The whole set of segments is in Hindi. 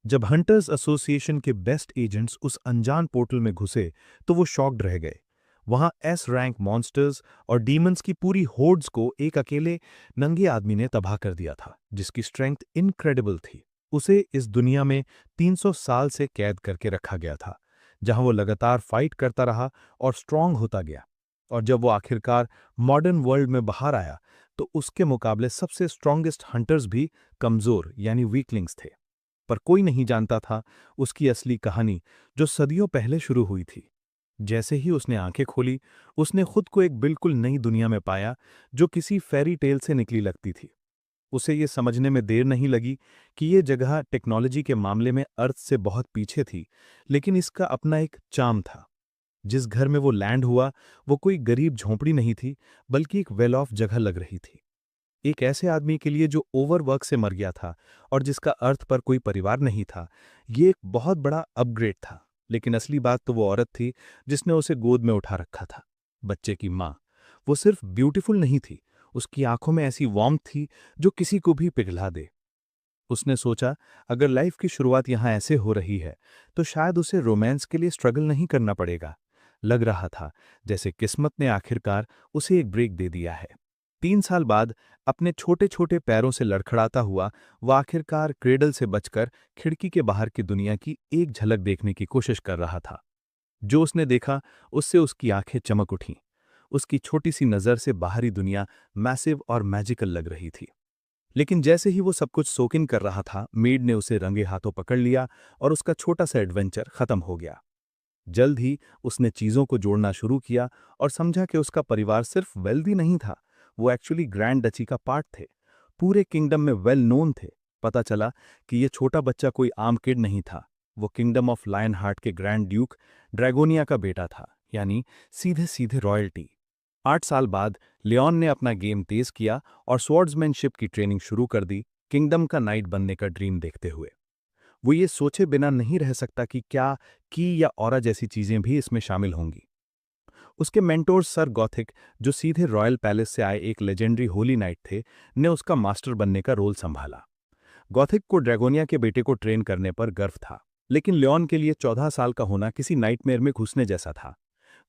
जब हंटर्स एसोसिएशन के बेस्ट एजेंट्स उस अनजान पोर्टल में घुसे तो वो शॉक्ड रह गए। वहां एस रैंक मॉन्स्टर्स और डीमंस की पूरी होर्ड्स को एक अकेले नंगे आदमी ने तबाह कर दिया था, जिसकी स्ट्रेंथ इनक्रेडिबल थी। उसे इस दुनिया में 300 साल से कैद करके रखा गया था, जहां वो लगातार फाइट करता रहा और स्ट्रांग होता गया। और जब वो आखिरकार मॉडर्न वर्ल्ड में बाहर आया तो उसके मुकाबले सबसे स्ट्रांगेस्ट हंटर्स भी कमजोर यानी वीकलिंग्स थे। पर कोई नहीं जानता था उसकी असली कहानी, जो सदियों पहले शुरू हुई थी। जैसे ही उसने आंखें खोली, उसने खुद को एक बिल्कुल नई दुनिया में पाया, जो किसी फेरी टेल से निकली लगती थी। उसे ये समझने में देर नहीं लगी कि ये जगह टेक्नोलॉजी के मामले में अर्थ से बहुत पीछे थी, लेकिन इसका अपना एक चार्म था। जिस घर में वो लैंड हुआ, वो कोई गरीब झोंपड़ी नहीं थी, बल्कि एक वेल ऑफ जगह लग रही थी। एक ऐसे आदमी के लिए जो ओवरवर्क से मर गया था और जिसका अर्थ पर कोई परिवार नहीं था। ये एक बहुत बड़ा अपग्रेड था। लेकिन असली बात तो वो औरत थी जिसने उसे गोद में उठा रखा था, बच्चे की माँ। वो सिर्फ ब्यूटीफुल नहीं थी, उसकी आंखों में ऐसी वार्मथ थी जो किसी को भी पिघला दे। उसने सोचा, अगर लाइफ की शुरुआत यहाँ ऐसे हो रही है तो शायद उसे रोमांस के लिए स्ट्रगल नहीं करना पड़ेगा। लग रहा था जैसे किस्मत ने आखिरकार उसे एक ब्रेक दे दिया है। 3 साल बाद अपने छोटे छोटे पैरों से लड़खड़ाता हुआ वह आखिरकार क्रेडल से बचकर खिड़की के बाहर की दुनिया की एक झलक देखने की कोशिश कर रहा था। जो उसने देखा, उससे उसकी आंखें चमक उठीं। उसकी छोटी सी नज़र से बाहरी दुनिया मैसिव और मैजिकल लग रही थी। लेकिन जैसे ही वो सब कुछ सोक इन कर रहा था, मेड ने उसे रंगे हाथों पकड़ लिया और उसका छोटा सा एडवेंचर खत्म हो गया। जल्द ही उसने चीजों को जोड़ना शुरू किया और समझा कि उसका परिवार सिर्फ वेल्दी नहीं था, वो एक्चुअली ग्रैंड डची का पार्ट थे। पूरे किंगडम में वेल नोन थे। पता चला कि ये छोटा बच्चा कोई आम किड नहीं था। वो किंगडम ऑफ लायन हार्ट के ग्रैंड ड्यूक ड्रैगोनिया का बेटा था, यानी सीधे सीधे रॉयल्टी। 8 साल बाद लियोन ने अपना गेम तेज किया और स्वॉर्ड्समैनशिप की ट्रेनिंग शुरू कर दी, किंगडम का नाइट बनने का ड्रीम देखते हुए। वो ये सोचे बिना नहीं रह सकता कि क्या की या ऑरा जैसी चीजें भी इसमें शामिल होंगी। उसके मेंटोर सर गॉथिक, जो सीधे रॉयल पैलेस से आए एक लेजेंडरी होली नाइट थे, ने उसका मास्टर बनने का रोल संभाला। गॉथिक को ड्रैगोनिया के बेटे को ट्रेन करने पर गर्व था, लेकिन लियोन के लिए 14 साल का होना किसी नाइटमेयर में घुसने जैसा था।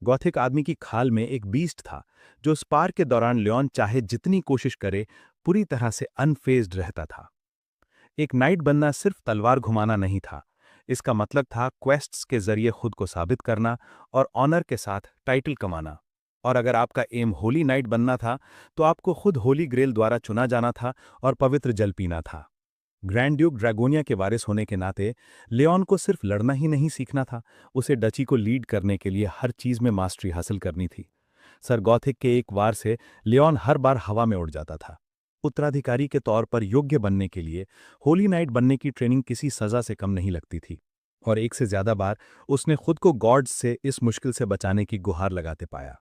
गॉथिक आदमी की खाल में एक बीस्ट था, जो स्पार के दौरान लियोन चाहे जितनी कोशिश करे पूरी तरह से अनफेज्ड रहता था। एक नाइट बनना सिर्फ तलवार घुमाना नहीं था। इसका मतलब था क्वेस्ट्स के जरिए खुद को साबित करना और ऑनर के साथ टाइटल कमाना। और अगर आपका एम होली नाइट बनना था तो आपको खुद होली ग्रेल द्वारा चुना जाना था और पवित्र जल पीना था। ग्रैंड ड्यूक ड्रैगोनिया के वारिस होने के नाते लियोन को सिर्फ लड़ना ही नहीं सीखना था, उसे डची को लीड करने के लिए हर चीज में मास्टरी हासिल करनी थी। सर गॉथिक के एक वार से लियोन हर बार हवा में उड़ जाता था। उत्तराधिकारी के तौर पर योग्य बनने के लिए होली नाइट बनने की ट्रेनिंग किसी सजा से कम नहीं लगती थी। और एक से ज्यादा बार उसने खुद को गॉड्स से इस मुश्किल से बचाने की गुहार लगाते पाया।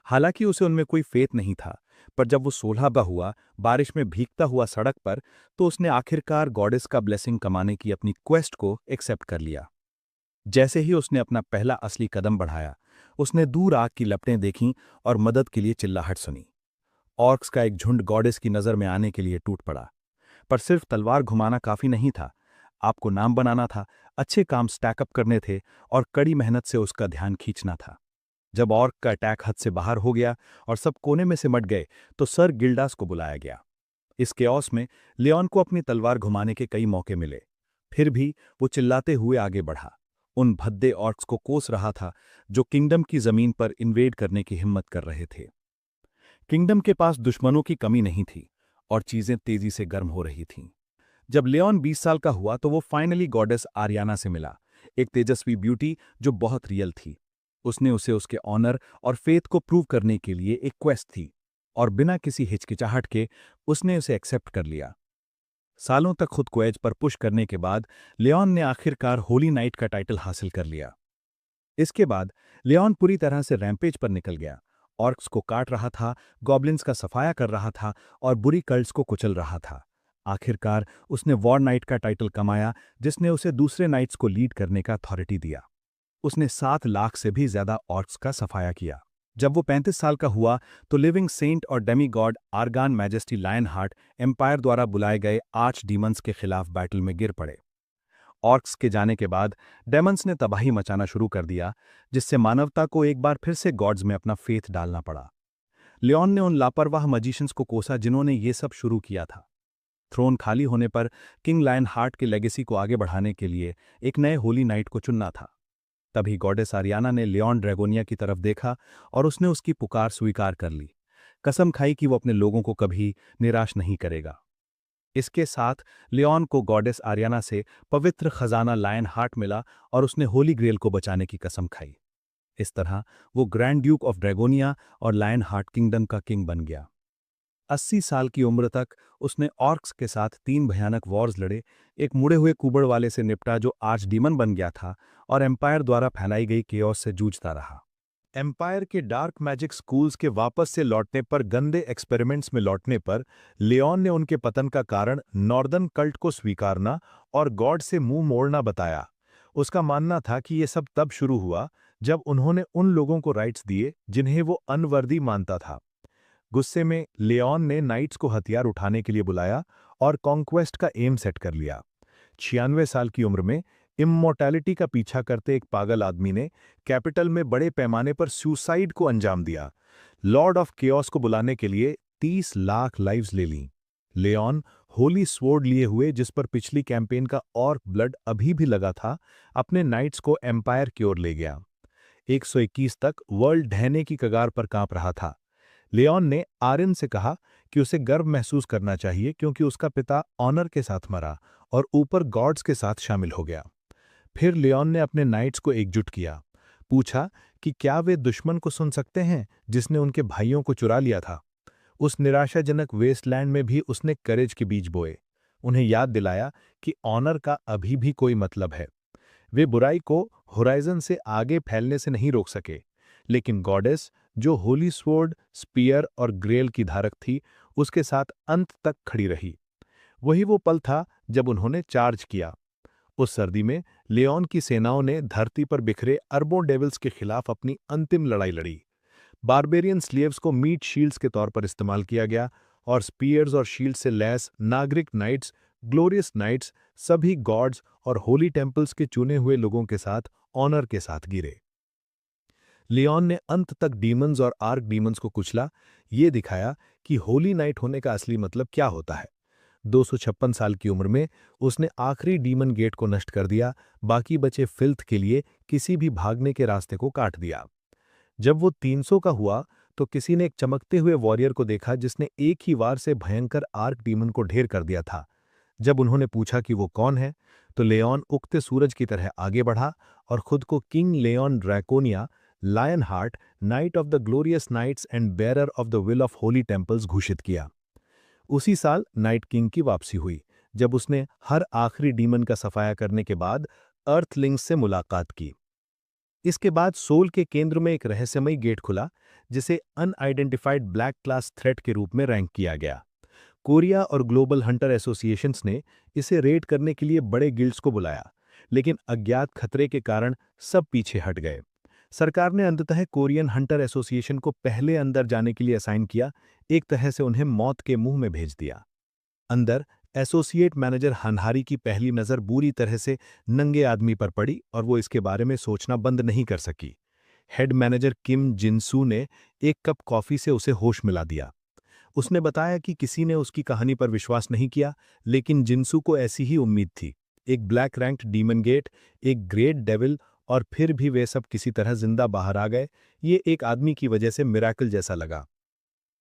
हालांकि उसे उनमें कोई फेथ नहीं था, पर जब वो 16 हुआ, बारिश में भीगता हुआ सड़क पर, तो उसने आखिरकार गॉडेस का ब्लेसिंग कमाने की अपनी क्वेस्ट को एक्सेप्ट कर लिया। जैसे ही उसने अपना पहला असली कदम बढ़ाया, उसने दूर आग की लपटें देखीं और मदद के लिए चिल्लाहट सुनी। ऑर्क्स का एक झुंड गॉडेस की नजर में आने के लिए टूट पड़ा। पर सिर्फ तलवार घुमाना काफी नहीं था। आपको नाम बनाना था, अच्छे काम स्टैकअप करने थे और कड़ी मेहनत से उसका ध्यान खींचना था। जब ऑर्क का अटैक हद से बाहर हो गया और सब कोने में सिमट गए, तो सर गिल्डास को बुलाया गया। इस केओस में लियोन को अपनी तलवार घुमाने के कई मौके मिले। फिर भी वो चिल्लाते हुए आगे बढ़ा। उन भद्दे ऑर्क्स को कोस रहा था जो किंगडम की जमीन पर इन्वेड करने की हिम्मत कर रहे थे। किंगडम के पास दुश्मनों की कमी नहीं थी और चीजें तेजी से गर्म हो रही थीं। जब लियोन 20 साल का हुआ तो वो फाइनली गॉडेस आरियाना से मिला, एक तेजस्वी ब्यूटी जो बहुत रियल थी। उसने उसे उसके ऑनर और फेथ को प्रूव करने के लिए एक क्वेस्ट थी, और बिना किसी हिचकिचाहट के उसने उसे एक्सेप्ट कर लिया। सालों तक खुद को एज पर पुश करने के बाद लियोन ने आखिरकार होली नाइट का टाइटल हासिल कर लिया। इसके बाद लियोन पूरी तरह से रैम्पेज पर निकल गया। ऑर्क्स को काट रहा था, गॉब्लिन्स का सफाया कर रहा था और बुरी कल्ट्स को कुचल रहा था। आखिरकार उसने वॉर नाइट का टाइटल कमाया, जिसने उसे दूसरे नाइट्स को लीड करने का अथॉरिटी दिया। उसने 7 लाख से भी ज्यादा ऑर्क्स का सफाया किया। जब वो 35 साल का हुआ तो लिविंग सेंट और demigod Argan majesty lion heart empire द्वारा बुलाए गए आर्च डीमंस के खिलाफ बैटल में गिर पड़े। ऑर्क्स के जाने के बाद डेमन्स ने तबाही मचाना शुरू कर दिया, जिससे मानवता को एक बार फिर से गॉड्स में अपना फेथ डालना पड़ा। लियोन ने उन लापरवाह मजिशियंस को कोसा जिन्होंने ये सब शुरू किया था। थ्रोन खाली होने पर किंग लायन हार्ट के लेगेसी को आगे बढ़ाने के लिए एक नए होली नाइट को चुनना था। तभी गॉडेस आरियाना ने लियोन ड्रैगोनिया की तरफ देखा और उसने उसकी पुकार स्वीकार कर ली। कसम खाई कि वो अपने लोगों को कभी निराश नहीं करेगा। इसके साथ लियोन को गॉडेस आरियाना से पवित्र खजाना लायन हार्ट मिला और उसने होली ग्रेल को बचाने की कसम खाई। इस तरह वो ग्रैंड ड्यूक ऑफ ड्रैगोनिया और लायन हार्ट किंगडम का किंग बन गया। 80 साल की उम्र तक उसने ऑर्क्स के साथ 3 भयानक वॉर्स लड़े, एक मुड़े हुए कुबड़ वाले से निपटा जो आर्च डीमन बन गया था, और एम्पायर द्वारा फैलाई गई केओस से जूझता रहा। एम्पायर के डार्क मैजिक स्कूल्स के वापस से लौटने पर, गंदे एक्सपेरिमेंट्स में लौटने पर, लियोन ने उनके पतन का कारण नॉर्दर्न कल्ट को स्वीकारना और गॉड से मुंह मोड़ना बताया। उसका मानना था कि यह सब तब शुरू हुआ जब उन्होंने उन लोगों को राइट्स दिए जिन्हें वो अनवर्दी मानता था। गुस्से में लियोन ने नाइट्स को हथियार उठाने के लिए बुलाया और कॉन्क्वेस्ट का एम सेट कर लिया। 96 साल की उम्र में इममॉर्टैलिटी का पीछा करते एक पागल आदमी ने कैपिटल में बड़े पैमाने पर सुसाइड को अंजाम दिया। लॉर्ड ऑफ केओस को बुलाने के लिए 30 लाख लाइव्स ले लीं। लियोन होली स्वॉर्ड लिए हुए, जिस पर पिछली कैंपेन का और ब्लड अभी भी लगा था, अपने नाइट्स को एम्पायर की ओर ले गया। 121 तक वर्ल्ड ढहने की कगार पर कांप रहा था। लियोन ने आरिन से कहा कि उसे गर्व महसूस करना चाहिए क्योंकि उसका पिता ऑनर के साथ मरा और ऊपर गॉड्स के साथ शामिल हो गया। फिर लियोन ने अपने नाइट्स को एकजुट किया, पूछा कि क्या वे दुश्मन को सुन सकते हैं जिसने उनके भाइयों को चुरा लिया था। उस निराशाजनक वेस्टलैंड में भी उसने करेज के बीज बोए, उन्हें याद दिलाया कि ऑनर का अभी भी कोई मतलब है। वे बुराई को होराइजन से आगे फैलने से नहीं रोक सके, लेकिन गॉडेस, जो होली स्वॉर्ड, स्पीयर और ग्रेल की धारक थी, उसके साथ अंत तक खड़ी रही। वही वो पल था जब उन्होंने चार्ज किया। उस सर्दी में लियोन की सेनाओं ने धरती पर बिखरे अरबों डेविल्स के खिलाफ अपनी अंतिम लड़ाई लड़ी। बारबेरियन स्लेव्स को मीट शील्ड्स के तौर पर इस्तेमाल किया गया और स्पीयर्स और शील्ड से लैस नागरिक नाइट्स, ग्लोरियस नाइट्स, सभी गॉड्स और होली टेम्पल्स के चुने हुए लोगों के साथ ऑनर के साथ गिरे। लियोन ने अंत तक डीमंस और आर्क डीमंस को कुचला, ये दिखाया कि होली नाइट होने का असली मतलब क्या होता है। 256 साल की उम्र में उसने आखिरी डीमन गेट को नष्ट कर दिया, बाकी बचे फिल्थ के लिए किसी भी भागने के रास्ते को काट दिया। जब वो 300 का हुआ तो किसी ने एक चमकते हुए वॉरियर को देखा जिसने एक ही वार से भयंकर आर्क डीमन को ढेर कर दिया था। जब उन्होंने पूछा कि वो कौन है, तो लियोन उगते सूरज की तरह आगे बढ़ा और खुद को king Leon Draconia, lion heart, knight of the glorious knights and bearer of the will of holy temples घोषित किया। उसी साल नाइट किंग की वापसी हुई, जब उसने हर आखिरी डीमन का सफाया करने के बाद अर्थलिंग्स से मुलाकात की। इसके बाद सोल के केंद्र में एक रहस्यमयी गेट खुला, जिसे अनआइडेंटिफाइड ब्लैक क्लास थ्रेट के रूप में रैंक किया गया। कोरिया और ग्लोबल हंटर एसोसिएशंस ने इसे रेड करने के लिए बड़े गिल्ड्स को बुलाया, लेकिन अज्ञात खतरे के कारण सब पीछे हट गए। सरकार ने अंततः कोरियन हंटर एसोसिएशन को पहले अंदर जाने के लिए असाइन किया, एक तरह से उन्हें मौत के मुंह में भेज दिया। अंदर एसोसिएट मैनेजर हनहारी की पहली नज़र बुरी तरह से नंगे आदमी पर पड़ी और वो इसके बारे में सोचना बंद नहीं कर सकी। हेड मैनेजर किम जिनसू ने एक कप कॉफी से उसे होश मिला दिया। उसने बताया कि किसी ने उसकी कहानी पर विश्वास नहीं किया, लेकिन जिनसू को ऐसी ही उम्मीद थी। एक ब्लैक रैंक्ड डीमन गेट, एक ग्रेट डेविल, और फिर भी वे सब किसी तरह जिंदा बाहर आ गए। ये एक आदमी की वजह से मिराकल जैसा लगा।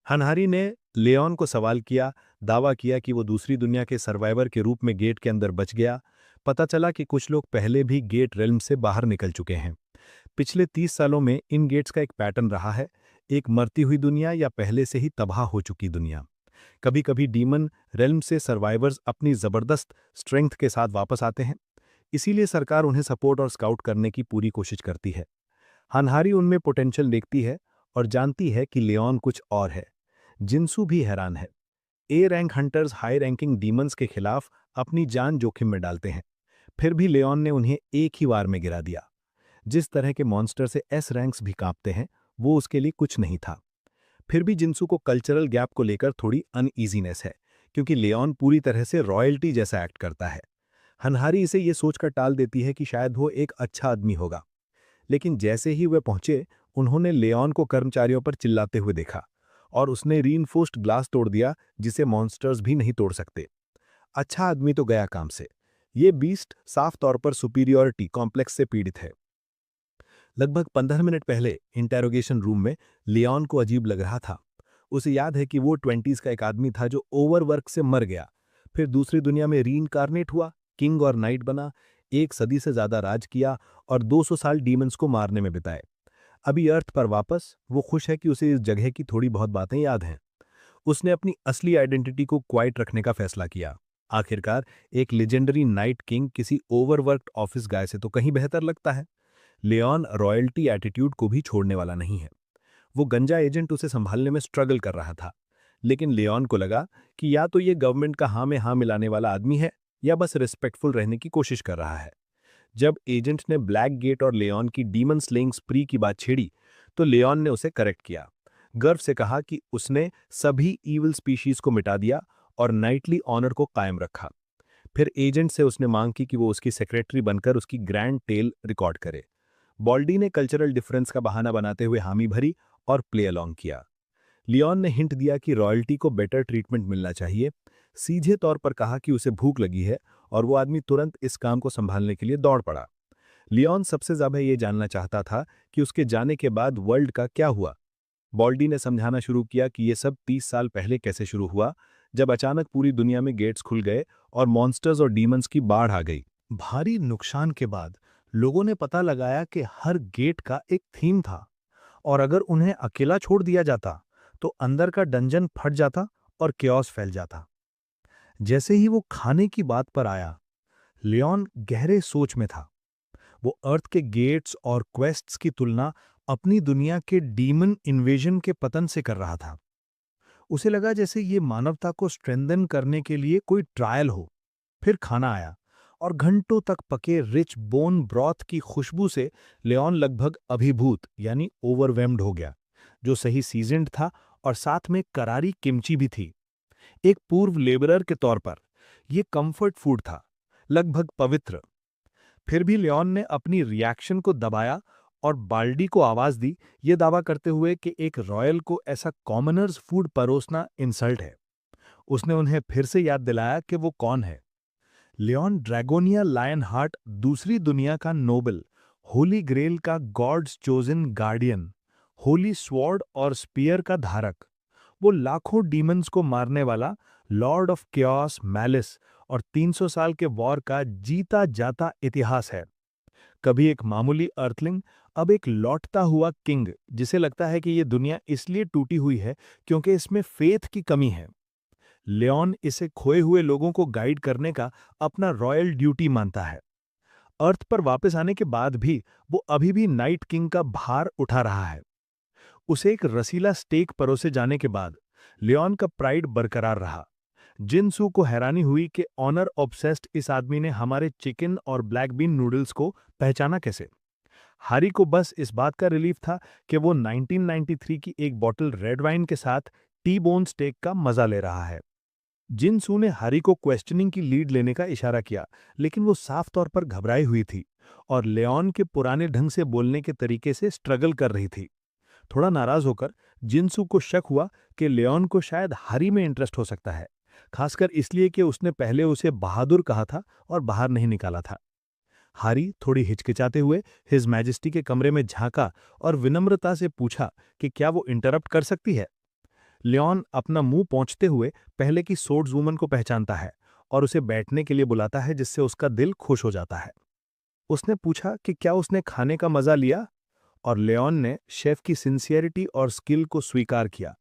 हनहारी ने लियोन को सवाल किया, दावा किया कि वो दूसरी दुनिया के सर्वाइवर के रूप में गेट के अंदर बच गया। पता चला कि कुछ लोग पहले भी गेट रेल्म से बाहर निकल चुके हैं। पिछले 30 सालों में इन गेट्स का एक पैटर्न रहा है, एक मरती हुई दुनिया या पहले से ही तबाह हो चुकी दुनिया। कभी कभी डीमन रेल्म से सर्वाइवर्स अपनी जबरदस्त स्ट्रेंथ के साथ वापस आते हैं, इसीलिए सरकार उन्हें सपोर्ट और स्काउट करने की पूरी कोशिश करती है। हनहारी उनमें पोटेंशियल देखती है और जानती है कि लियोन कुछ और है। जिनसू भी हैरान है। A rank hunters high ranking demons के खिलाफ अपनी जान जोखिम में डालते हैं, फिर भी लियोन ने उन्हें एक ही वार में गिरा दिया। जिस तरह के मॉन्स्टर से एस रैंक्स भी कांपते हैं, वो उसके लिए कुछ नहीं था। फिर भी जिनसू को कल्चरल गैप को लेकर थोड़ी अनईजीनेस है, क्योंकि लियोन पूरी तरह से रॉयल्टी जैसा एक्ट करता है। हनहारी इसे ये सोचकर टाल देती है कि शायद वो एक अच्छा आदमी होगा। लेकिन जैसे ही वे पहुंचे, उन्होंने लेऑन को कर्मचारियों पर चिल्लाते हुए देखा और उसने रीइंफोर्स्ड ग्लास तोड़ दिया, जिसे मॉन्स्टर्स भी नहीं तोड़ सकते। अच्छा आदमी तो गया काम से। ये बीस्ट साफ तौर पर सुपीरियॉरिटी कॉम्प्लेक्स से पीड़ित है। लगभग 15 मिनट पहले इंटेरोगेशन रूम में लियोन को अजीब लग रहा था। उसे याद है कि वो 20s का एक आदमी था जो ओवरवर्क से मर गया, फिर दूसरी दुनिया में रीइंकार्नेट हुआ, किंग और नाइट बना, 1 सदी से ज्यादा राज किया और 200 साल डीमंस को मारने में बिताए। अभी अर्थ पर वापस वो खुश है कि उसे इस जगह की थोड़ी बहुत बातें याद हैं। उसने अपनी असली आइडेंटिटी को क्वाइट रखने का फैसला किया। आखिरकार एक लेजेंडरी नाइट किंग किसी ओवरवर्क्ड ऑफिस गाय से तो कहीं बेहतर लगता है। लियोन रॉयल्टी एटीट्यूड को भी छोड़ने वाला नहीं है। वो गंजा एजेंट उसे संभालने में स्ट्रगल कर रहा था, लेकिन लियोन को लगा कि या तो ये गवर्नमेंट का हाँ में हाँ मिलाने वाला आदमी है या बस रिस्पेक्टफुल रहने की कोशिश कर रहा है। जब एजेंट ने ब्लैक गेट और लियोन की डीमन स्लेइंग स्प्री की बात छेड़ी, तो लियोन ने उसे करेक्ट किया। गर्व से कहा कि उसने सभी ईविल स्पीशीज को मिटा दिया और नाइटली ऑनर को कायम रखा। फिर एजेंट से उसने मांग की कि वो उसकी सेक्रेटरी बनकर उसकी ग्रैंड टेल रिकॉर्ड करे। बॉल्डी ने कल्चरल डिफरेंस का बहाना बनाते हुए हामी भरी और प्ले अलोंग किया। लियोन ने हिंट दिया कि रॉयल्टी को बेटर ट्रीटमेंट मिलना चाहिए, सीधे तौर पर कहा कि उसे भूख लगी है और वो आदमी तुरंत इस काम को संभालने के लिए दौड़ पड़ा। लियोन सबसे ज्यादा ये जानना चाहता था कि उसके जाने के बाद वर्ल्ड का क्या हुआ। बॉल्डी ने समझाना शुरू किया कि ये सब 30 साल पहले कैसे शुरू हुआ, जब अचानक पूरी दुनिया में गेट्स खुल गए और मॉन्स्टर्स और डीमंस की बाढ़ आ गई। भारी नुकसान के बाद लोगों ने पता लगाया कि हर गेट का एक थीम था, और अगर उन्हें अकेला छोड़ दिया जाता तो अंदर का डंजन फट जाता और क्योस फैल जाता। जैसे ही वो खाने की बात पर आया, लियोन गहरे सोच में था। वो अर्थ के गेट्स और क्वेस्ट्स की तुलना अपनी दुनिया के डीमन इन्वेजन के पतन से कर रहा था। उसे लगा जैसे ये मानवता को स्ट्रेंथन करने के लिए कोई ट्रायल हो। फिर खाना आया और घंटों तक पके रिच बोन ब्रॉथ की खुशबू से लियोन लगभग अभिभूत यानी ओवरवेम्ड हो गया। जो सही सीजन्ड था और साथ में करारी किमची भी थी। एक पूर्व लेबरर के तौर पर यह कंफर्ट फूड था, लगभग पवित्र। फिर भी लियोन ने अपनी रिएक्शन को दबाया और बाल्डी को आवाज दी, ये दावा करते हुए कि एक रॉयल को ऐसा कॉमनर्स फूड परोसना इंसल्ट है। उसने उन्हें फिर से याद दिलाया कि वो कौन है। लियोन ड्रैगोनिया लायन हार्ट, दूसरी दुनिया का नोबल, होली ग्रेल का god's chosen guardian, holy sword और स्पीयर का धारक। वो लाखों डीमंस को मारने वाला लॉर्ड ऑफ क्योस मैलिस और 300 साल के वॉर का जीता जाता इतिहास है। कभी एक मामूली अर्थलिंग, अब एक लौटता हुआ किंग, जिसे लगता है कि ये दुनिया इसलिए टूटी हुई है क्योंकि इसमें फेथ की कमी है। लियोन इसे खोए हुए लोगों को गाइड करने का अपना रॉयल ड्यूटी मानता है। अर्थ पर वापस आने के बाद भी वो अभी भी नाइट किंग का भार उठा रहा है। उसे एक रसीला स्टेक परोसे जाने के बाद लियोन का प्राइड बरकरार रहा। जिनसू को हैरानी हुई कि ऑनर ऑब्सेस्ड इस आदमी ने हमारे चिकन और ब्लैक बीन नूडल्स को पहचाना कैसे। हारी को बस इस बात का रिलीफ था कि वो 1993 की एक बॉटल रेड वाइन के साथ टी बोन स्टेक का मजा ले रहा है। जिनसू ने हारी को क्वेश्चनिंग की लीड लेने का इशारा किया, लेकिन वो साफ तौर पर घबराई हुई थी और लियोन के पुराने ढंग से बोलने के तरीके से स्ट्रगल कर रही थी। थोड़ा नाराज होकर जिनसू को शक हुआ कि लियोन को शायद हारी में इंटरेस्ट हो सकता है, खासकर इसलिए कि उसने पहले उसे बहादुर कहा था और बाहर नहीं निकाला था। हारी थोड़ी हिचकिचाते हुए हिज मैजेस्टी के कमरे में झांका और विनम्रता से पूछा कि क्या वो इंटरप्ट कर सकती है। लियोन अपना मुंह पोंछते हुए पहले की सोर्ड्स वुमन को पहचानता है और उसे बैठने के लिए बुलाता है, जिससे उसका दिल खुश हो जाता है। उसने पूछा कि क्या उसने खाने का मजा लिया, और लियोन ने शेफ की सिंसियरिटी और स्किल को स्वीकार किया।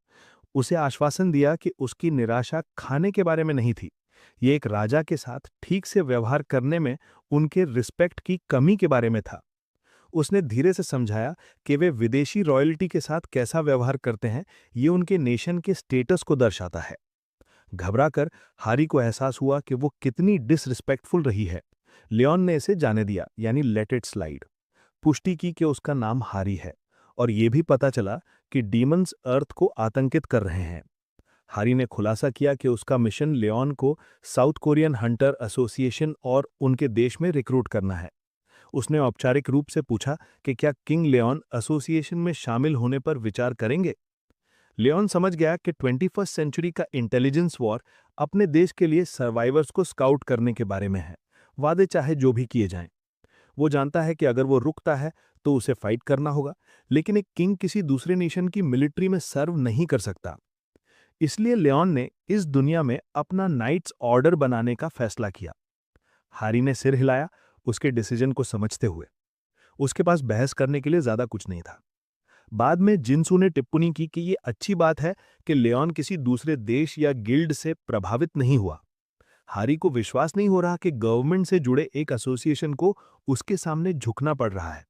उसे आश्वासन दिया कि उसकी निराशा खाने के बारे में नहीं थी, ये एक राजा के साथ ठीक से व्यवहार करने में उनके रिस्पेक्ट की कमी के बारे में था। उसने धीरे से समझाया कि वे विदेशी रॉयल्टी के साथ कैसा व्यवहार करते हैं, ये उनके नेशन के स्टेटस को दर्शाता है। घबराकर हारी को एहसास हुआ कि वो कितनी डिसरिस्पेक्टफुल रही है। लियोन ने इसे जाने दिया, यानी लेट इट स्लाइड। पुष्टि की कि उसका नाम हारी है, और ये भी पता चला कि डीमंस अर्थ को आतंकित कर रहे हैं। हैरी ने खुलासा किया कि उसका मिशन लियोन को साउथ कोरियन हंटर एसोसिएशन और उनके देश में रिक्रूट करना है। उसने औपचारिक रूप से पूछा कि क्या किंग लियोन एसोसिएशन में शामिल होने पर विचार करेंगे। लियोन समझ गया कि 21st सेंचुरी का इंटेलिजेंस वॉर अपने देश के लिए सर्वाइवर्स को स्काउट करने के बारे में है, वादे चाहे जो भी किए जाएं। वो जानता है कि अगर वो रुकता है तो उसे फाइट करना होगा, लेकिन एक किंग किसी दूसरे नेशन की मिलिट्री में सर्व नहीं कर सकता। इसलिए लियोन ने इस दुनिया में अपना नाइट्स ऑर्डर बनाने का फैसला किया। हैरी ने सिर हिलाया, उसके डिसीजन को समझते हुए। उसके पास बहस करने के लिए ज्यादा कुछ नहीं था। बाद में जिनसू ने टिप्पणी की कि ये अच्छी बात है कि लियोन किसी दूसरे देश या गिल्ड से प्रभावित नहीं हुआ। हैरी को विश्वास नहीं हो रहा कि गवर्नमेंट से जुड़े एक एसोसिएशन को उसके सामने झुकना पड़ रहा है।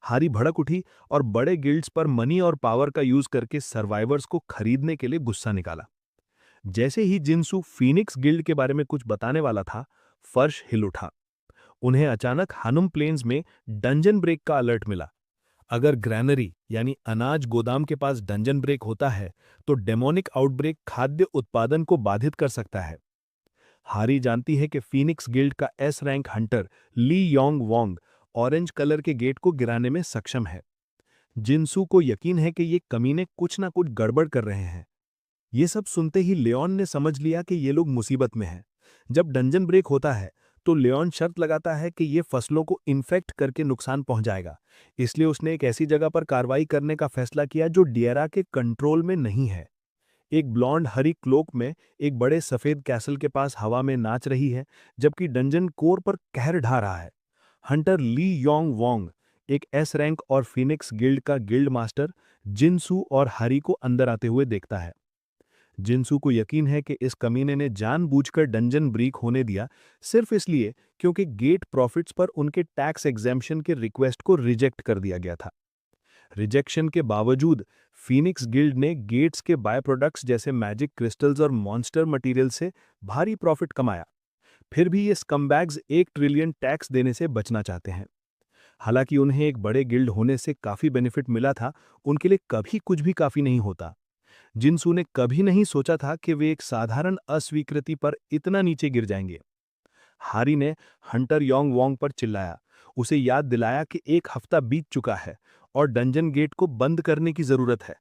हैरी भड़क उठी और बड़े गिल्ड्स पर मनी और पावर का यूज करके सर्वाइवर्स को खरीदने के लिए गुस्सा निकाला। जैसे ही जिनसू फीनिक्स गिल्ड के बारे में कुछ बताने वाला था, फर्श हिल उठा। उन्हें अचानक हानुम प्लेन्स में डंजन ब्रेक का अलर्ट मिला। अगर ग्रैनरी यानी अनाज गोदाम के पास डंजन ब्रेक होता है तो डेमोनिक आउटब्रेक खाद्य उत्पादन को बाधित कर सकता है। हैरी जानती है कि फीनिक्स गिल्ड का एस रैंक हंटर ली योंग वोंग ऑरेंज कलर के गेट को गिराने में सक्षम है। जिनसू को यकीन है कि ये कमीने कुछ ना कुछ गड़बड़ कर रहे हैं। ये सब सुनते ही लियोन ने समझ लिया कि ये लोग मुसीबत में हैं। जब डंजन ब्रेक होता है तो लियोन शर्त लगाता है कि ये फसलों को इन्फेक्ट करके नुकसान पहुंचाएगा। इसलिए उसने एक ऐसी जगह पर कार्रवाई करने का फैसला किया जो डियरा के कंट्रोल में नहीं है। एक ब्लॉन्ड हरी क्लोक में एक बड़े सफेद कैसल के पास हवा में नाच रही है, जबकि डंजन कोर पर कहर ढा रहा है। हंटर ली योंग वोंग, एक एस रैंक और फिनिक्स गिल्ड का गिल्ड मास्टर, जिनसू और हरी को अंदर आते हुए देखता है। जिनसू को यकीन है कि इस कमीने ने जानबूझकर डंजन ब्रेक होने दिया, सिर्फ इसलिए क्योंकि गेट प्रॉफिट्स पर उनके टैक्स एग्जेम्पशन के रिक्वेस्ट को रिजेक्ट कर दिया गया था। रिजेक्शन के बावजूद फीनिक्स गिल्ड ने गेट्स के बाय प्रोडक्ट्स जैसे मैजिक क्रिस्टल्स और मॉन्स्टर मटेरियल से भारी प्रॉफिट कमाया। फिर भी ये स्कमबैग्स 1 ट्रिलियन टैक्स देने से बचना चाहते हैं। हालांकि उन्हें एक बड़े गिल्ड होने से काफी बेनिफिट मिला था, उनके लिए कभी कुछ भी काफी नहीं होता। जिनसू ने कभी नहीं सोचा था कि वे एक साधारण अस्वीकृति पर इतना नीचे गिर जाएंगे। हैरी ने हंटर योंग वोंग पर चिल्लाया, उसे याद दिलाया कि एक हफ्ता बीत चुका है और डंजन गेट को बंद करने की जरूरत है।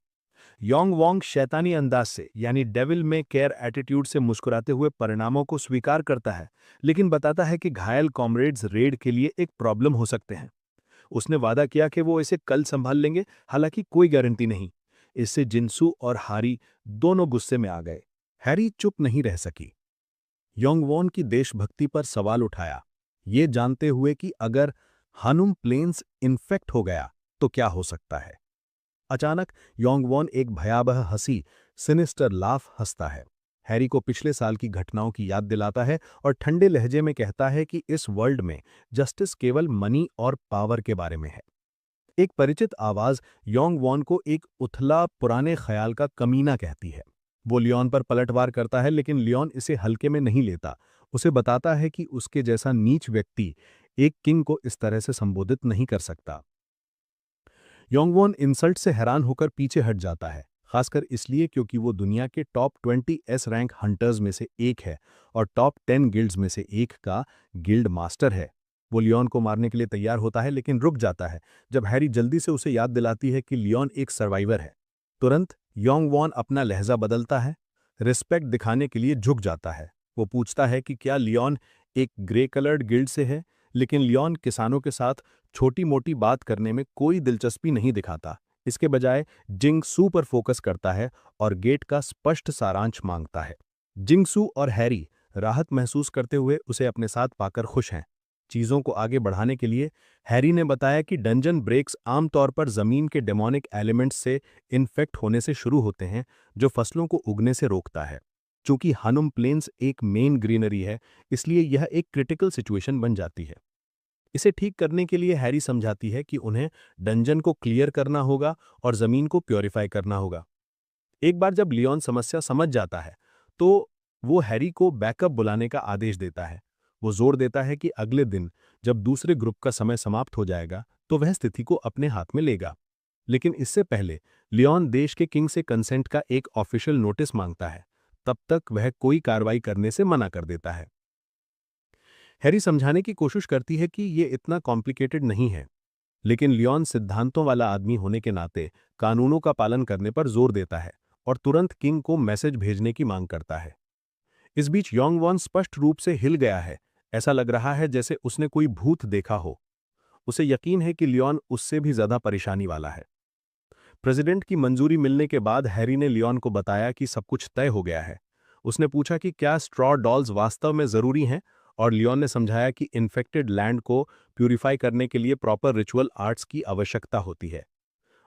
योंग वोंग शैतानी अंदाज से यानी डेविल में केयर एटीट्यूड से मुस्कुराते हुए परिणामों को स्वीकार करता है, लेकिन बताता है कि घायल कॉमरेड्स रेड के लिए एक प्रॉब्लम हो सकते हैं। उसने वादा किया कि वो इसे कल संभाल लेंगे, हालांकि कोई गारंटी नहीं। इससे जिनसू और हैरी दोनों गुस्से में आ गए। हैरी चुप नहीं रह सकी। योंगवॉन की देशभक्ति पर सवाल उठाया, ये जानते हुए कि अगर हानुम प्लेन्स इन्फेक्ट हो गया तो क्या हो सकता है। अचानक योंगवॉन एक भयावह हंसी, सिनिस्टर लाफ हंसता है। हैरी को पिछले साल की घटनाओं की याद दिलाता है और ठंडे लहजे में कहता है कि इस वर्ल्ड में जस्टिस केवल मनी और पावर के बारे में है। एक परिचित आवाज योंग वॉन को एक उथला पुराने ख्याल का कमीना कहती है। वो लियोन पर पलटवार करता है, लेकिन लियोन इसे हल्के में नहीं लेता। उसे बताता है कि उसके जैसा नीच व्यक्ति एक किंग को इस तरह से संबोधित नहीं कर सकता। योंग वॉन इंसल्ट से हैरान होकर पीछे हट जाता है, खासकर इसलिए क्योंकि वो दुनिया के टॉप 20 एस रैंक हंटर्स में से एक है और टॉप 10 गिल्ड्स में से एक का गिल्ड मास्टर है। वो लियोन को मारने के लिए तैयार होता है, लेकिन रुक जाता है जब हैरी जल्दी से उसे याद दिलाती है कि लियोन एक सर्वाइवर है। तुरंत योंग वॉन अपना लहजा बदलता है, रिस्पेक्ट दिखाने के लिए झुक जाता है। वो पूछता है कि क्या लियोन एक ग्रे कलर्ड गिल्ड से है, लेकिन लियोन किसानों के साथ छोटी मोटी बात करने में कोई दिलचस्पी नहीं दिखाता। इसके बजाय जिंगसू पर फोकस करता है और गेट का स्पष्ट सारांश मांगता है। जिंगसू और हैरी राहत महसूस करते हुए उसे अपने साथ पाकर खुश हैं। चीजों को आगे बढ़ाने के लिए हैरी ने बताया कि डंजन ब्रेक्स आमतौर पर जमीन के डेमोनिक एलिमेंट्स से इन्फेक्ट होने से शुरू होते हैं, जो फसलों को उगने से रोकता है। चूंकि हानुम प्लेन्स एक मेन ग्रीनरी है, इसलिए यह एक क्रिटिकल सिचुएशन बन जाती है। इसे ठीक करने के लिए हैरी समझाती है कि उन्हें डंजन को क्लियर करना होगा और जमीन को प्योरीफाई करना होगा। एक बार जब लियोन समस्या समझ जाता है तो वो हैरी को बैकअप बुलाने का आदेश देता है। वो जोर देता है कि अगले दिन जब दूसरे ग्रुप का समय समाप्त हो जाएगा तो वह स्थिति को अपने हाथ में लेगा। लेकिन इससे पहले लियोन देश के किंग से कंसेंट का एक ऑफिशियल नोटिस मांगता है। तब तक वह कोई कार्रवाई करने से मना कर देता है। हैरी समझाने की कोशिश करती है कि ये इतना कॉम्प्लिकेटेड नहीं है, लेकिन लियोन सिद्धांतों वाला आदमी होने के नाते कानूनों का पालन करने पर जोर देता है और तुरंत किंग को मैसेज भेजने की मांग करता है। इस बीच योंग वॉन स्पष्ट रूप से हिल गया है। ऐसा लग रहा है जैसे उसने कोई भूत देखा हो। उसे यकीन है कि लियोन उससे भी ज्यादा परेशानी वाला है। प्रेसिडेंट की मंजूरी मिलने के बाद हैरी ने लियोन को बताया कि सब कुछ तय हो गया है। उसने पूछा कि क्या स्ट्रॉ डॉल्स वास्तव में जरूरी हैं, और लियोन ने समझाया कि इन्फेक्टेड लैंड को प्यूरिफाई करने के लिए प्रॉपर रिचुअल आर्ट्स की आवश्यकता होती है।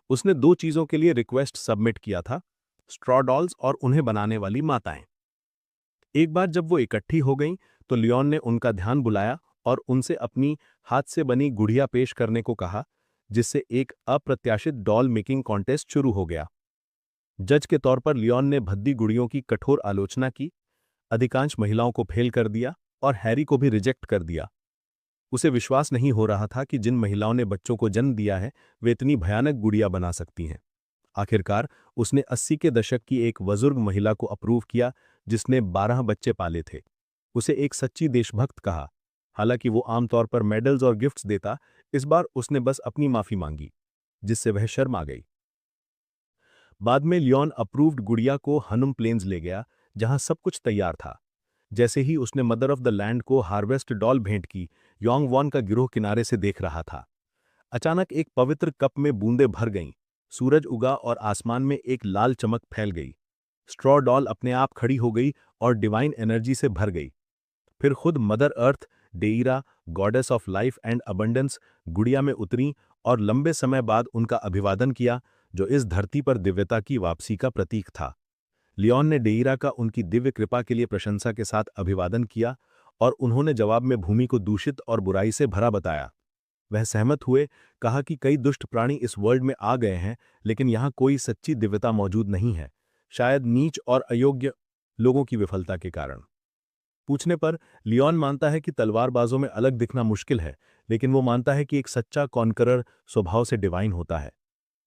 उसने दो चीजों के लिए रिक्वेस्ट सबमिट किया था, स्ट्रॉ डॉल्स और उन्हें बनाने वाली माताएं। एक बार जब वो इकट्ठी हो गईं, तो लियोन ने उनका ध्यान बुलाया और उनसे अपनी हाथ से बनी गुड़िया पेश करने को कहा, जिससे एक अप्रत्याशित डॉल मेकिंग कॉन्टेस्ट शुरू हो गया। जज के तौर पर लियोन ने भद्दी गुड़ियों की कठोर आलोचना की, अधिकांश महिलाओं को फेल कर दिया और हैरी को भी रिजेक्ट कर दिया। उसे विश्वास नहीं हो रहा था कि जिन महिलाओं ने बच्चों को जन्म दिया है वे इतनी भयानक गुड़िया बना सकती हैं। आखिरकार उसने 80 के दशक की एक बुजुर्ग महिला को अप्रूव किया, जिसने 12 बच्चे पाले थे। उसे एक सच्ची देशभक्त कहा। हालांकि वो आमतौर पर मेडल्स और गिफ्ट्स देता, इस बार उसने बस अपनी माफी मांगी, जिससे वह शर्म आ गई। बाद में लियोन अप्रूव्ड गुड़िया को हनुम प्लेन्स ले गया, जहां सब कुछ तैयार था। जैसे ही उसने मदर ऑफ द लैंड को हार्वेस्ट डॉल भेंट की, योंग वॉन का गिरोह किनारे से देख रहा था। अचानक एक पवित्र कप में बूंदें भर गईं, सूरज उगा और आसमान में एक लाल चमक फैल गई। स्ट्रॉ डॉल अपने आप खड़ी हो गई और डिवाइन एनर्जी से भर गई। फिर खुद mother earth, Deira, goddess of life and abundance, गुड़िया में उतरी और लंबे समय बाद उनका अभिवादन किया, जो इस धरती पर दिव्यता की वापसी का प्रतीक था। लियोन ने डेइरा का उनकी दिव्य कृपा के लिए प्रशंसा के साथ अभिवादन किया और उन्होंने जवाब में भूमि को दूषित और बुराई से भरा बताया। वह सहमत हुए, कहा कि कई दुष्ट प्राणी इस वर्ल्ड में आ गए हैं, लेकिन यहाँ कोई सच्ची दिव्यता मौजूद नहीं है, शायद नीच और अयोग्य लोगों की विफलता के कारण। पूछने पर लियोन मानता है कि तलवारबाजों में अलग दिखना मुश्किल है, लेकिन वो मानता है कि एक सच्चा कॉन्करर स्वभाव से डिवाइन होता है।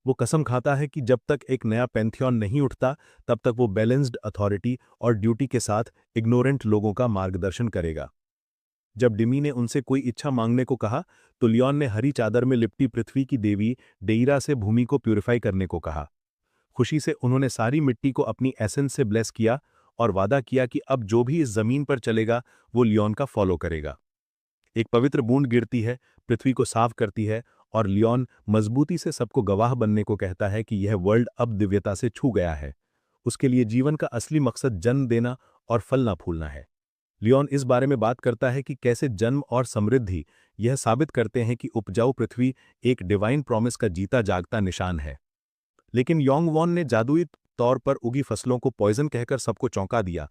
वो कसम खाता है कि जब तक एक नया पैंथियन नहीं उठता, तब तक वो बैलेंस्ड अथॉरिटी और ड्यूटी के साथ इग्नोरेंट लोगों का मार्गदर्शन करेगा। जब डिमी ने उनसे कोई इच्छा मांगने को कहा, तो लियोन ने हरी चादर में लिपटी पृथ्वी की देवी डेइरा से भूमि को प्यूरिफाई करने को कहा। खुशी से उन्होंने सारी मिट्टी को अपनी एसेंस से ब्लेस किया और वादा किया कि अब जो भी इस जमीन पर चलेगा वो लियोन का फॉलो करेगा। एक पवित्र बूंद गिरती है, पृथ्वी को साफ करती है और लियोन मजबूती से सबको गवाह बनने को कहता है कि यह वर्ल्ड अब दिव्यता से छू गया है। उसके लिए जीवन का असली मकसद जन्म देना और फलना फूलना है। लियोन इस बारे में बात करता है कि कैसे जन्म और समृद्धि यह साबित करते हैं कि उपजाऊ पृथ्वी एक डिवाइन प्रॉमिस का जीता जागता निशान है। लेकिन योंग वॉन ने जादुई तौर पर उगी फसलों को पॉइजन कहकर सबको चौंका दिया।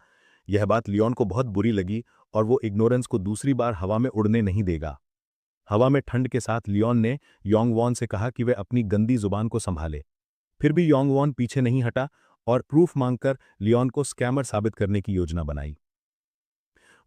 यह बात लियोन को बहुत बुरी लगी और वो इग्नोरेंस को दूसरी बार हवा में उड़ने नहीं देगा। हवा में ठंड के साथ लियोन ने योंग वॉन से कहा कि वह अपनी गंदी जुबान को संभाले। फिर भी योंग वॉन पीछे नहीं हटा और प्रूफ मांगकर लियोन को स्कैमर साबित करने की योजना बनाई।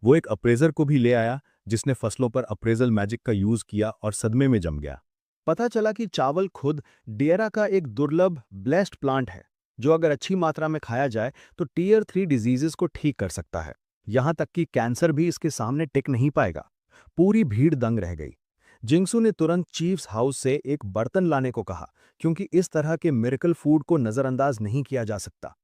वो एक अप्रेजर को भी ले आया, जिसने फसलों पर अप्रेजल मैजिक का यूज किया और सदमे में जम गया। पता चला कि चावल खुद डेयरा का एक दुर्लभ ब्लेस्ड प्लांट है, जो अगर अच्छी मात्रा में खाया जाए तो टीयर 3 डिजीजेस को ठीक कर सकता है। यहां तक कि कैंसर भी इसके सामने टिक नहीं पाएगा। पूरी भीड़ दंग रह गई। जिंगसू ने तुरंत चीफ्स हाउस से एक बर्तन लाने को कहा, क्योंकि इस तरह के मिरेकल फूड को नजरअंदाज नहीं किया जा सकता।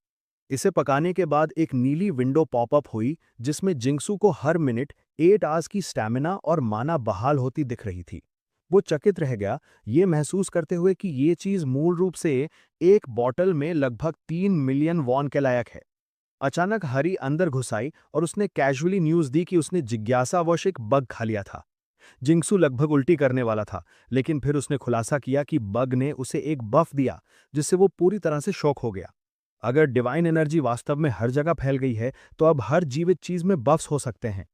इसे पकाने के बाद एक नीली विंडो पॉपअप हुई, जिसमें जिंगसू को हर मिनट 8 आवर्स की स्टैमिना और माना बहाल होती दिख रही थी। वो चकित रह गया, ये महसूस करते हुए कि ये चीज मूल रूप से एक बॉटल में लगभग 3 मिलियन वॉन के लायक है। अचानक हरी अंदर घुस आई और उसने कैजुअली न्यूज दी कि उसने जिज्ञासावश एक बग खा लिया था। जिंगसू लगभग उल्टी करने वाला था, लेकिन फिर उसने खुलासा किया कि बग ने उसे एक बफ दिया, जिससे वो पूरी तरह से शॉक हो गया। अगर डिवाइन एनर्जी वास्तव में हर जगह फैल गई है, तो अब हर जीवित चीज में बफ्स हो सकते हैं।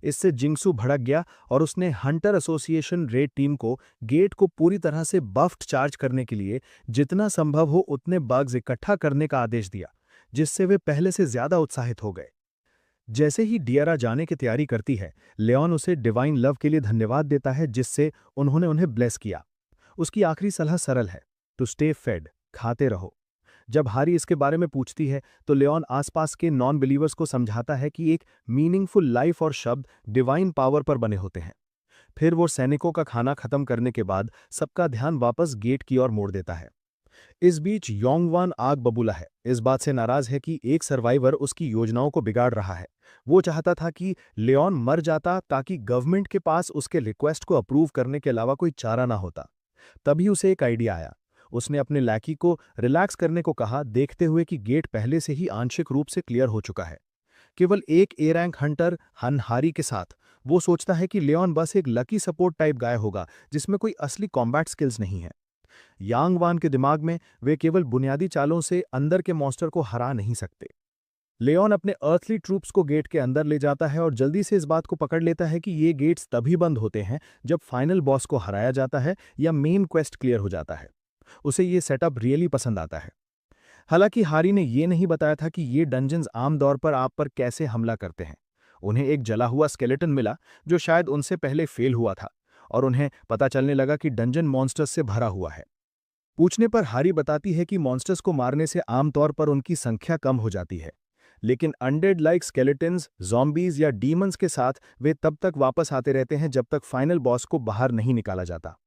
इससे जिंगसू भड़क गया और उसने हंटर एसोसिएशन रेड टीम को गेट को पूरी तरह से बफ्ड चार्ज करने के लिए जितना संभव हो उतने बग्स इकट्ठा करने का आदेश दिया, जिससे वे पहले से ज्यादा उत्साहित हो गए। जैसे ही डियरा जाने की तैयारी करती है, लेओन उसे डिवाइन लव के लिए धन्यवाद देता है, जिससे उन्होंने उन्हें ब्लेस किया। उसकी आखिरी सलाह सरल है, टू स्टे फेड, खाते रहो। जब हारी इसके बारे में पूछती है तो लियोन आसपास के नॉन बिलीवर्स को समझाता है कि एक मीनिंगफुल लाइफ और शब्द डिवाइन पावर पर बने होते हैं। फिर वो सैनिकों का खाना खत्म करने के बाद सबका ध्यान वापस गेट की ओर मोड़ देता है। इस बीच योंगवान आग बबूला है, इस बात से नाराज है कि एक सर्वाइवर उसकी योजनाओं को बिगाड़ रहा है। वो चाहता था कि लियोन मर जाता ताकि गवर्नमेंट के पास उसके रिक्वेस्ट को अप्रूव करने के अलावा कोई चारा ना होता। तभी उसे एक आइडिया आया। उसने अपने लैकी को रिलैक्स करने को कहा, देखते हुए कि गेट पहले से ही आंशिक रूप से क्लियर हो चुका है। केवल एक ए रैंक हंटर हारी के साथ वो सोचता है कि लियोन बस एक लकी सपोर्ट टाइप गाय होगा जिसमें कोई असली कॉम्बैट स्किल्स नहीं है। यांगवान के दिमाग में वे केवल बुनियादी चालों से अंदर के मॉन्स्टर को हरा नहीं सकते। लियोन अपने अर्थली ट्रूप्स को गेट के अंदर ले जाता है और जल्दी से इस बात को पकड़ लेता है कि ये गेट्स तभी बंद होते हैं जब फाइनल बॉस को हराया जाता है या मेन क्वेस्ट क्लियर हो जाता है। उसे ये सेटअप रियली पसंद आता है। हालांकि हारी ने यह नहीं बताया था कि ये डंजन्स आमतौर पर आप पर कैसे हमला करते हैं। उन्हें एक जला हुआ स्केलेटन मिला जो शायद उनसे पहले फेल हुआ था, और उन्हें पता चलने लगा कि डंजन मॉन्स्टर्स से भरा हुआ है। पूछने पर हारी बताती है कि मॉन्स्टर्स को मारने से आमतौर पर उनकी संख्या कम हो जाती है, लेकिन अनडेड लाइक स्केलेटन्स, ज़ॉम्बीज या डीमंस के साथ वे तब तक वापस आते रहते हैं जब तक फाइनल बॉस को बाहर नहीं निकाला जाता।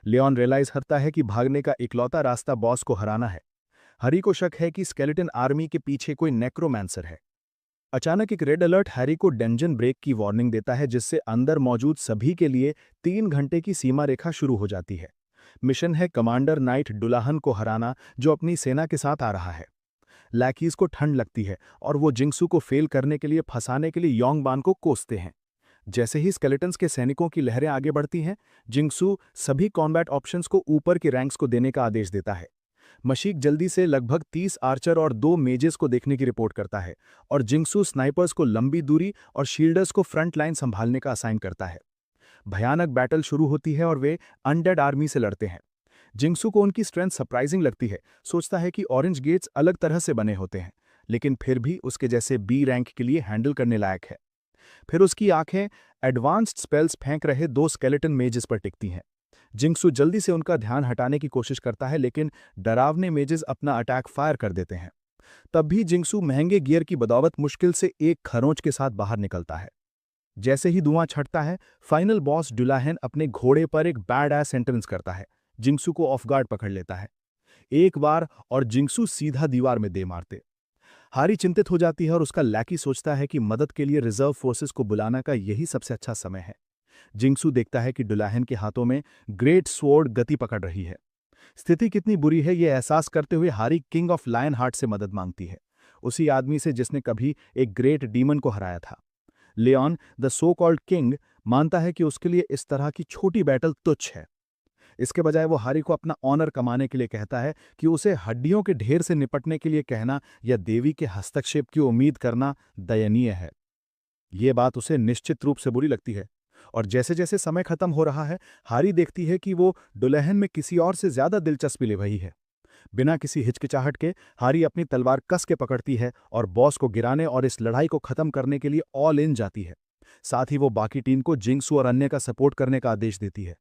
लियोन रियलाइज करता है कि भागने का इकलौता रास्ता बॉस को हराना है। हरी को शक है कि स्केलेटन आर्मी के पीछे कोई नेक्रोमैंसर है। अचानक एक रेड अलर्ट हैरी को डंजन ब्रेक की वार्निंग देता है, जिससे अंदर मौजूद सभी के लिए 3 घंटे की सीमा रेखा शुरू हो जाती है। मिशन है कमांडर नाइट डुलाहन को हराना, जो अपनी सेना के साथ आ रहा है। लैकीज को ठंड लगती है और वो जिंगसू को फेल करने के लिए फंसाने के लिए योंगबान को कोसते हैं। जैसे ही स्केलेटन्स के सैनिकों की लहरें आगे बढ़ती हैं, जिंगसू सभी कॉम्बैट ऑप्शंस को ऊपर की रैंक्स को देने का आदेश देता है। मशीक जल्दी से लगभग 30 आर्चर और 2 मेजेस को देखने की रिपोर्ट करता है, और जिंगसू स्नाइपर्स को लंबी दूरी और शील्डर्स को फ्रंट लाइन संभालने का असाइन करता है। भयानक बैटल शुरू होती है और वे अनडेड आर्मी से लड़ते हैं। जिंगसू को उनकी स्ट्रेंथ सरप्राइजिंग लगती है, सोचता है कि ऑरेंज गेट्स अलग तरह से बने होते हैं, लेकिन फिर भी उसके जैसे बी रैंक के लिए हैंडल करने लायक है। फिर उसकी आंखें एडवांस्ड स्पेल्स फेंक रहे 2 स्केलेटन मेजेस पर टिकती हैं। जिंगसू जल्दी से उनका ध्यान हटाने की कोशिश करता है, लेकिन डरावने मेजेस अपना अटैक फायर कर देते हैं। तब भी जिंगसू महंगे गियर की बदौलत मुश्किल से एक खरोंच के साथ बाहर निकलता है। जैसे ही धुआं छटता है, फाइनल बॉस डुलाहन अपने घोड़े पर एक बैड एस सेंटेंस करता है। जिंगसू को ऑफ गार्ड पकड़ लेता है एक बार, और जिंगसू सीधा दीवार में दे मारते। हारी चिंतित हो जाती है और उसका लैकी सोचता है कि मदद के लिए रिजर्व फोर्सेस को बुलाना का यही सबसे अच्छा समय है। जिंगसू देखता है कि डुलाहन के हाथों में ग्रेट स्वॉर्ड गति पकड़ रही है। स्थिति कितनी बुरी है ये एहसास करते हुए हारी किंग ऑफ लायन हार्ट से मदद मांगती है, उसी आदमी से जिसने कभी एक ग्रेट डीमन को हराया था। Leon the so called king मानता है कि उसके लिए इस तरह की छोटी बैटल तुच्छ है। इसके बजाय वो हारी को अपना ऑनर कमाने के लिए कहता है कि उसे हड्डियों के ढेर से निपटने के लिए कहना या देवी के हस्तक्षेप की उम्मीद करना दयनीय है। ये बात उसे निश्चित रूप से बुरी लगती है, और जैसे जैसे समय खत्म हो रहा है, हारी देखती है कि वो डुलहन में किसी और से ज्यादा दिलचस्पी ले रही है। बिना किसी हिचकिचाहट के हारी अपनी तलवार कस के पकड़ती है और बॉस को गिराने और इस लड़ाई को खत्म करने के लिए ऑल इन जाती है। साथ ही वो बाकी टीम को जिंगसू और अन्य का सपोर्ट करने का आदेश देती है।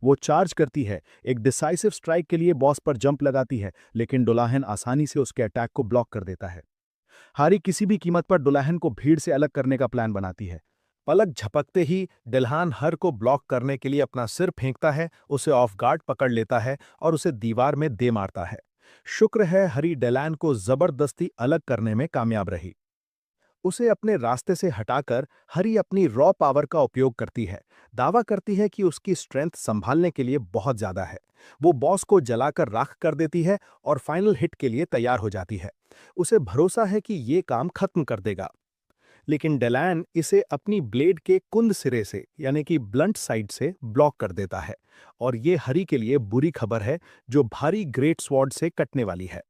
वो चार्ज करती है, एक डिसाइसिव स्ट्राइक के लिए बॉस पर जंप लगाती है, लेकिन डुलाहन आसानी से उसके अटैक को ब्लॉक कर देता है। हारी किसी भी कीमत पर डुलाहन को भीड़ से अलग करने का प्लान बनाती है। पलक झपकते ही डिल्हान हर को ब्लॉक करने के लिए अपना सिर फेंकता है, उसे ऑफ गार्ड पकड़ लेता है और उसे दीवार में दे मारता है। शुक्र है हरी डेलान को जबरदस्ती अलग करने में कामयाब रही। उसे अपने रास्ते से हटाकर हरी अपनी रॉ पावर का उपयोग करती है। दावा करती है कि उसकी स्ट्रेंथ संभालने के लिए बहुत ज्यादा है। वो बॉस को जलाकर राख कर देती है और फाइनल हिट के लिए तैयार हो जाती है। उसे भरोसा है कि ये काम खत्म कर देगा, लेकिन डेलान इसे अपनी ब्लेड के कुंद सिरे से यानी कि ब्लंट साइड से ब्लॉक कर देता है, और ये हरी के लिए बुरी खबर है जो भारी ग्रेट स्वॉर्ड से कटने वाली है।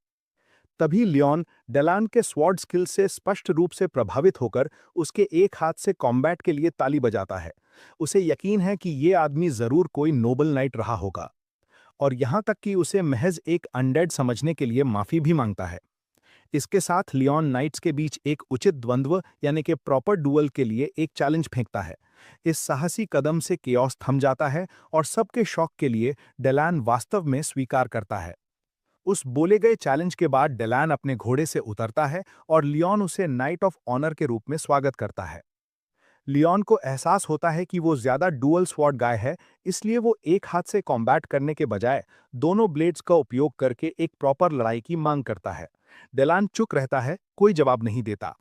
तभी लियोन डेलान के स्वॉर्ड स्किल से स्पष्ट रूप से प्रभावित होकर उसके एक हाथ से कॉम्बैट के लिए ताली बजाता है। उसे यकीन है कि ये आदमी जरूर कोई नोबल नाइट रहा होगा, और यहां तक कि उसे महज एक अनडेड समझने के लिए माफी भी मांगता है। इसके साथ लियोन नाइट्स के बीच एक उचित द्वंद्व यानी कि प्रॉपर डुअल के लिए एक चैलेंज फेंकता है। इस साहसी कदम से केओस थम जाता है और सबके शौक के लिए डेलान वास्तव में स्वीकार करता है। उस बोले गए चैलेंज के बाद डेलान अपने घोड़े से उतरता है और लियोन उसे नाइट ऑफ ऑनर के रूप में स्वागत करता है। लियोन को एहसास होता है कि वो ज्यादा डुअल स्वॉर्ड गाय है, इसलिए वो एक हाथ से कॉम्बैट करने के बजाय दोनों ब्लेड्स का उपयोग करके एक प्रॉपर लड़ाई की मांग करता है। डेलान चुप रहता है, कोई जवाब नहीं देता।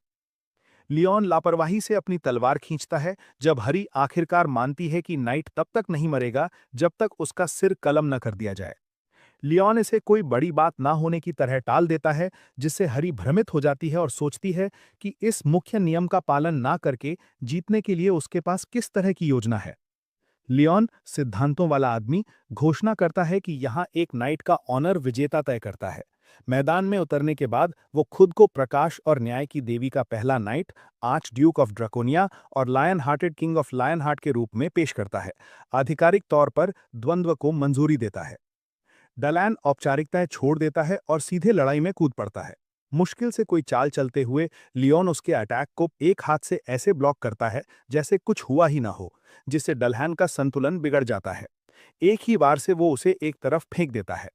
लियोन लापरवाही से अपनी तलवार खींचता है जब हरी आखिरकार मानती है कि नाइट तब तक नहीं मरेगा जब तक उसका सिर कलम न कर दिया जाए। लियोन इसे कोई बड़ी बात ना होने की तरह टाल देता है, जिससे हरी भ्रमित हो जाती है और सोचती है कि इस मुख्य नियम का पालन ना करके जीतने के लिए उसके पास किस तरह की योजना है। लियोन, सिद्धांतों वाला आदमी, घोषणा करता है कि यहाँ एक नाइट का ऑनर विजेता तय करता है। मैदान में उतरने के बाद वो खुद को प्रकाश और न्याय की देवी का पहला knight, archduke of Draconia और lion hearted king of lion heart के रूप में पेश करता है। आधिकारिक तौर पर द्वंद्व को मंजूरी देता है। डलैन औपचारिकताएं छोड़ देता है और सीधे लड़ाई में कूद पड़ता है। मुश्किल से कोई चाल चलते हुए लियोन उसके अटैक को एक हाथ से ऐसे ब्लॉक करता है जैसे कुछ हुआ ही ना हो, जिससे डलहैन का संतुलन बिगड़ जाता है। एक ही बार से वो उसे एक तरफ फेंक देता है।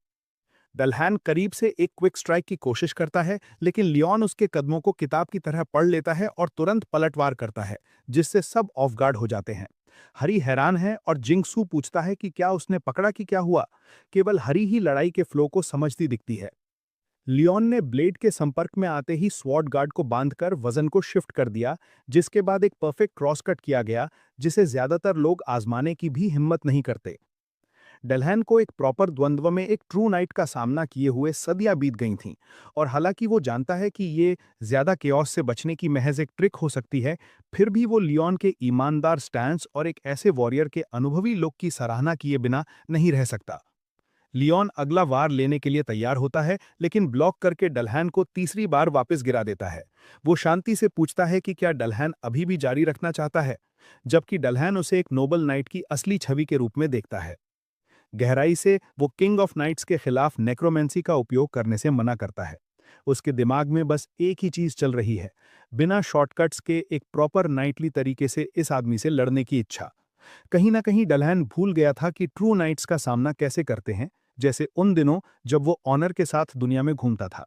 डलहैन करीब से एक क्विक स्ट्राइक की कोशिश करता है, लेकिन लियोन उसके कदमों को किताब की तरह पढ़ लेता है और तुरंत पलटवार करता है, जिससे सब ऑफ गार्ड हो जाते हैं। हरी हैरान है और जिंगसू पूछता है कि क्या उसने पकड़ा कि क्या हुआ। केवल हरी ही लड़ाई के फ्लो को समझती दिखती है। लियोन ने ब्लेड के संपर्क में आते ही स्वॉर्ड गार्ड को बांधकर वजन को शिफ्ट कर दिया, जिसके बाद एक परफेक्ट क्रॉस कट किया गया, जिसे ज्यादातर लोग आजमाने की भी हिम्मत नहीं करते। डलहैन को एक प्रॉपर द्वंद्व में एक ट्रू नाइट का सामना किए हुए सदियां बीत गई थीं, और हालांकि वो जानता है कि ये ज्यादा केओस से बचने की महज एक ट्रिक हो सकती है, फिर भी वो लियोन के ईमानदार स्टैंस और एक ऐसे वॉरियर के अनुभवी लुक की सराहना किए बिना नहीं रह सकता। लियोन अगला वार लेने के लिए तैयार होता है, लेकिन ब्लॉक करके डलहैन को तीसरी बार वापस गिरा देता है। वो शांति से पूछता है कि क्या डलहैन अभी भी जारी रखना चाहता है, जबकि डलहैन उसे एक नोबल नाइट की असली छवि के रूप में देखता है। गहराई से वो किंग ऑफ नाइट्स के खिलाफ नेक्रोमेंसी का उपयोग करने से मना करता है। उसके दिमाग में बस एक ही चीज चल रही है, बिना शॉर्टकट्स के एक प्रॉपर नाइटली तरीके से इस आदमी से लड़ने की इच्छा। कहीं ना कहीं डलहैन भूल गया था कि ट्रू नाइट्स का सामना कैसे करते हैं, जैसे उन दिनों जब वो ऑनर के साथ दुनिया में घूमता था।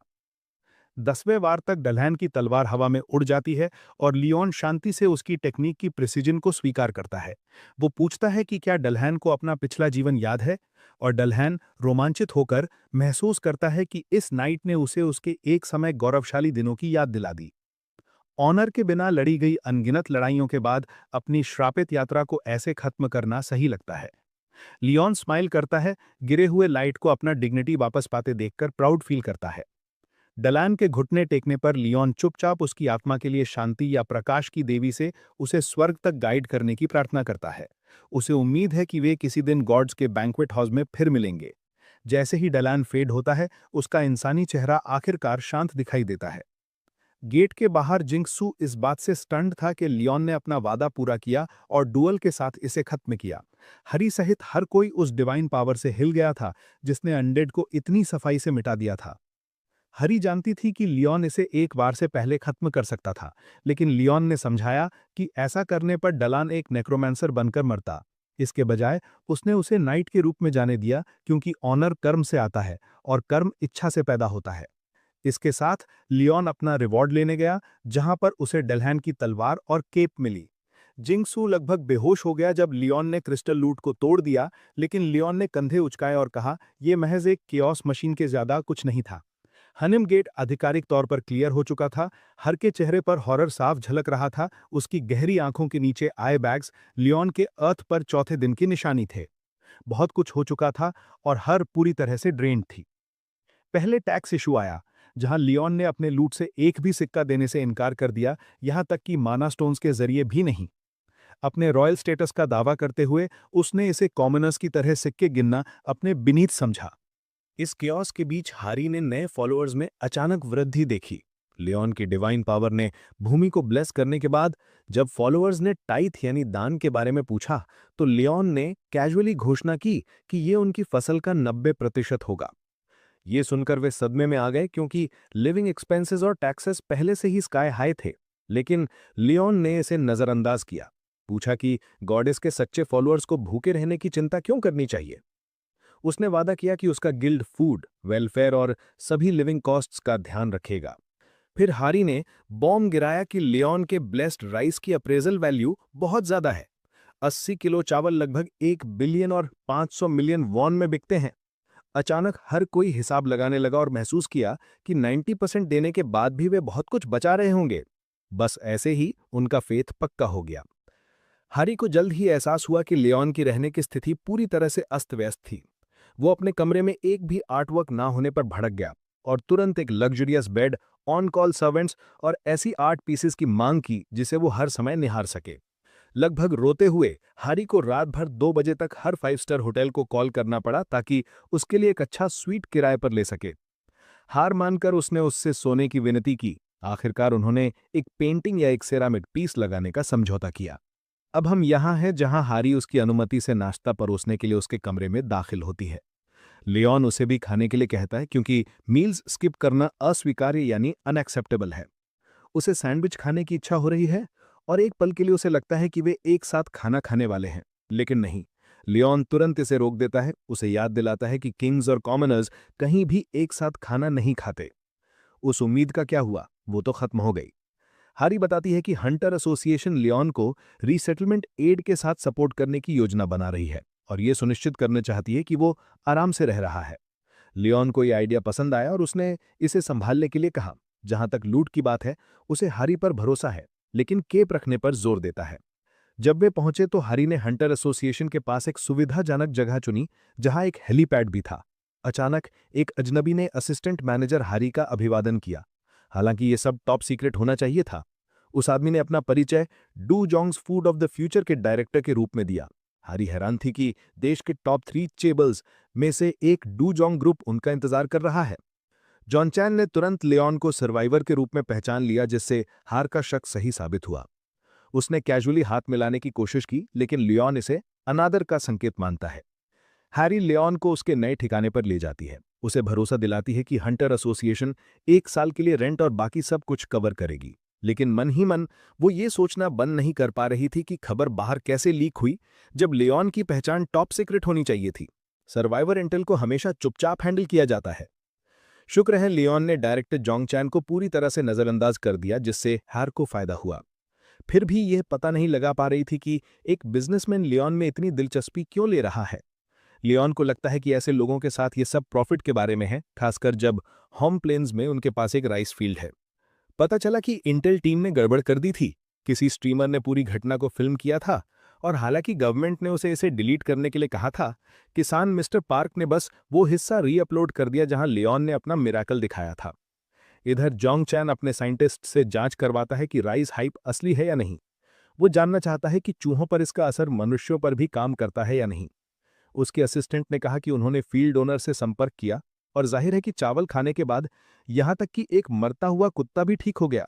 10वें वार तक डलहैन की तलवार हवा में उड़ जाती है और लियोन शांति से उसकी टेक्निक की प्रिसीजन को स्वीकार करता है। वो पूछता है कि क्या डलहैन को अपना पिछला जीवन याद है, और डलहैन रोमांचित होकर महसूस करता है कि इस नाइट ने उसे उसके एक समय गौरवशाली दिनों की याद दिला दी। ऑनर के बिना लड़ी गई अनगिनत लड़ाइयों के बाद अपनी श्रापित यात्रा को ऐसे खत्म करना सही लगता है। लियोन स्माइल करता है, गिरे हुए लाइट को अपना डिग्निटी वापस पाते देखकर प्राउड फील करता है। डलान के घुटने टेकने पर लियोन चुपचाप उसकी आत्मा के लिए शांति या प्रकाश की देवी से उसे स्वर्ग तक गाइड करने की प्रार्थना करता है। उसे उम्मीद है कि वे किसी दिन गॉड्स के बैंक्वेट हाउस में फिर मिलेंगे। जैसे ही डलान फेड होता है, उसका इंसानी चेहरा आखिरकार शांत दिखाई देता है। गेट के बाहर जिंगसू इस बात से स्टन्ड था कि लियोन ने अपना वादा पूरा किया और डुअल के साथ इसे खत्म किया। हरी सहित हर कोई उस डिवाइन पावर से हिल गया था जिसने अनडेड को इतनी सफाई से मिटा दिया था। हरी जानती थी कि लियोन इसे एक बार से पहले खत्म कर सकता था, लेकिन लियोन ने समझाया कि ऐसा करने पर डलान एक नेक्रोमेंसर बनकर मरता। इसके बजाय उसने उसे नाइट के रूप में जाने दिया, क्योंकि ऑनर कर्म से आता है और कर्म इच्छा से पैदा होता है। इसके साथ लियोन अपना रिवॉर्ड लेने गया, जहां पर उसे डलहैन की तलवार और केप मिली। जिंगसू लगभग बेहोश हो गया जब लियोन ने क्रिस्टल लूट को तोड़ दिया, लेकिन लियोन ने कंधे उचकाए और कहा, यह महज एक केओस मशीन के ज्यादा कुछ नहीं था। हनिम गेट आधिकारिक तौर पर क्लियर हो चुका था। हर के चेहरे पर हॉरर साफ झलक रहा था। उसकी गहरी आंखों के नीचे आई बैग्स लियोन के अर्थ पर चौथे दिन की निशानी थे। बहुत कुछ हो चुका था और हर पूरी तरह से ड्रेन्ड थी। पहले टैक्स इशू आया, जहां लियोन ने अपने लूट से एक भी सिक्का देने से इनकार कर दिया, यहां तक कि माना स्टोन्स के जरिए भी नहीं। अपने रॉयल स्टेटस का दावा करते हुए उसने इसे कॉमनर्स की तरह सिक्के गिनना अपने बिनीत समझा। इस कियोस्क के बीच हारी ने नए फॉलोअर्स में अचानक वृद्धि देखी। लियोन की डिवाइन पावर ने भूमि को ब्लेस करने के बाद जब फॉलोअर्स ने टाइथ यानी दान के बारे में पूछा, तो लियोन ने कैजुअली घोषणा की कि ये उनकी फसल का 90% होगा। ये सुनकर वे सदमे में आ गए, क्योंकि लिविंग एक्सपेंसेस और टैक्सेस पहले से ही स्काई हाई थे। लेकिन लियोन ने इसे नजरअंदाज किया। पूछा कि गॉडेस के सच्चे फॉलोअर्स को भूखे रहने की चिंता क्यों करनी चाहिए। उसने वादा किया कि उसका गिल्ड फूड, वेलफेयर और सभी लिविंग कॉस्ट्स का ध्यान रखेगा। फिर हारी ने बॉम्ब गिराया कि लियोन के ब्लेस्ड राइस की अप्रेजल वैल्यू बहुत ज्यादा है। 80 किलो चावल लगभग 1 बिलियन और 500 मिलियन वॉन में बिकते हैं। अचानक हर कोई हिसाब लगाने लगा और महसूस किया कि 90% देने के बाद भी वे बहुत कुछ बचा रहे होंगे। बस ऐसे ही उनका फेथ पक्का हो गया। हैरी को जल्द ही एहसास हुआ कि लियोन की रहने की स्थिति पूरी तरह से अस्त व्यस्त थी। वो अपने कमरे में एक भी आर्टवर्क ना होने पर भड़क गया और तुरंत एक luxurious bed, on call servants और ऐसी आर्ट पीसेस की मांग की जिसे वो हर समय निहार सके। लगभग रोते हुए हैरी को रात भर 2 बजे तक हर 5 स्टार होटल को कॉल करना पड़ा ताकि उसके लिए एक अच्छा स्वीट किराए पर ले सके। हार मानकर उसने उससे सोने की विनती की। आखिरकार उन्होंने एक पेंटिंग या एक सेरामिक पीस लगाने का समझौता किया। अब हम यहाँ हैं जहाँ हैरी उसकी अनुमति से नाश्ता परोसने के लिए उसके कमरे में दाखिल होती है। लियोन उसे भी खाने के लिए कहता है क्योंकि मील्स स्किप करना अस्वीकार्य यानी अनएक्सेप्टेबल है। उसे सैंडविच खाने की इच्छा हो रही है और एक पल के लिए उसे लगता है कि वे एक साथ खाना खाने वाले हैं, लेकिन नहीं। लियोन तुरंत इसे रोक देता है, उसे याद दिलाता है कि किंग्स और कॉमनर्स कहीं भी एक साथ खाना नहीं खाते। उस उम्मीद का क्या हुआ, वो तो खत्म हो गई। हैरी बताती है कि हंटर एसोसिएशन लियोन को रीसेटलमेंट एड के साथ सपोर्ट करने की योजना बना रही है और ये सुनिश्चित करना चाहती है कि वो आराम से रह रहा है। लियोन को ये आइडिया पसंद आया और उसने इसे संभालने के लिए कहा। जहां तक लूट की बात है, उसे हैरी पर भरोसा है, लेकिन केप रखने पर जोर देता है। जब वे पहुंचे तो हैरी ने हंटर एसोसिएशन के पास एक सुविधाजनक जगह चुनी जहां एक हेलीपैड भी था। अचानक एक अजनबी ने असिस्टेंट मैनेजर हैरी का अभिवादन किया। हालांकि ये सब टॉप सीक्रेट होना चाहिए था। उस आदमी ने अपना परिचय Do Jong's food of the future के डायरेक्टर के रूप में दिया। हैरी हैरान थी कि देश के टॉप 3 चेबल्स में से एक डू जोंग ग्रुप उनका इंतजार कर रहा है। जॉन चैन ने तुरंत लियोन को सर्वाइवर के रूप में पहचान लिया, जिससे हार का शक सही साबित हुआ। उसने कैजुअली हाथ मिलाने की कोशिश की, लेकिन लियोन इसे अनादर का संकेत मानता है। हैरी लियोन को उसके नए ठिकाने पर ले जाती है। उसे भरोसा दिलाती है कि हंटर एसोसिएशन 1 साल के लिए रेंट और बाकी सब कुछ कवर करेगी। लेकिन मन ही मन वो ये सोचना बंद नहीं कर पा रही थी कि खबर बाहर कैसे लीक हुई जब लियोन की पहचान टॉप सीक्रेट होनी चाहिए थी। सर्वाइवर इंटेल को हमेशा चुपचाप हैंडल किया जाता है। शुक्र है लियोन ने डायरेक्टर जोंग चैन को पूरी तरह से नजरअंदाज कर दिया, जिससे हैर को फायदा हुआ। फिर भी यह पता नहीं लगा पा रही थी कि एक बिजनेसमैन लियोन में इतनी दिलचस्पी क्यों ले रहा है। लियोन को लगता है कि ऐसे लोगों के साथ ये सब प्रॉफिट के बारे में है, खासकर जब होम प्लेन्स में उनके पास एक राइस फील्ड है। पता चला कि इंटेल टीम ने गड़बड़ कर दी थी। किसी स्ट्रीमर ने पूरी घटना को फिल्म किया था और हालांकि गवर्नमेंट ने उसे इसे डिलीट करने के लिए कहा था, किसान मिस्टर पार्क ने बस वो हिस्सा रीअपलोड कर दिया जहां लियोन ने अपना मिराकल दिखाया था। इधर जोंग चैन अपने साइंटिस्ट से जांच करवाता है कि राइस हाइप असली है या नहीं। वो जानना चाहता है कि चूहों पर इसका असर मनुष्यों पर भी काम करता है या नहीं। उसके असिस्टेंट ने कहा कि उन्होंने फील्ड ओनर से संपर्क किया और जाहिर है कि चावल खाने के बाद यहां तक कि एक मरता हुआ कुत्ता भी ठीक हो गया।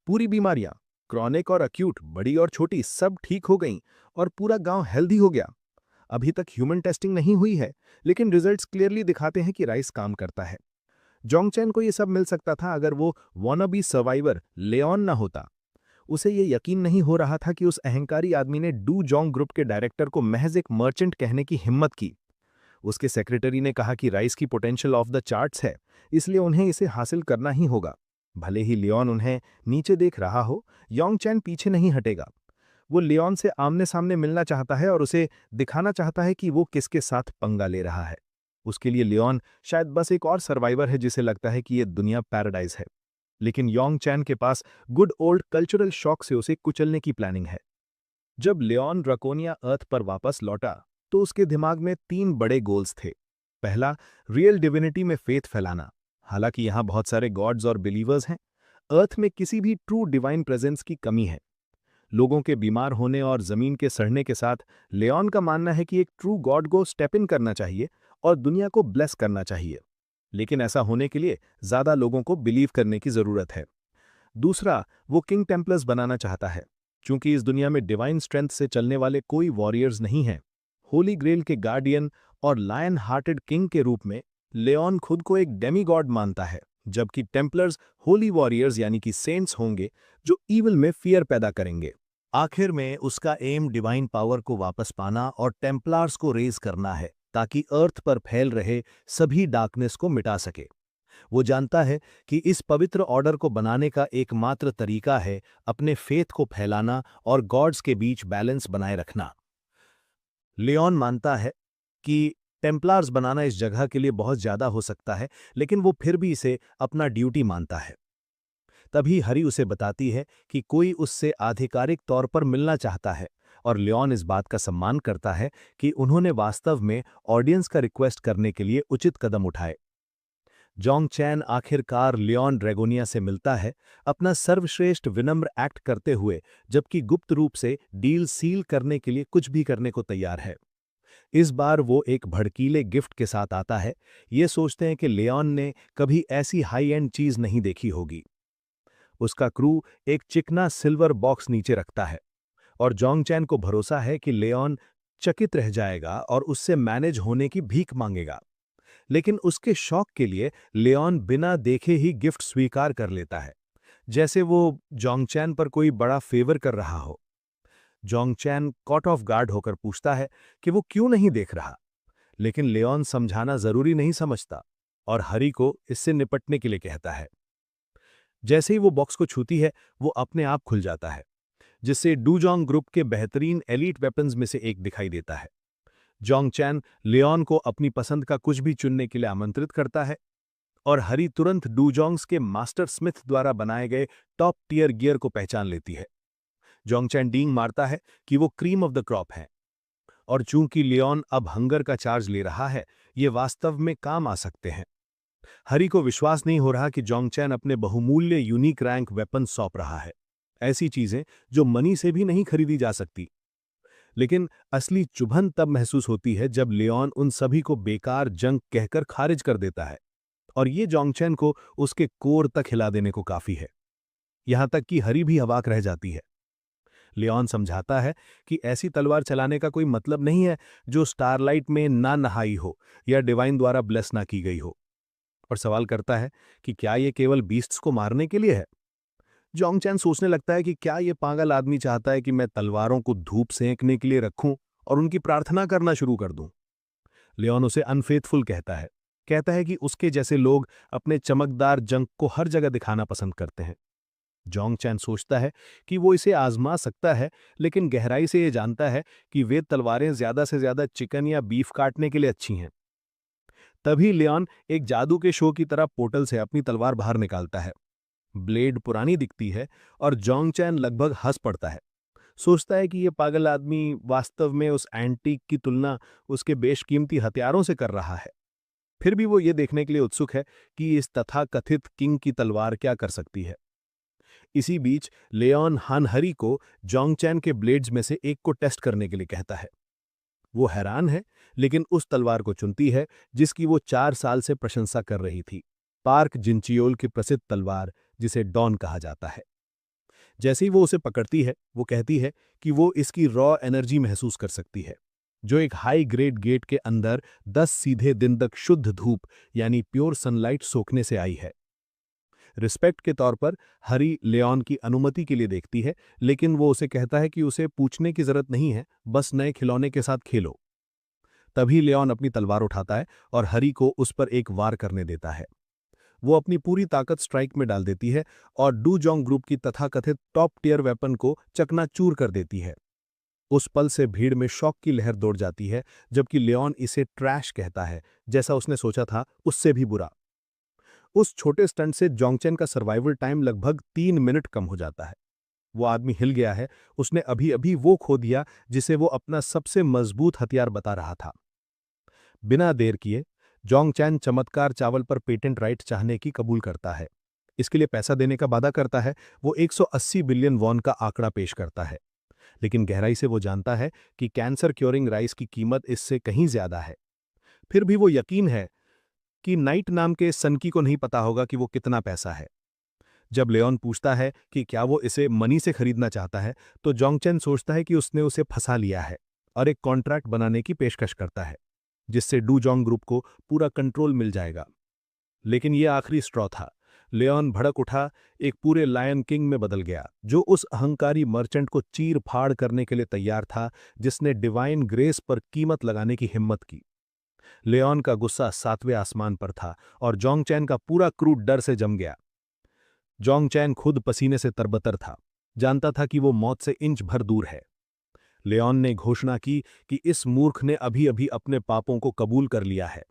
पूरी बीमारियां, क्रॉनिक और अक्यूट, बड़ी और छोटी, सब ठीक हो गईं और पूरा गांव हेल्दी हो गया। अभी तक ह्यूमन टेस्टिंग नहीं हुई है, लेकिन रिजल्ट्स क्लियरली दिखाते हैं कि राइस काम करता है। जोंग चैन को यह सब मिल सकता था अगर वो वॉनाबी सर्वाइवर लियोन ना होता। उसे ये यकीन नहीं हो रहा था कि उस अहंकारी आदमी ने डू जोंग ग्रुप के डायरेक्टर को महज एक मर्चेंट कहने की हिम्मत की। उसके सेक्रेटरी ने कहा कि राइस की पोटेंशियल ऑफ द चार्ट्स है, इसलिए उन्हें इसे हासिल करना ही होगा। भले ही लियोन उन्हें नीचे देख रहा हो, योंग चैन पीछे नहीं हटेगा। वो लियोन से आमने सामने मिलना चाहता है और उसे दिखाना चाहता है कि वो किसके साथ पंगा ले रहा है। उसके लिए लियोन शायद बस एक और सर्वाइवर है जिसे लगता है कि ये दुनिया पैराडाइज है। लेकिन योंग चैन के पास गुड ओल्ड कल्चरल शॉक से उसे कुचलने की प्लानिंग है। जब लियोन ड्रकोनिया अर्थ पर वापस लौटा तो उसके दिमाग में 3 बड़े गोल्स थे। पहला, रियल डिविनिटी में फेथ फैलाना। हालांकि यहां बहुत सारे गॉड्स और बिलीवर्स हैं, अर्थ में किसी भी ट्रू डिवाइन प्रेजेंस की कमी है। लोगों के बीमार होने और जमीन के सड़ने के साथ लियोन का मानना है कि एक ट्रू गॉड को स्टेप इन करना चाहिए और दुनिया को ब्लेस करना चाहिए। लेकिन ऐसा होने के लिए ज्यादा लोगों को बिलीव करने की जरूरत है। दूसरा, वो किंग टेम्पलर्स बनाना चाहता है। क्योंकि इस दुनिया में डिवाइन स्ट्रेंथ से चलने वाले कोई वॉरियर्स नहीं हैं। होली ग्रेल के गार्डियन और लायन हार्टेड किंग के रूप में लियोन खुद को एक डेमीगॉड मानता है, जबकि टेम्पलर्स होली वॉरियर्स यानी कि सेंट्स होंगे जो ईविल में फियर पैदा करेंगे। आखिर में उसका एम डिवाइन पावर को वापस पाना और टेम्पलार्स को रेज करना है। ताकि अर्थ पर फैल रहे सभी डार्कनेस को मिटा सके। वो जानता है कि इस पवित्र ऑर्डर को बनाने का एकमात्र तरीका है अपने फेथ को फैलाना और गॉड्स के बीच बैलेंस बनाए रखना। लियोन मानता है कि टेम्पलार्स बनाना इस जगह के लिए बहुत ज्यादा हो सकता है, लेकिन वो फिर भी इसे अपना ड्यूटी मानता है। तभी हरी उसे बताती है कि कोई उससे आधिकारिक तौर पर मिलना चाहता है, और लियोन इस बात का सम्मान करता है कि उन्होंने वास्तव में ऑडियंस का रिक्वेस्ट करने के लिए उचित कदम उठाए। जोंग चैन आखिरकार लियोन ड्रैगोनिया से मिलता है, अपना सर्वश्रेष्ठ विनम्र एक्ट करते हुए, जबकि गुप्त रूप से डील सील करने के लिए कुछ भी करने को तैयार है। इस बार वो एक भड़कीले गिफ्ट के साथ आता है, ये सोचते हैं कि लियोन ने कभी ऐसी हाई एंड चीज नहीं देखी होगी। उसका क्रू एक चिकना सिल्वर बॉक्स नीचे रखता है, और जोंग चैन को भरोसा है कि लियोन चकित रह जाएगा और उससे मैनेज होने की भीख मांगेगा। लेकिन उसके शौक के लिए लियोन बिना देखे ही गिफ्ट स्वीकार कर लेता है, जैसे वो जोंग चैन पर कोई बड़ा फेवर कर रहा हो। Jong Chan caught off guard होकर पूछता है कि वो क्यों नहीं देख रहा, लेकिन लियोन समझाना जरूरी नहीं समझता और हरी को इससे निपटने के लिए कहता है। जैसे ही वो बॉक्स को छूती है, वो अपने आप खुल जाता है, जिससे डूजोंग ग्रुप के बेहतरीन एलीट वेपन्स में से एक दिखाई देता है। जोंग चैन लियोन को अपनी पसंद का कुछ भी चुनने के लिए आमंत्रित करता है, और हरी तुरंत डूजोंग्स के मास्टर स्मिथ द्वारा बनाए गए टॉप टियर गियर को पहचान लेती है। जोंग चैन डींग मारता है कि वो क्रीम ऑफ द क्रॉप हैं, और चूंकि लियोन अब हंगर का चार्ज ले रहा है, ये वास्तव में काम आ सकते हैं। हरी को विश्वास नहीं हो रहा कि जोंग चैन अपने बहुमूल्य यूनिक रैंक वेपन सौंप रहा है, ऐसी चीजें जो मनी से भी नहीं खरीदी जा सकती। लेकिन असली चुभन तब महसूस होती है जब लियोन उन सभी को बेकार जंक कहकर खारिज कर देता है, और ये जोंग चैन को उसके कोर तक हिला देने को काफी है। यहां तक कि हरी भी अवाक रह जाती है। लियोन समझाता है कि ऐसी तलवार चलाने का कोई मतलब नहीं है जो स्टारलाइट में ना नहाई हो या डिवाइन द्वारा ब्लेस ना की गई हो, और सवाल करता है कि क्या ये केवल बीस्ट्स को मारने के लिए है। जोंग चैन सोचने लगता है कि क्या ये पागल आदमी चाहता है कि मैं तलवारों को धूप सेंकने के लिए रखूं और उनकी प्रार्थना करना शुरू कर दूं। लियोन उसे अनफेथफुल कहता है कि उसके जैसे लोग अपने चमकदार जंक को हर जगह दिखाना पसंद करते हैं। जोंग चैन सोचता है कि वो इसे आजमा सकता है, लेकिन गहराई से ये जानता है कि वे तलवारें ज्यादा से ज्यादा चिकन या बीफ काटने के लिए अच्छी हैं। तभी लियोन एक जादू के शो की तरह पोर्टल से अपनी तलवार बाहर निकालता है। ब्लेड पुरानी दिखती है, और जोंग चैन लगभग हंस पड़ता है। सोचता है कि ये पागल आदमी वास्तव में उस एंटीक की तुलना उसके बेशकीमती हथियारों से कर रहा है। फिर भी वो ये देखने के लिए उत्सुक है कि इस तथाकथित किंग की तलवार क्या कर सकती है। इसी बीच लियोन हानहरी को जोंग चैन के ब्लेड्स में से एक को टेस्ट करने के लिए कहता है। वो हैरान है, लेकिन उस तलवार को चुनती है जिसकी वो 4 साल से प्रशंसा कर रही थी, पार्क जिनचियोल की प्रसिद्ध तलवार, जिसे डॉन कहा जाता है। जैसे ही वो उसे पकड़ती है, वो कहती है कि वो इसकी रॉ एनर्जी महसूस कर सकती है, जो एक हाई ग्रेड गेट के अंदर 10 सीधे दिन तक शुद्ध धूप यानी प्योर सनलाइट सोखने से आई है। रिस्पेक्ट के तौर पर हरी लियोन की अनुमति के लिए देखती है, लेकिन वो उसे कहता है कि उसे पूछने की जरूरत नहीं है, बस नए खिलौने के साथ खेलो। तभी लियोन अपनी तलवार उठाता है और हरी को उस पर एक वार करने देता है। वो अपनी पूरी ताकत स्ट्राइक में डाल देती है और डूजोंग ग्रुप की तथाकथित टॉप टियर वेपन को चकनाचूर कर देती है। उस पल से भीड़ में शॉक की लहर दौड़ जाती है, जबकि लियोन इसे ट्रैश कहता है, जैसा उसने सोचा था उससे भी बुरा। उस छोटे स्टंट से जोंगचैन का सर्वाइवल टाइम लगभग 3 मिनट कम हो जाता है। वो आदमी हिल गया है, उसने अभी अभी वो खो दिया जिसे वो अपना सबसे मजबूत हथियार बता रहा था। बिना देर किए जोंगचैन चमत्कार चावल पर पेटेंट राइट चाहने की कबूल करता है। इसके लिए पैसा देने का वादा करता है। वो 180 बिलियन वॉन का आंकड़ा पेश करता है, लेकिन गहराई से वो जानता है कि कैंसर क्योरिंग राइस की कीमत इससे कहीं ज्यादा है। फिर भी वो यकीन है कि नाइट नाम के सनकी को नहीं पता होगा कि वो कितना पैसा है। जब लियोन पूछता है कि क्या वो इसे मनी से खरीदना चाहता है, तो जोंगचैन सोचता है कि उसने उसे फंसा लिया है और एक कॉन्ट्रैक्ट बनाने की पेशकश करता है, जिससे डूजोंग ग्रुप को पूरा कंट्रोल मिल जाएगा। लेकिन यह आखिरी स्ट्रॉ था। लियोन भड़क उठा, एक पूरे लायन किंग में बदल गया, जो उस अहंकारी मर्चेंट को चीर फाड़ करने के लिए तैयार था, जिसने डिवाइन ग्रेस पर कीमत लगाने की हिम्मत की। लियोन का गुस्सा 7वें आसमान पर था और जोंगचैन का पूरा क्रू डर से जम गया। जोंगचैन खुद पसीने से तरबतर था, जानता था कि वो मौत से इंच भर दूर है। लियोन ने घोषणा की कि इस मूर्ख ने अभी-अभी अपने पापों को कबूल कर लिया है।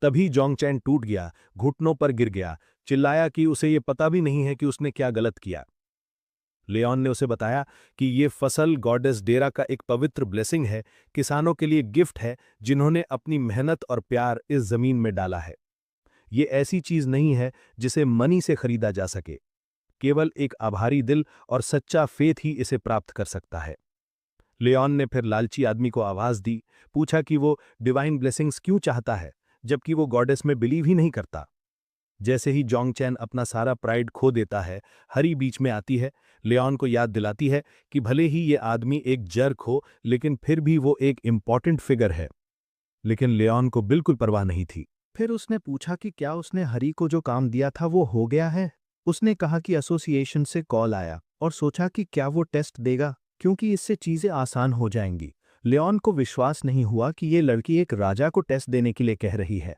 तभी जोंगचैन टूट गया, घुटनों पर गिर गया, चिल्लाया कि उसे ये पता भी नहीं है कि उसने क्या गलत किया। लियोन ने उसे बताया कि ये फसल गॉडेस डेरा का एक पवित्र ब्लेसिंग है, किसानों के लिए गिफ्ट है जिन्होंने अपनी मेहनत और प्यार इस जमीन में डाला है। ये ऐसी चीज नहीं है जिसे मनी से खरीदा जा सके, केवल एक आभारी दिल और सच्चा फेथ ही इसे प्राप्त कर सकता है। लियोन ने फिर लालची आदमी को आवाज दी, पूछा कि वो डिवाइन ब्लेसिंग्स क्यों चाहता है, जबकि वो गॉडेस में बिलीव ही नहीं करता। जैसे ही जोंगचैन अपना सारा प्राइड खो देता है, हरी बीच में आती है, लियोन को याद दिलाती है कि भले ही ये आदमी एक जर्क हो, लेकिन फिर भी वो एक इम्पॉर्टेंट फिगर है। लेकिन लियोन को बिल्कुल परवाह नहीं थी। फिर उसने पूछा कि क्या उसने हरी को जो काम दिया था वो हो गया है। उसने कहा कि एसोसिएशन से कॉल आया और सोचा कि क्या वो टेस्ट देगा, क्योंकि इससे चीजें आसान हो जाएंगी। लियोन को विश्वास नहीं हुआ कि ये लड़की एक राजा को टेस्ट देने के लिए कह रही है।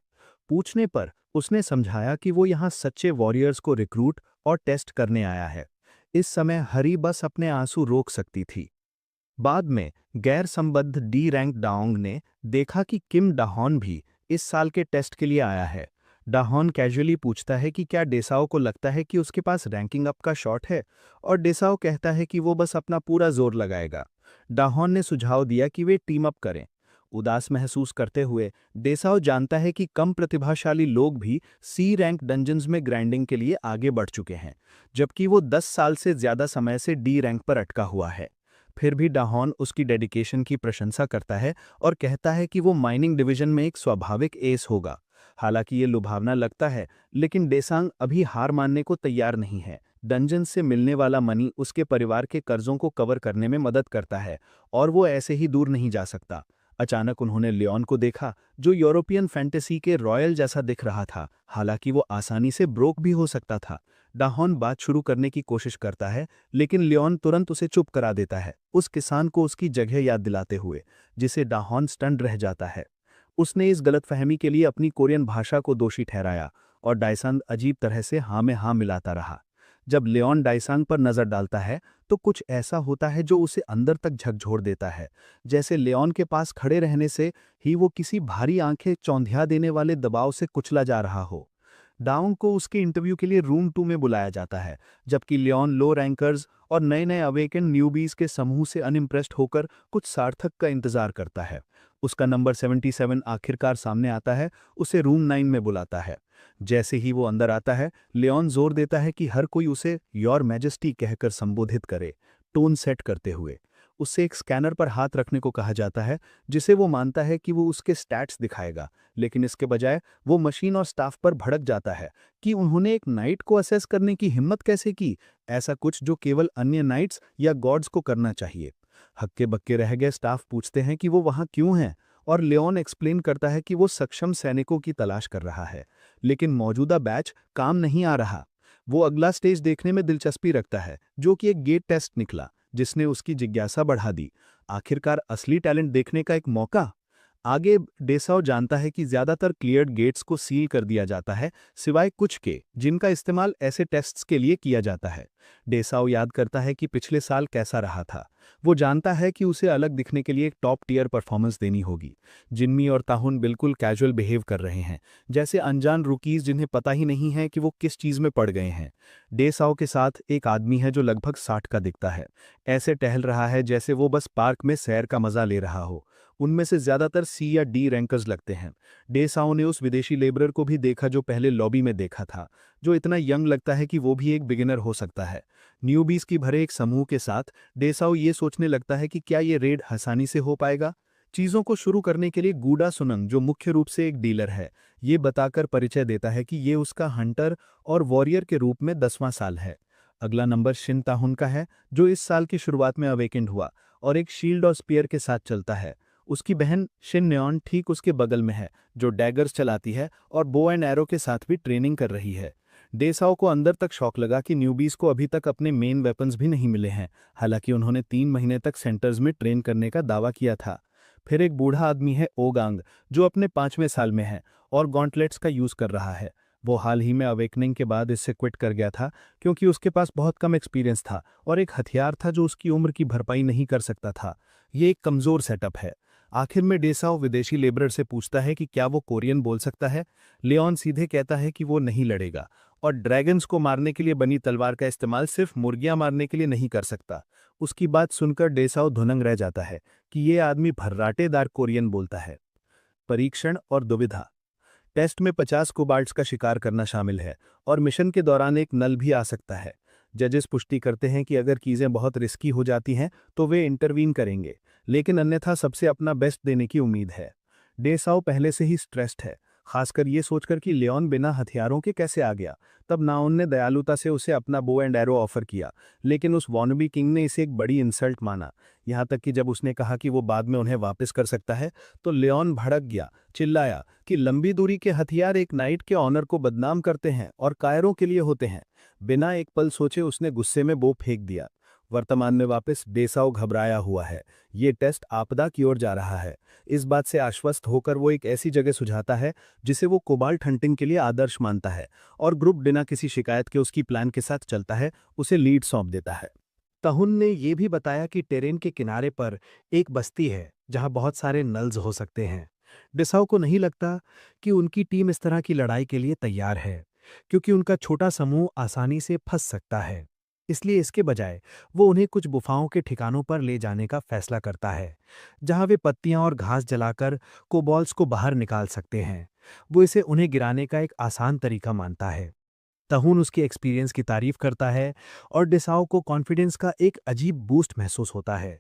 पूछने पर उसने समझाया कि वो यहाँ सच्चे वॉरियर्स को रिक्रूट और टेस्ट करने आया है। इस समय हरी बस अपने आंसू रोक सकती थी। बाद में गैर संबद्ध डी रैंक डाओंग ने देखा कि किम डाहॉन भी इस साल के टेस्ट के लिए आया है। डाहॉन कैजुअली पूछता है कि क्या डेसाओ को लगता है कि उसके पास रैंकिंग अप का शॉट है, और डेसाओ कहता है कि वो बस अपना पूरा जोर लगाएगा। डाहॉन ने सुझाव दिया कि वे टीम अप करें। उदास महसूस करते हुए डेसाओ जानता है कि कम प्रतिभाशाली लोग भी सी रैंक डंजन्स में ग्राइंडिंग के लिए आगे बढ़ चुके हैं, जबकि वो 10 साल से ज्यादा समय से डी रैंक पर अटका हुआ है। फिर भी डाहॉन उसकी डेडिकेशन की प्रशंसा करता है और कहता है कि वो माइनिंग डिवीजन में एक स्वाभाविक एस होगा। हालांकि ये लुभावना लगता है, लेकिन डेसांग अभी हार मानने को तैयार नहीं है। डंजन से मिलने वाला मनी उसके परिवार के कर्जों को कवर करने में मदद करता है और वो ऐसे ही दूर नहीं जा सकता। अचानक उन्होंने लियोन को देखा, जो यूरोपियन फैंटेसी के रॉयल जैसा दिख रहा था, हालांकि वो आसानी से ब्रोक भी हो सकता था। डाहॉन बात शुरू करने की कोशिश करता है, लेकिन लियोन तुरंत उसे चुप करा देता है, उस किसान को उसकी जगह याद दिलाते हुए, जिसे डाहॉन स्टन्ड रह जाता है। उसने इस गलतफहमी के लिए अपनी कोरियन भाषा को दोषी ठहराया और डायसंग अजीब तरह से हाँ में हाँ मिलाता रहा। जब लियोन डायसंग पर नजर डालता है तो कुछ ऐसा होता है जो उसे अंदर तक झकझोर देता है, जैसे लियोन के पास खड़े रहने से ही वो किसी भारी आंखें चौंधिया देने वाले दबाव से कुचला जा रहा हो। डाउंग को उसके इंटरव्यू के लिए रूम 2 में बुलाया जाता है, जबकि लियोन लो रैंकर्स और नए नए अवेकन न्यूबीज के समूह से अनइम्प्रेस्ड होकर कुछ सार्थक का इंतजार करता है। उसका नंबर 77 आखिरकार सामने आता है, उसे रूम 9 में बुलाता है। जैसे ही वो अंदर आता है, लियोन जोर देता है कि हर कोई उसे योर मैजेस्टी कहकर संबोधित करे, टोन सेट करते हुए। उससे एक स्कैनर पर हाथ रखने को कहा जाता है, जिसे वो मानता है कि वो उसके स्टैट्स दिखाएगा, लेकिन इसके बजाय वो मशीन और स्टाफ पर भड़क जाता है कि उन्होंने एक नाइट को असेस करने की हिम्मत कैसे की, ऐसा कुछ जो केवल अन्य नाइट्स या गॉड्स को करना चाहिए। हक्के बक्के रह गए स्टाफ पूछते हैं कि वो वहाँ क्यों हैं, और लियोन एक्सप्लेन करता है कि वो सक्षम सैनिकों की तलाश कर रहा है, लेकिन मौजूदा बैच काम नहीं आ रहा। वो अगला स्टेज देखने में दिलचस्पी रखता है, जो कि एक गेट टेस्ट निकला, जिसने उसकी जिज्ञासा बढ़ा दी। आखिरकार असली टैलेंट देखने का एक मौका। आगे डेसाओ जानता है कि ज्यादातर क्लियर्ड गेट्स को सील कर दिया जाता है, सिवाय कुछ के जिनका इस्तेमाल ऐसे टेस्ट्स के लिए किया जाता है। डेसाओ याद करता है कि पिछले साल कैसा रहा था। वो जानता है कि उसे अलग दिखने के लिए एक टॉप टियर परफॉर्मेंस देनी होगी। जिन्मी और ताहुन बिल्कुल कैजुअल बिहेव कर रहे हैं, जैसे अनजान रुकीज जिन्हें पता ही नहीं है कि वो किस चीज में पड़ गए हैं। डेसाओ के साथ एक आदमी है जो लगभग 60 का दिखता है, ऐसे टहल रहा है जैसे वो बस पार्क में सैर का मजा ले रहा हो। उनमें से ज्यादातर सी या डी रैंकर्स लगते हैं। डेसाओ ने उस विदेशी लेबरर को भी देखा जो पहले लॉबी में देखा था, जो इतना यंग लगता है कि वो भी एक बिगिनर हो सकता है। न्यूबीज की भरे एक समूह के साथ डेसाओ ये सोचने लगता है कि क्या ये रेड आसानी से हो पाएगा। चीजों को शुरू करने के लिए गूडा सुनंग, जो मुख्य रूप से एक डीलर है, ये बताकर परिचय देता है कि ये उसका हंटर और वॉरियर के रूप में 10वां साल है। अगला नंबर शिन ताहुन का है, जो इस साल की शुरुआत में अवेकेंड हुआ और एक शील्ड और स्पीयर के साथ चलता है। उसकी बहन शिन न्योन ठीक उसके बगल में है, जो डैगर्स चलाती है और बो एंड एरो के साथ भी ट्रेनिंग कर रही है। डेसाओ को अंदर तक शौक लगा कि न्यूबीज को अभी तक अपने मेन वेपन्स भी नहीं मिले हैं, हालांकि उन्होंने 3 महीने तक सेंटर्स में ट्रेन करने का दावा किया था। फिर एक बूढ़ा आदमी है ओगांग, जो अपने 5वें साल में है और गॉन्टलेट्स का यूज कर रहा है। वो हाल ही में अवेकनिंग के बाद इससे क्विट कर गया था, क्योंकि उसके पास बहुत कम एक्सपीरियंस था और एक हथियार था जो उसकी उम्र की भरपाई नहीं कर सकता था। ये एक कमजोर सेटअप है। आखिर में डेसाओ विदेशी लेबरर से पूछता है कि क्या वो कोरियन बोल सकता है। लियोन सीधे कहता है कि वो नहीं लड़ेगा और ड्रैगन्स को मारने के लिए बनी तलवार का इस्तेमाल सिर्फ मुर्गियां मारने के लिए नहीं कर सकता। उसकी बात सुनकर डेसाओ धुनंग रह जाता है कि ये आदमी भर्राटेदार कोरियन बोलता है। परीक्षण और दुविधा। टेस्ट में 50 कोबाल्ट्स का शिकार करना शामिल है और मिशन के दौरान एक नल भी आ सकता है। जजेस पुष्टि करते हैं कि अगर चीजें बहुत रिस्की हो जाती हैं तो वे इंटरवीन करेंगे, लेकिन अन्यथा सबसे अपना बेस्ट देने की उम्मीद है। डेसाओ पहले से ही स्ट्रेस्ड है, खासकर ये सोचकर कि लियोन बिना हथियारों के कैसे आ गया। तब नाओन ने दयालुता से उसे अपना बो एंड एरो ऑफर किया, लेकिन उस वॉनबी किंग ने इसे एक बड़ी इंसल्ट माना। यहाँ तक कि जब उसने कहा कि वो बाद में उन्हें वापस कर सकता है, तो लियोन भड़क गया, चिल्लाया कि लंबी दूरी के हथियार एक नाइट के ऑनर को बदनाम करते हैं और कायरों के लिए होते हैं। बिना एक पल सोचे उसने गुस्से में बो फेंक दिया। वर्तमान में वापस डेसाओ घबराया हुआ है। ये टेस्ट आपदा की ओर जा रहा है। इस बात से आश्वस्त होकर वो एक ऐसी जगह सुझाता है जिसे वो कोबाल्ट हंटिंग के लिए आदर्श मानता है, और ग्रुप बिना किसी शिकायत के उसकी प्लान के साथ चलता है, उसे लीड सौंप देता है। तहुन ने ये भी बताया कि टेरेन के किनारे पर एक बस्ती है जहां बहुत सारे नल्स हो सकते हैं। डिसाओ को नहीं लगता कि उनकी टीम इस तरह की लड़ाई के लिए तैयार है, क्योंकि उनका छोटा समूह आसानी से फंस सकता है। इसलिए इसके बजाय वो उन्हें कुछ गुफाओं के ठिकानों पर ले जाने का फैसला करता है, जहां वे पत्तियां और घास जलाकर कोबॉल्स को बाहर निकाल सकते हैं। वो इसे उन्हें गिराने का एक आसान तरीका मानता है। तहून उसके एक्सपीरियंस की तारीफ करता है और डिसाओ को कॉन्फिडेंस का एक अजीब बूस्ट महसूस होता है।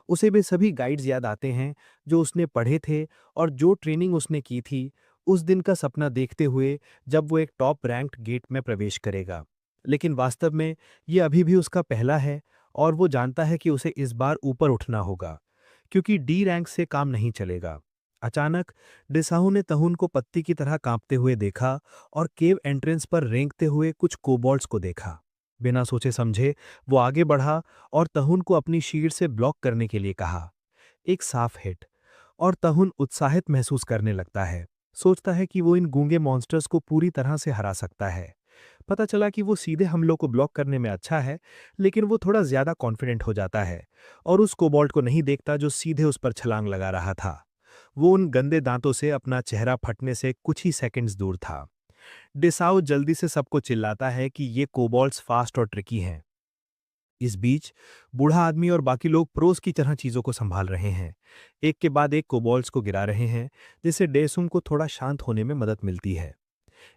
उसे वे सभी गाइड्स याद आते हैं जो उसने पढ़े थे और जो ट्रेनिंग उसने की थी, उस दिन का सपना देखते हुए जब वो एक टॉप रैंक्ड गेट में प्रवेश करेगा। लेकिन वास्तव में ये अभी भी उसका पहला है और वो जानता है कि उसे इस बार ऊपर उठना होगा, क्योंकि डी रैंक से काम नहीं चलेगा। अचानक डिसाहू ने तहुन को पत्ती की तरह कांपते हुए देखा और केव एंट्रेंस पर रेंगते हुए कुछ कोबॉल्ट्स को देखा। बिना सोचे समझे वो आगे बढ़ा और तहुन को अपनी शील्ड से ब्लॉक करने के लिए कहा। एक साफ हिट, और तहुन उत्साहित महसूस करने लगता है। सोचता है कि वो इन गूंगे मॉन्स्टर्स को पूरी तरह से हरा सकता है। पता चला कि वो सीधे हमलों को ब्लॉक करने में अच्छा है, लेकिन वो थोड़ा ज्यादा कॉन्फिडेंट हो जाता है और उस कोबॉल्ट को नहीं देखता जो सीधे उस पर छलांग लगा रहा था। वो उन गंदे दांतों से अपना चेहरा फटने से कुछ ही सेकंड्स दूर था। डिसाओ जल्दी से सबको चिल्लाता है कि ये कोबॉल्ट्स फास्ट और ट्रिकी हैं। इस बीच बूढ़ा आदमी और बाकी लोग प्रोस की तरह चीजों को संभाल रहे हैं, एक के बाद एक कोबॉल्ट्स को गिरा रहे हैं, जिससे डेसुम को थोड़ा शांत होने में मदद मिलती है।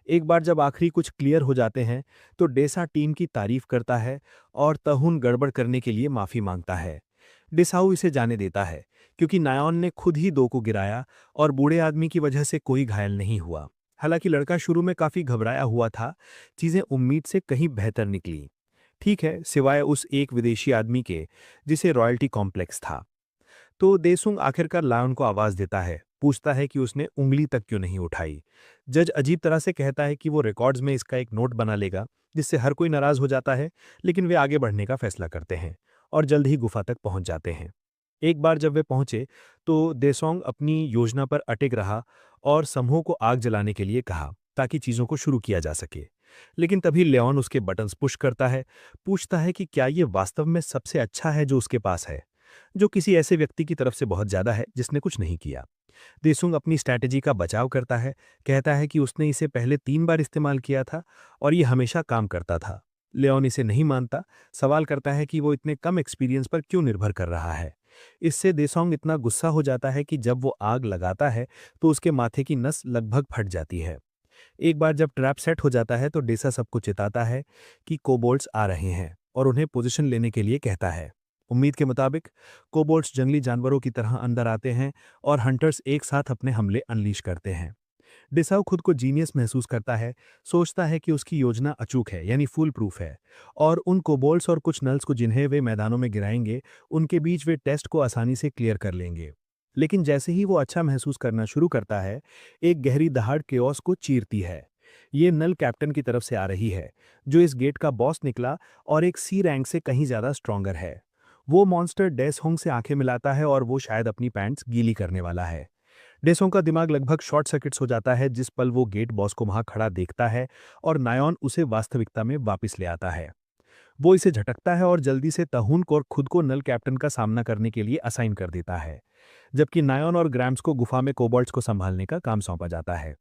एक बार जब आखिरी कुछ क्लियर हो जाते हैं तो डेसा टीम की तारीफ करता है और तहुन गड़बड़ करने के लिए माफी मांगता है। डिसाऊ इसे जाने देता है, क्योंकि नायोन ने खुद ही दो को गिराया और बूढ़े आदमी की वजह से कोई घायल नहीं हुआ। हालांकि लड़का शुरू में काफी घबराया हुआ था, चीजें उम्मीद से कहीं बेहतर निकली। ठीक है, सिवाय उस एक विदेशी आदमी के जिसे रॉयल्टी कॉम्प्लेक्स था। तो देसुंग आखिरकार लायन को आवाज देता है, पूछता है कि उसने उंगली तक क्यों नहीं उठाई। जज अजीब तरह से कहता है कि वो रिकॉर्ड्स में इसका एक नोट बना लेगा, जिससे हर कोई नाराज हो जाता है, लेकिन वे आगे बढ़ने का फैसला करते हैं और जल्द ही गुफा तक पहुंच जाते हैं। एक बार जब वे पहुंचे तो देसोंग अपनी योजना पर अटक रहा और समूह को आग जलाने के लिए कहा ताकि चीजों को शुरू किया जा सके। लेकिन तभी लियोन उसके बटन्स पुश करता है, पूछता है कि क्या ये वास्तव में सबसे अच्छा है जो उसके पास है, जो किसी ऐसे व्यक्ति की तरफ से बहुत ज्यादा है जिसने कुछ नहीं किया। देसुंग अपनी स्ट्रैटेजी का बचाव करता है, कहता है कि उसने इसे पहले 3 बार इस्तेमाल किया था और ये हमेशा काम करता था। लियोन इसे नहीं मानता, सवाल करता है कि वो इतने कम एक्सपीरियंस पर क्यों निर्भर कर रहा है। इससे देसोंग इतना गुस्सा हो जाता है कि जब वो आग लगाता है तो उसके माथे की नस लगभग फट जाती है। एक बार जब ट्रैप सेट हो जाता है तो डेसा सबको चिताता है कि कोबोल्ट्स आ रहे हैं और उन्हें पोजीशन लेने के लिए कहता है। उम्मीद के मुताबिक कोबोल्ट्स जंगली जानवरों की तरह अंदर आते हैं और हंटर्स एक साथ अपने हमले अनलीश करते हैं। डिसाउ खुद को जीनियस महसूस करता है, सोचता है कि उसकी योजना अचूक है, यानी फुल प्रूफ है, और उन कोबोल्ट्स और कुछ नल्स को जिन्हें वे मैदानों में गिराएंगे, उनके बीच वे टेस्ट को आसानी से क्लियर कर लेंगे। लेकिन जैसे ही वो अच्छा महसूस करना शुरू करता है, एक गहरी दहाड़ केओस को चीरती है। ये नल कैप्टन की तरफ से आ रही है, जो इस गेट का बॉस निकला और एक सी रैंक से कहीं ज्यादा स्ट्रॉन्गर है। वो मॉन्स्टर डेसहोंग से आंखें मिलाता है और वो शायद अपनी पैंट्स गीली करने वाला है। डेसोंग का दिमाग लगभग शॉर्ट सर्किट्स हो जाता है जिस पल वो गेट बॉस को वहां खड़ा देखता है और नायॉन उसे वास्तविकता में वापस ले आता है। वो इसे झटकता है और जल्दी से तहुन को और खुद को नल कैप्टन का सामना करने के लिए असाइन कर देता है, जबकि नायॉन और ग्रैम्स को गुफा में कोबॉल्ट्स को संभालने का काम सौंपा जाता है।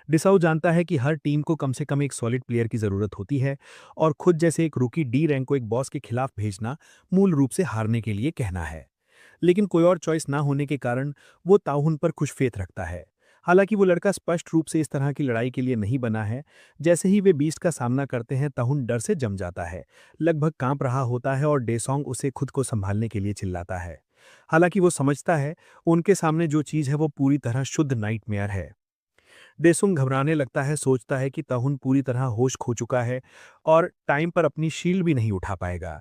डिसाऊ जानता है कि हर टीम को कम से कम एक सॉलिड प्लेयर की जरूरत होती है और खुद जैसे एक रूकी डी रैंक को एक बॉस के खिलाफ भेजना मूल रूप से हारने के लिए कहना है। लेकिन कोई और चॉइस ना होने के कारण वो ताहुन पर कुछ फेथ रखता है। हालांकि वो लड़का स्पष्ट रूप से इस तरह की लड़ाई के लिए नहीं बना है। जैसे ही वे बीस्ट का सामना करते हैं ताहुन डर से जम जाता है, लगभग कांप रहा होता है और डेसोंग उसे खुद को संभालने के लिए चिल्लाता है। हालांकि वो समझता है उनके सामने जो चीज है वो पूरी तरह शुद्ध नाइटमेयर है। डेसुंग घबराने लगता है, सोचता है कि ताहुन पूरी तरह होश खो चुका है और टाइम पर अपनी शील्ड भी नहीं उठा पाएगा।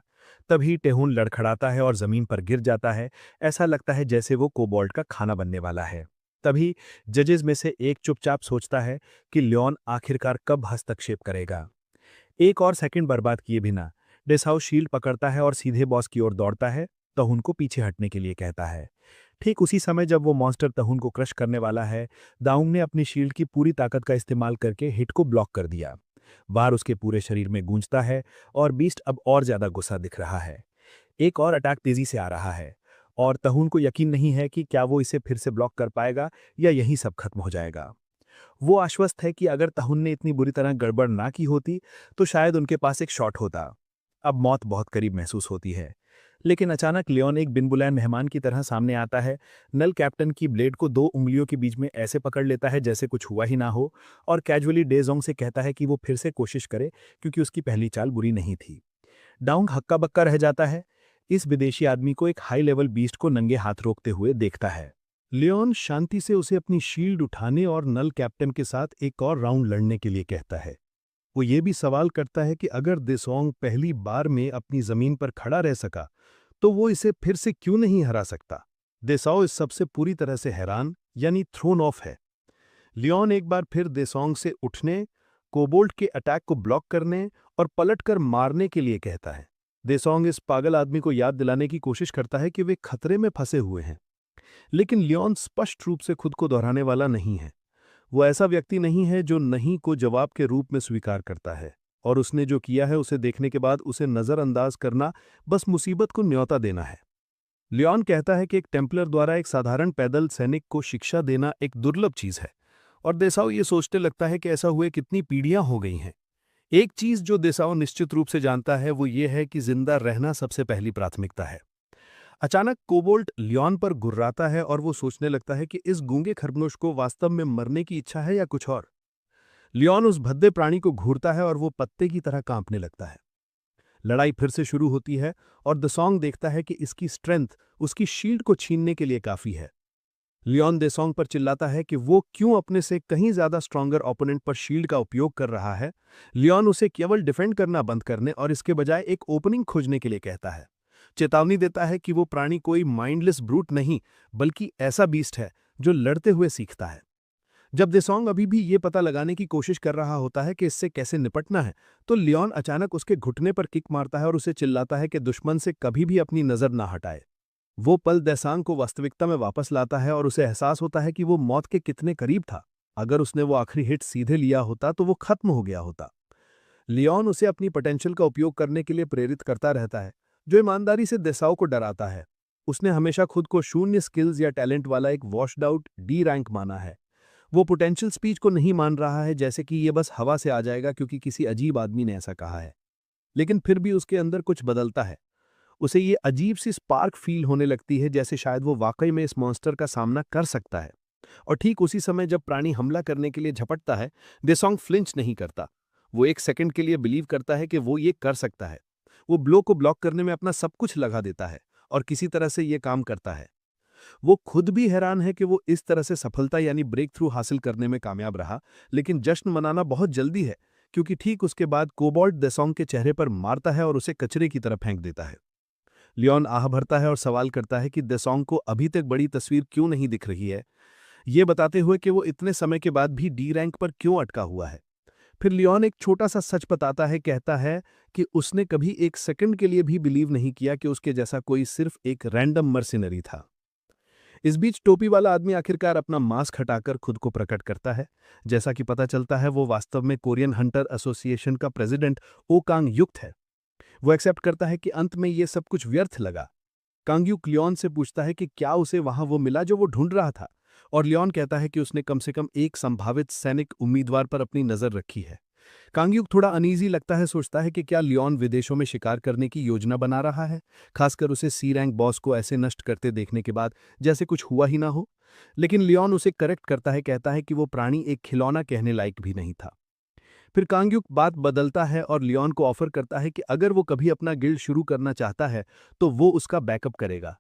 तभी टेहुन लड़खड़ाता है और जमीन पर गिर जाता है। ऐसा लगता है जैसे वो कोबॉल्ट का खाना बनने वाला है। तभी जजेस में से एक चुपचाप सोचता है कि लियोन आखिरकार कब हस्तक्षेप करेगा। एक और सेकंड बर्बाद किए बिना डेसाउ शील्ड पकड़ता है और सीधे बॉस की ओर दौड़ता है, तहुन को पीछे हटने के लिए कहता है। ठीक उसी समय जब वो मॉन्स्टर तहुन को क्रश करने वाला है, दाउंग ने अपनी शील्ड की पूरी ताकत का इस्तेमाल करके हिट को ब्लॉक कर दिया। वार उसके पूरे शरीर में गूंजता है और बीस्ट अब और ज्यादा गुस्सा दिख रहा है। एक और अटैक तेजी से आ रहा है और तहुन को यकीन नहीं है कि क्या वो इसे फिर से ब्लॉक कर पाएगा या यही सब खत्म हो जाएगा। वो आश्वस्त है कि अगर तहुन ने इतनी बुरी तरह गड़बड़ ना की होती तो शायद उनके पास एक शॉट होता। अब मौत बहुत करीब महसूस होती है। लेकिन अचानक लियोन एक बिन बुलाए मेहमान की तरह सामने आता है, नल कैप्टन की ब्लेड को 2 उंगलियों के बीच में ऐसे पकड़ लेता है जैसे कुछ हुआ ही ना हो और कैजुअली डेजोंग से कहता है कि वो फिर से कोशिश करे क्योंकि उसकी पहली चाल बुरी नहीं थी। डाउंग हक्का बक्का रह जाता है, इस विदेशी आदमी को एक हाई लेवल बीस्ट को नंगे हाथ रोकते हुए देखता है। लियोन शांति से उसे अपनी शील्ड उठाने और नल कैप्टन के साथ एक और राउंड लड़ने के लिए कहता है। वो ये भी सवाल करता है कि अगर देसोंग पहली बार में अपनी जमीन पर खड़ा रह सका तो वो इसे फिर से क्यों नहीं हरा सकता। देसाओ इस सबसे पूरी तरह से हैरान यानी थ्रोन ऑफ है। लियोन एक बार फिर देसोंग से उठने, कोबोल्ट के अटैक को ब्लॉक करने और पलटकर मारने के लिए कहता है। देसोंग इस पागल आदमी को याद दिलाने की कोशिश करता है कि वे खतरे में फंसे हुए हैं, लेकिन लियोन स्पष्ट रूप से खुद को दोहराने वाला नहीं है। वो ऐसा व्यक्ति नहीं है जो नहीं को जवाब के रूप में स्वीकार करता है और उसने जो किया है उसे देखने के बाद उसे नजरअंदाज करना बस मुसीबत को न्योता देना है। लियोन कहता है कि एक टेम्पलर द्वारा एक साधारण पैदल सैनिक को शिक्षा देना एक दुर्लभ चीज है और देसाओ ये सोचने लगता है कि ऐसा हुए कितनी पीढ़ियां हो गई हैं। एक चीज जो देसाओ निश्चित रूप से जानता है वो ये है कि जिंदा रहना सबसे पहली प्राथमिकता है। अचानक कोबोल्ट लियोन पर गुर्राता है और वो सोचने लगता है कि इस गूंगे खरगोश को वास्तव में मरने की इच्छा है या कुछ और। लियोन उस भद्दे प्राणी को घूरता है और वो पत्ते की तरह कांपने लगता है। लड़ाई फिर से शुरू होती है और देसोंग देखता है कि इसकी स्ट्रेंथ उसकी शील्ड को छीनने के लिए काफी है। लियोन देसोंग पर चिल्लाता है कि वो क्यों अपने से कहीं ज्यादा स्ट्रॉन्गर ओपोनेंट पर शील्ड का उपयोग कर रहा है। लियोन उसे केवल डिफेंड करना बंद करने और इसके बजाय एक ओपनिंग खोजने के लिए कहता है। चेतावनी देता है कि वो प्राणी कोई माइंडलेस ब्रूट नहीं बल्कि ऐसा बीस्ट है जो लड़ते हुए सीखता है। जब देसोंग अभी भी ये पता लगाने की कोशिश कर रहा होता है कि इससे कैसे निपटना है, तो लियोन अचानक उसके घुटने पर किक मारता है और उसे चिल्लाता है कि दुश्मन से कभी भी अपनी नजर ना हटाए। वो पल देसांग को वास्तविकता में वापस लाता है और उसे एहसास होता है कि वो मौत के कितने करीब था। अगर उसने वो आखिरी हिट सीधे लिया होता तो वो खत्म हो गया होता। लियोन उसे अपनी पोटेंशियल का उपयोग करने के लिए प्रेरित करता रहता है, जो ईमानदारी से देसाओ को डराता है। उसने हमेशा खुद को शून्य स्किल्स या टैलेंट वाला एक वॉश्ड आउट डी रैंक माना है। वो पोटेंशियल स्पीच को नहीं मान रहा है जैसे कि ये बस हवा से आ जाएगा क्योंकि किसी अजीब आदमी ने ऐसा कहा है। लेकिन फिर भी उसके अंदर कुछ बदलता है। उसे ये अजीब सी स्पार्क फील होने लगती है जैसे शायद वो वाकई में इस मॉन्स्टर का सामना कर सकता है। और ठीक उसी समय जब प्राणी हमला करने के लिए झपटता है, देसोंग फ्लिंच नहीं करता। वो एक सेकंड के लिए बिलीव करता है कि वो ये कर सकता है। वो ब्लो को ब्लॉक करने में अपना सब कुछ लगा देता है और किसी तरह से ये काम करता है। वो खुद भी हैरान है कि वो इस तरह से सफलता यानी ब्रेक थ्रू हासिल करने में कामयाब रहा, लेकिन जश्न मनाना बहुत जल्दी है क्योंकि ठीक उसके बाद कोबॉल्ट देसोंग के चेहरे पर मारता है और उसे कचरे की तरह फेंक देता है। लियोन आह भरता है और सवाल करता है कि देसोंग को अभी तक बड़ी तस्वीर क्यों नहीं दिख रही है, ये बताते हुए कि वो इतने समय के बाद भी डी रैंक पर क्यों अटका हुआ है। फिर लियोन एक छोटा सा सच बताता है, कहता है कि उसने कभी एक सेकंड के लिए भी बिलीव नहीं किया कि उसके जैसा कोई सिर्फ एक रैंडम मर्सिनरी था। इस बीच टोपी वाला आदमी आखिरकार अपना मास्क हटाकर खुद को प्रकट करता है। जैसा कि पता चलता है, वो वास्तव में कोरियन हंटर एसोसिएशन का प्रेसिडेंट ओ कांग युक्त है। वो एक्सेप्ट करता है कि अंत में ये सब कुछ व्यर्थ लगा। कांग युक लियोन से पूछता है कि क्या उसे वहां वो मिला जो वो ढूंढ रहा था, और लियोन कहता है कि उसने कम से कम एक संभावित सैनिक उम्मीदवार पर अपनी नजर रखी है। कांगयुक थोड़ा अनईजी लगता है, सोचता है कि क्या लियोन विदेशों में शिकार करने की योजना बना रहा है, खासकर उसे सी रैंक बॉस को ऐसे नष्ट करते देखने के बाद, जैसे कुछ हुआ ही ना हो। लेकिन लियोन उसे करेक्ट करता है, कहता है कि वो प्राणी एक खिलौना कहने लायक भी नहीं था। फिर कांगयुक बात बदलता है और लियोन को ऑफर करता है कि अगर वो कभी अपना गिल्ड शुरू करना चाहता है तो वो उसका बैकअप करेगा।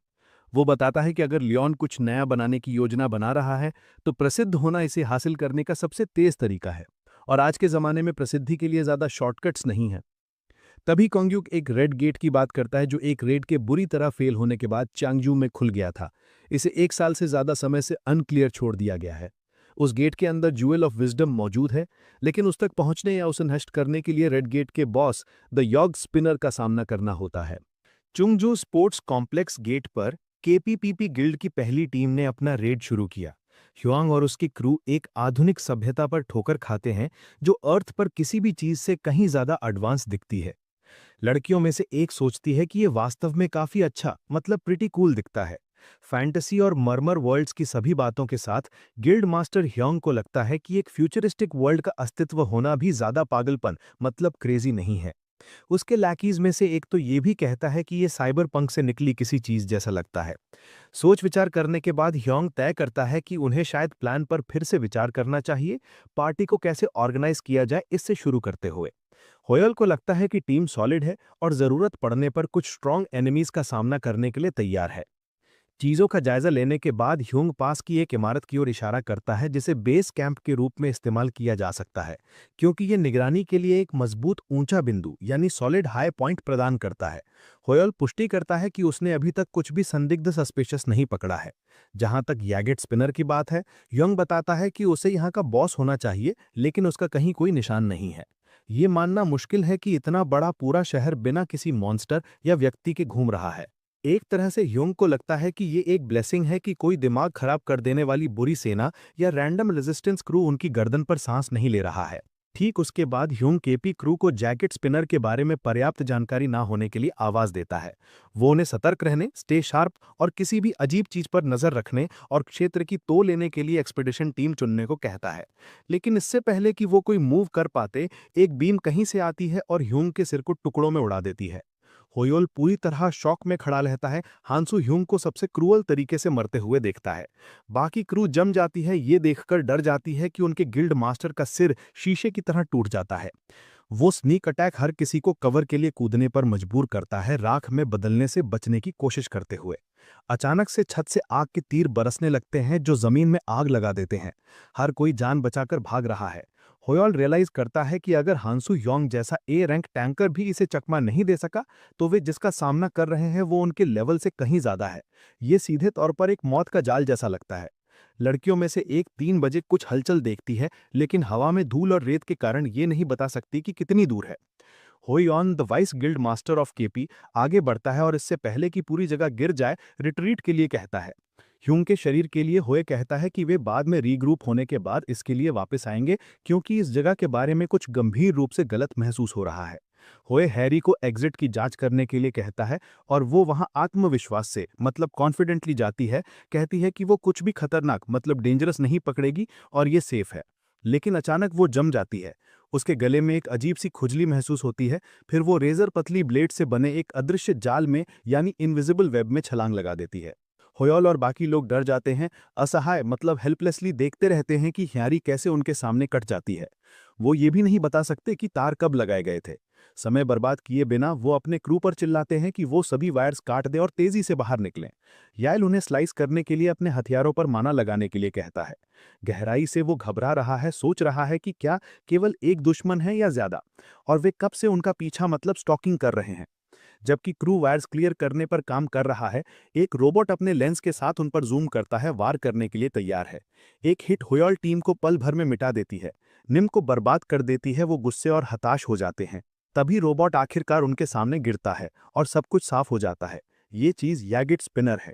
वो बताता है कि अगर लियोन कुछ नया बनाने की योजना बना रहा है तो प्रसिद्ध होना इसे हासिल करने का सबसे तेज तरीका है, और आज के जमाने में प्रसिद्धि के लिए ज्यादा शॉर्टकट्स नहीं है। तभी कांगयुक एक रेड गेट की बात करता है जो एक रेड के बुरी तरह फेल होने के बाद चांगजू में खुल गया था। इसे 1 साल से ज्यादा समय से अनक्लियर छोड़ दिया गया है। उस गेट के अंदर ज्यूएल ऑफ विजडम मौजूद है, लेकिन उस तक पहुंचने या उसे नष्ट करने के लिए रेड गेट के बॉस द यॉग स्पिनर का सामना करना होता है। चुंगजू स्पोर्ट्स कॉम्प्लेक्स गेट पर केपीपीपी गिल्ड की पहली टीम ने अपना रेड शुरू किया। ह्युआंग और उसकी क्रू एक आधुनिक सभ्यता पर ठोकर खाते हैं जो अर्थ पर किसी भी चीज से कहीं ज्यादा एडवांस दिखती है। लड़कियों में से एक सोचती है कि ये वास्तव में काफी अच्छा, मतलब प्रिटी कूल दिखता है। फैंटेसी और मर्मर वर्ल्ड्स की सभी बातों के साथ गिल्ड मास्टर ह्योंग को लगता है कि एक फ्यूचरिस्टिक वर्ल्ड का अस्तित्व होना भी ज्यादा पागलपन, मतलब क्रेजी नहीं है। उसके लैकीज में से एक तो ये भी कहता है कि ये साइबर पंक से निकली किसी चीज जैसा लगता है। सोच विचार करने के बाद ह्योंग तय करता है कि उन्हें शायद प्लान पर फिर से विचार करना चाहिए, पार्टी को कैसे ऑर्गेनाइज किया जाए इससे शुरू करते हुए। होयल को लगता है कि टीम सॉलिड है और जरूरत पड़ने पर कुछ स्ट्रॉन्ग एनिमीज का सामना करने के लिए तैयार है। चीजों का जायजा लेने के बाद ह्यूंग पास की एक इमारत की ओर इशारा करता है जिसे बेस कैंप के रूप में इस्तेमाल किया जा सकता है, क्योंकि यह निगरानी के लिए एक मजबूत ऊंचा बिंदु यानी सॉलिड हाई पॉइंट प्रदान करता है। होयल पुष्टि करता है कि उसने अभी तक कुछ भी संदिग्ध सस्पिशियस नहीं पकड़ा है। जहां तक यागेट स्पिनर की बात है, ह्यूंग बताता है कि उसे यहाँ का बॉस होना चाहिए, लेकिन उसका कहीं कोई निशान नहीं है। ये मानना मुश्किल है कि इतना बड़ा पूरा शहर बिना किसी मॉन्स्टर या व्यक्ति के घूम रहा है। एक तरह से ह्यूंग को लगता है कि ये एक ब्लेसिंग है कि कोई दिमाग खराब कर देने वाली बुरी सेना या रैंडम रेजिस्टेंस क्रू उनकी गर्दन पर सांस नहीं ले रहा है। ठीक उसके बाद ह्यूंग केपी क्रू को जैकेट स्पिनर के बारे में पर्याप्त जानकारी ना होने के लिए आवाज देता है। वो उन्हें सतर्क रहने, स्टे शार्प और किसी भी अजीब चीज पर नजर रखने और क्षेत्र की तोड़ लेने के लिए एक्सपीडिशन टीम चुनने को कहता है। लेकिन इससे पहले कि वो कोई मूव कर पाते, एक बीम कहीं से आती है और ह्यूंग के सिर को टुकड़ों में उड़ा देती है। होयोल पूरी तरह शॉक में खड़ा रहता है। हांसू ह्यूंग को सबसे क्रूअल तरीके से मरते हुए देखता है। बाकी क्रू जम जाती है, ये देखकर डर जाती है कि उनके गिल्ड मास्टर का सिर शीशे की तरह टूट जाता है। वो स्नीक अटैक हर किसी को कवर के लिए कूदने पर मजबूर करता है, राख में बदलने से बचने की कोशिश करते हुए। अचानक से छत से आग के तीर बरसने लगते हैं जो जमीन में आग लगा देते हैं। हर कोई जान बचाकर भाग रहा है। होयल रियलाइज करता है कि अगर हांसू योंग जैसा ए रैंक टैंकर भी इसे चकमा नहीं दे सका, तो वे जिसका सामना कर रहे हैं वो उनके लेवल से कहीं ज्यादा है। ये सीधे तौर पर एक मौत का जाल जैसा लगता है। लड़कियों में से एक 3 बजे कुछ हलचल देखती है, लेकिन हवा में धूल और रेत के कारण ये नहीं बता सकती कि कितनी दूर है। Hoyeon the vice guild master of KP आगे बढ़ता है और इससे पहले कि पूरी जगह गिर जाए, रिट्रीट के लिए कहता है। ह्यूंग के शरीर के लिए होए कहता है कि वे बाद में रीग्रुप होने के बाद इसके लिए वापस आएंगे, क्योंकि इस जगह के बारे में कुछ गंभीर रूप से गलत महसूस हो रहा है। होए हैरी को एग्जिट की जांच करने के लिए कहता है और वो वहां आत्मविश्वास से, मतलब कॉन्फिडेंटली जाती है। कहती है कि वो कुछ भी खतरनाक, मतलब डेंजरस नहीं पकड़ेगी और ये सेफ है। लेकिन अचानक वो जम जाती है। उसके गले में एक अजीब सी खुजली महसूस होती है। फिर वो रेजर पतली ब्लेड से बने एक अदृश्य जाल में यानी इनविजिबल वेब में छलांग लगा देती है। होयल और बाकी लोग डर जाते हैं, असहाय, मतलब हेल्पलेसली देखते रहते हैं कि ह्यारी कैसे उनके सामने कट जाती है। वो ये भी नहीं बता सकते कि तार कब लगाए गए थे। समय बर्बाद किए बिना वो अपने क्रू पर चिल्लाते हैं कि वो सभी वायर्स काट दें और तेजी से बाहर निकलें। यायल उन्हें स्लाइस करने के लिए अपने हथियारों पर माना लगाने के लिए कहता है। गहराई से वो घबरा रहा है, सोच रहा है कि क्या केवल एक दुश्मन है या ज्यादा, और वे कब से उनका पीछा, मतलब स्टॉकिंग कर रहे हैं। जबकि क्रू वायर्स क्लियर करने पर काम कर रहा है, एक रोबोट अपने लेंस के साथ उन पर जूम करता है, वार करने के लिए तैयार है। एक हिट होयल टीम को पल भर में मिटा देती है, निम को बर्बाद कर देती है। वो गुस्से और हताश हो जाते हैं। तभी रोबोट आखिरकार उनके सामने गिरता है और सब कुछ साफ हो जाता है। ये चीज यागिट स्पिनर है।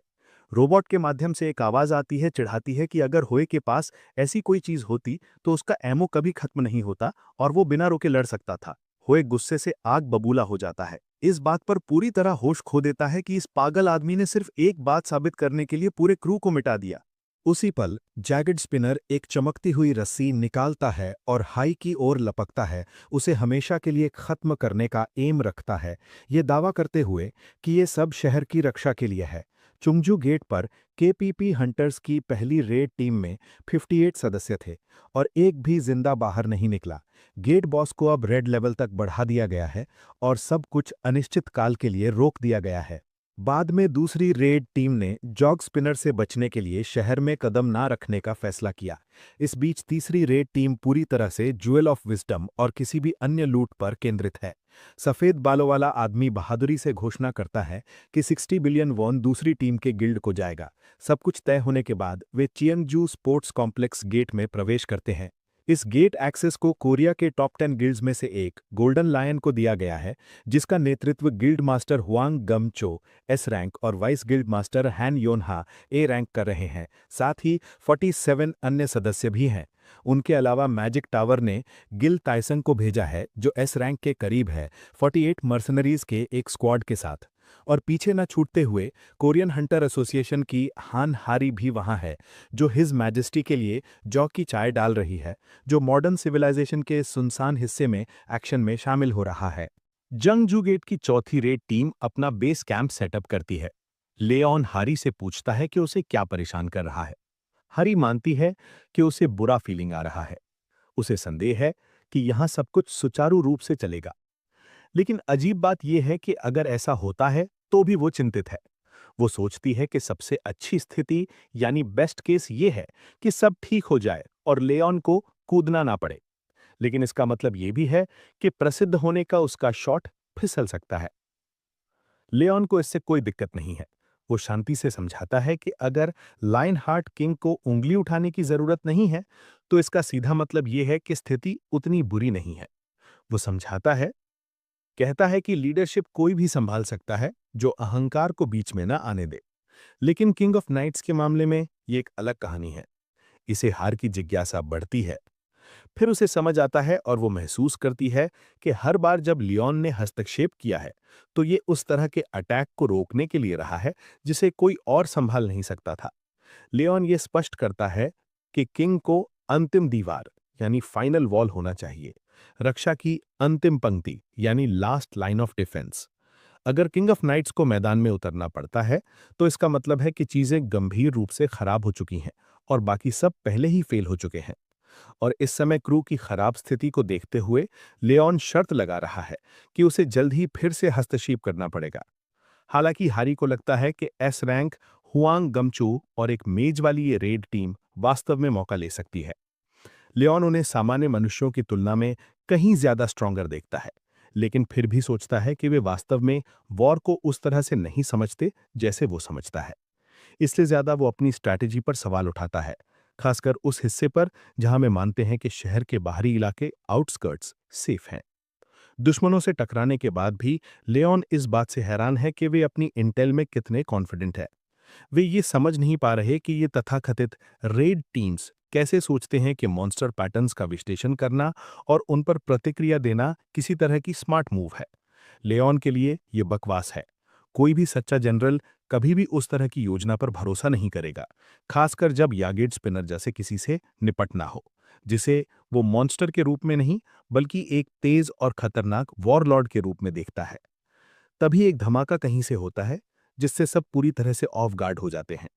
रोबोट के माध्यम से एक आवाज आती है, चिढ़ाती है कि अगर होए के पास ऐसी कोई चीज होती तो उसका एमो कभी खत्म नहीं होता और वो बिना रुके लड़ सकता था। होए गुस्से से आग बबूला हो जाता है। इस बात पर पूरी तरह होश खो देता है कि इस पागल आदमी ने सिर्फ एक बात साबित करने के लिए पूरे क्रू को मिटा दिया। उसी पल जैगेड स्पिनर एक चमकती हुई रस्सी निकालता है और हाई की ओर लपकता है, उसे हमेशा के लिए खत्म करने का एम रखता है, ये दावा करते हुए कि ये सब शहर की रक्षा के लिए है। चुंगजू गेट पर केपीपी हंटर्स की पहली रेड टीम में 58 सदस्य थे और एक भी जिंदा बाहर नहीं निकला। गेट बॉस को अब रेड लेवल तक बढ़ा दिया गया है और सब कुछ अनिश्चित काल के लिए रोक दिया गया है। बाद में दूसरी रेड टीम ने जॉग स्पिनर से बचने के लिए शहर में कदम ना रखने का फैसला किया। इस बीच तीसरी रेड टीम पूरी तरह से ज्वेल ऑफ विजडम और किसी भी अन्य लूट पर केंद्रित है। सफेद बालों वाला आदमी बहादुरी से घोषणा करता है कि 60 बिलियन वॉन दूसरी टीम के गिल्ड को जाएगा। सब कुछ तय होने के बाद वे चियंगजू स्पोर्ट्स कॉम्प्लेक्स गेट में प्रवेश करते हैं। इस गेट एक्सेस को कोरिया के टॉप 10 गिल्ड्स में से एक गोल्डन लायन को दिया गया है, जिसका नेतृत्व गिल्ड मास्टर हुआंग गम चो एस रैंक और vice guild master Hahn योनहा A rank कर रहे हैं। साथ ही 47 अन्य सदस्य भी हैं। उनके अलावा मैजिक टावर ने गिल ताइसन को भेजा है, जो एस रैंक के करीब है, 48 मर्सनरीज के एक स्क्वाड के साथ। और पीछे न छूटते हुए कोरियन हंटर एसोसिएशन की हान हारी भी वहां है, जो हिज मैजेस्टी के लिए जौ की चाय डाल रही है, जो मॉडर्न सिविलाइजेशन के सुनसान हिस्से में एक्शन में शामिल हो रहा है। जंगजू गेट की चौथी रेड टीम अपना बेस कैंप सेटअप करती है। लेऑन हारी से पूछता है कि उसे क्या परेशान कर रहा है। हरी मानती है कि उसे बुरा फीलिंग आ रहा है। उसे संदेह है कि यहां सब कुछ सुचारू रूप से चलेगा। लेकिन अजीब बात यह है कि अगर ऐसा होता है तो भी वो चिंतित है। वो सोचती है कि सबसे अच्छी स्थिति यानी बेस्ट केस ये है कि सब ठीक हो जाए और लेऑन को कूदना ना पड़े। लेकिन इसका मतलब ये भी है कि प्रसिद्ध होने का उसका शॉट फिसल सकता है। लेऑन को इससे कोई दिक्कत नहीं है। वो शांति से समझाता है कि अगर लाइन हार्ट किंग को उंगली उठाने की जरूरत नहीं है, तो इसका सीधा मतलब यह है कि स्थिति उतनी बुरी नहीं है। वो समझाता है, कहता है कि लीडरशिप कोई भी संभाल सकता है जो अहंकार को बीच में ना आने दे। लेकिन किंग ऑफ नाइट्स के मामले में ये एक अलग कहानी है। इसे हार की जिज्ञासा बढ़ती है। फिर उसे समझ आता है और वो महसूस करती है कि हर बार जब लियोन ने हस्तक्षेप किया है, तो ये उस तरह के अटैक को रोकने के लिए रहा है जिसे कोई और संभाल नहीं सकता था। लियोन ये स्पष्ट करता है कि किंग को अंतिम दीवार यानी फाइनल वॉल होना चाहिए, रक्षा की अंतिम पंक्ति यानी लास्ट लाइन ऑफ डिफेंस। अगर किंग ऑफ नाइट्स को मैदान में उतरना पड़ता है, तो इसका मतलब है कि चीजें गंभीर रूप से खराब हो चुकी हैं और बाकी सब पहले ही फेल हो चुके हैं। और इस समय क्रू की खराब स्थिति को देखते हुए लेऑन शर्त लगा रहा है कि उसे जल्द ही फिर से हस्तक्षेप करना पड़ेगा। हालांकि हारी को लगता है कि एस रैंक, हुआंग गमचू और एक मेज वाली ये रेड टीम वास्तव में मौका ले सकती है। लियोन उन्हें सामान्य मनुष्यों की तुलना में कहीं ज्यादा स्ट्रॉन्गर देखता है, लेकिन फिर भी सोचता है कि वे वास्तव में वॉर को उस तरह से नहीं समझते जैसे वो समझता है। इसलिए ज्यादा वो अपनी स्ट्रैटेजी पर सवाल उठाता है, खासकर उस हिस्से पर जहां वे मानते हैं कि शहर के बाहरी इलाके आउटस्कर्ट्स सेफ हैं। दुश्मनों से टकराने के बाद भी लियोन इस बात से हैरान है कि वे अपनी इंटेल में कितने कॉन्फिडेंट है। वे ये समझ नहीं पा रहे कि ये तथाकथित रेड टीम्स कैसे सोचते हैं कि मॉन्स्टर पैटर्न्स का विश्लेषण करना और उन पर प्रतिक्रिया देना किसी तरह की स्मार्ट मूव है। लियोन के लिए ये बकवास है। कोई भी सच्चा जनरल कभी भी उस तरह की योजना पर भरोसा नहीं करेगा, खासकर जब यागेट स्पिनर जैसे किसी से निपटना हो, जिसे वो मॉन्स्टर के रूप में नहीं बल्कि एक तेज और खतरनाक वॉरलॉर्ड के रूप में देखता है। तभी एक धमाका कहीं से होता है, जिससे सब पूरी तरह से ऑफ गार्ड हो जाते हैं।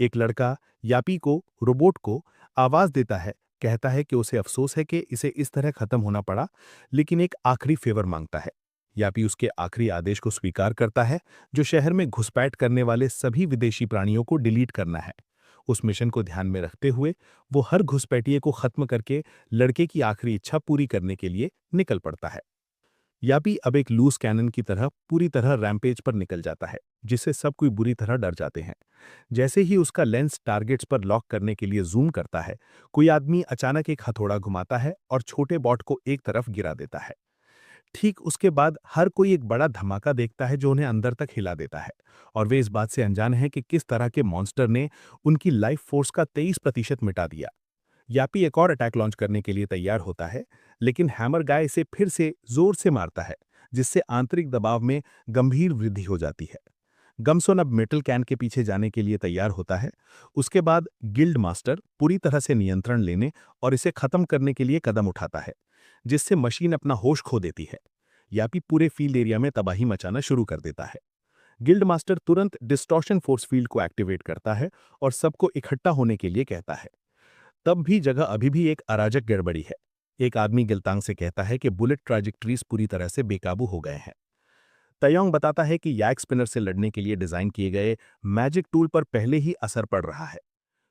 एक लड़का यापी को, रोबोट को आवाज देता है, कहता है कि उसे अफसोस है कि इसे इस तरह खत्म होना पड़ा, लेकिन एक आखिरी फेवर मांगता है। यापी उसके आखिरी आदेश को स्वीकार करता है, जो शहर में घुसपैठ करने वाले सभी विदेशी प्राणियों को डिलीट करना है। उस मिशन को ध्यान में रखते हुए वो हर घुसपैठिए को खत्म करके लड़के की आखिरी इच्छा पूरी करने के लिए निकल पड़ता है। यापी अब एक लूज कैनन की तरह पूरी तरह रैम्पेज पर निकल जाता है, जिससे सब कोई बुरी तरह डर जाते हैं। जैसे ही उसका लेंस टारगेट्स पर लॉक करने के लिए जूम करता है, कोई आदमी अचानक एक हथौड़ा घुमाता है और छोटे बॉट को एक तरफ गिरा देता है। ठीक उसके बाद हर कोई एक बड़ा धमाका देखता है जो उन्हें अंदर तक हिला देता है, और वे इस बात से अनजान हैं कि किस तरह के मॉन्स्टर ने उनकी लाइफ फोर्स का 23% मिटा दिया। यापी एक और अटैक लॉन्च करने के लिए तैयार होता है, लेकिन हैमर गाय इसे फिर से जोर से मारता है, जिससे आंतरिक दबाव में गंभीर वृद्धि हो जाती है। गमसोन अब मेटल कैन के पीछे जाने के लिए तैयार होता है। उसके बाद गिल्ड मास्टर पूरी तरह से नियंत्रण लेने और इसे खत्म करने के लिए कदम उठाता है, जिससे मशीन अपना होश खो देती है। यापी पूरे फील्ड एरिया में तबाही मचाना शुरू कर देता है। गिल्ड मास्टर तुरंत डिस्टॉर्शन फोर्स फील्ड को एक्टिवेट करता है और सबको इकट्ठा होने के लिए कहता है। तब भी जगह अभी भी एक अराजक गड़बड़ी है। एक आदमी गिल्तांग से कहता है कि बुलेट ट्रैजेक्टरीज पूरी तरह से बेकाबू हो गए हैं। तयोंग बताता है कि याक स्पिनर से लड़ने के लिए डिजाइन किए गए मैजिक टूल पर पहले ही असर पड़ रहा है।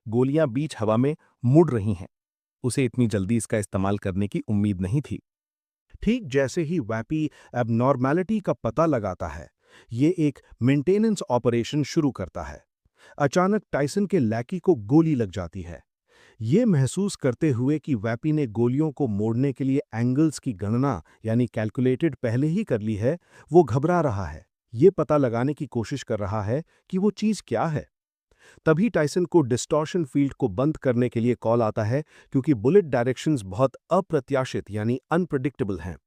गोलियां बीच हवा में मुड़ रही हैं। उसे इतनी जल्दी इसका इस्तेमाल करने की उम्मीद नहीं थी। ठीक जैसे ही वैपी एबनॉर्मैलिटी का पता लगाता है, ये एक मेंटेनेंस ऑपरेशन शुरू करता है। अचानक टाइसन के लैकी को गोली लग जाती है। ये महसूस करते हुए कि वैपी ने गोलियों को मोड़ने के लिए एंगल्स की गणना यानी कैलकुलेटेड पहले ही कर ली है, वो घबरा रहा है। ये पता लगाने की कोशिश कर रहा है कि वो चीज़ क्या है। तभी टाइसन को डिस्टॉर्शन फील्ड को बंद करने के लिए कॉल आता है, क्योंकि बुलेट डायरेक्शंस बहुत अप्रत्याशित यानी अनप्रेडिक्टेबल हैं।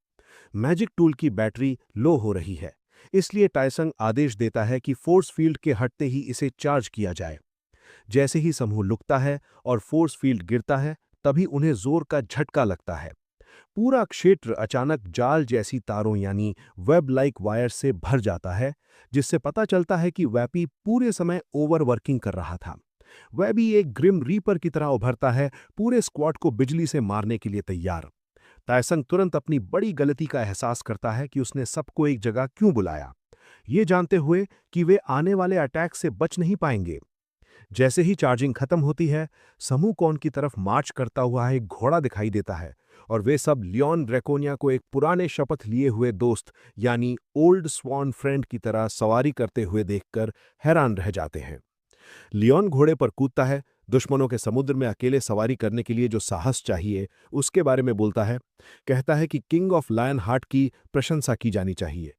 मैजिक टूल की बैटरी लो हो रही है, इसलिए टाइसन आदेश देता है कि फोर्स फील्ड के हटते ही इसे चार्ज किया जाए। जैसे ही समूह लुकता है और फोर्स फील्ड गिरता है, तभी उन्हें जोर का झटका लगता है। पूरा क्षेत्र अचानक जाल जैसी तारों यानी वेब लाइक वायर से भर जाता है, जिससे पता चलता है कि वैपी पूरे समय ओवरवर्किंग कर रहा था। वैपी एक ग्रिम रीपर की तरह उभरता है, पूरे स्क्वाड को बिजली से मारने के लिए तैयार। तायसंग तुरंत अपनी बड़ी गलती का एहसास करता है कि उसने सबको एक जगह क्यों बुलाया, ये जानते हुए कि वे आने वाले अटैक से बच नहीं पाएंगे। जैसे ही चार्जिंग खत्म होती है, समूह को उनकी तरफ मार्च करता हुआ एक घोड़ा दिखाई देता है, और वे सब लियोन ड्रैकोनिया को एक पुराने शपथ लिए हुए दोस्त यानी ओल्ड स्वॉन फ्रेंड की तरह सवारी करते हुए देखकर हैरान रह जाते हैं। लियोन घोड़े पर कूदता है, दुश्मनों के समुद्र में अकेले सवारी करने के लिए जो साहस चाहिए उसके बारे में बोलता है। कहता है कि किंग ऑफ लायन हार्ट की प्रशंसा की जानी चाहिए।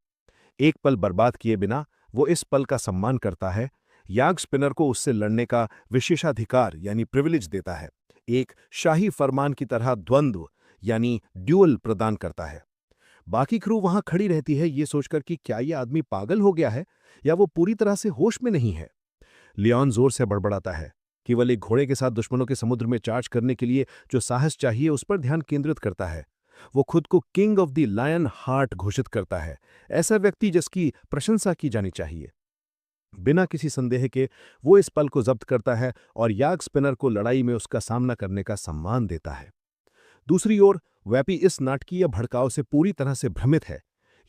एक पल बर्बाद किए बिना वो इस पल का सम्मान करता है। याग स्पिनर को उससे लड़ने का विशेषाधिकार यानी प्रिविलेज देता है, एक शाही फरमान की तरह द्वंद्व यानी ड्यूअल प्रदान करता है। बाकी क्रू वहां खड़ी रहती है, ये सोचकर कि क्या ये आदमी पागल हो गया है या वो पूरी तरह से होश में नहीं है। लियोन जोर से बड़बड़ाता है, केवल एक घोड़े के साथ दुश्मनों के समुद्र में चार्ज करने के लिए जो साहस चाहिए उस पर ध्यान केंद्रित करता है। वो खुद को king of the lion heart घोषित करता है, ऐसा व्यक्ति जिसकी प्रशंसा की जानी चाहिए। बिना किसी संदेह के वो इस पल को जब्त करता है और याग स्पिनर को लड़ाई में उसका सामना करने का सम्मान देता है। दूसरी ओर वैपी इस नाटकीय भड़काव से पूरी तरह से भ्रमित है।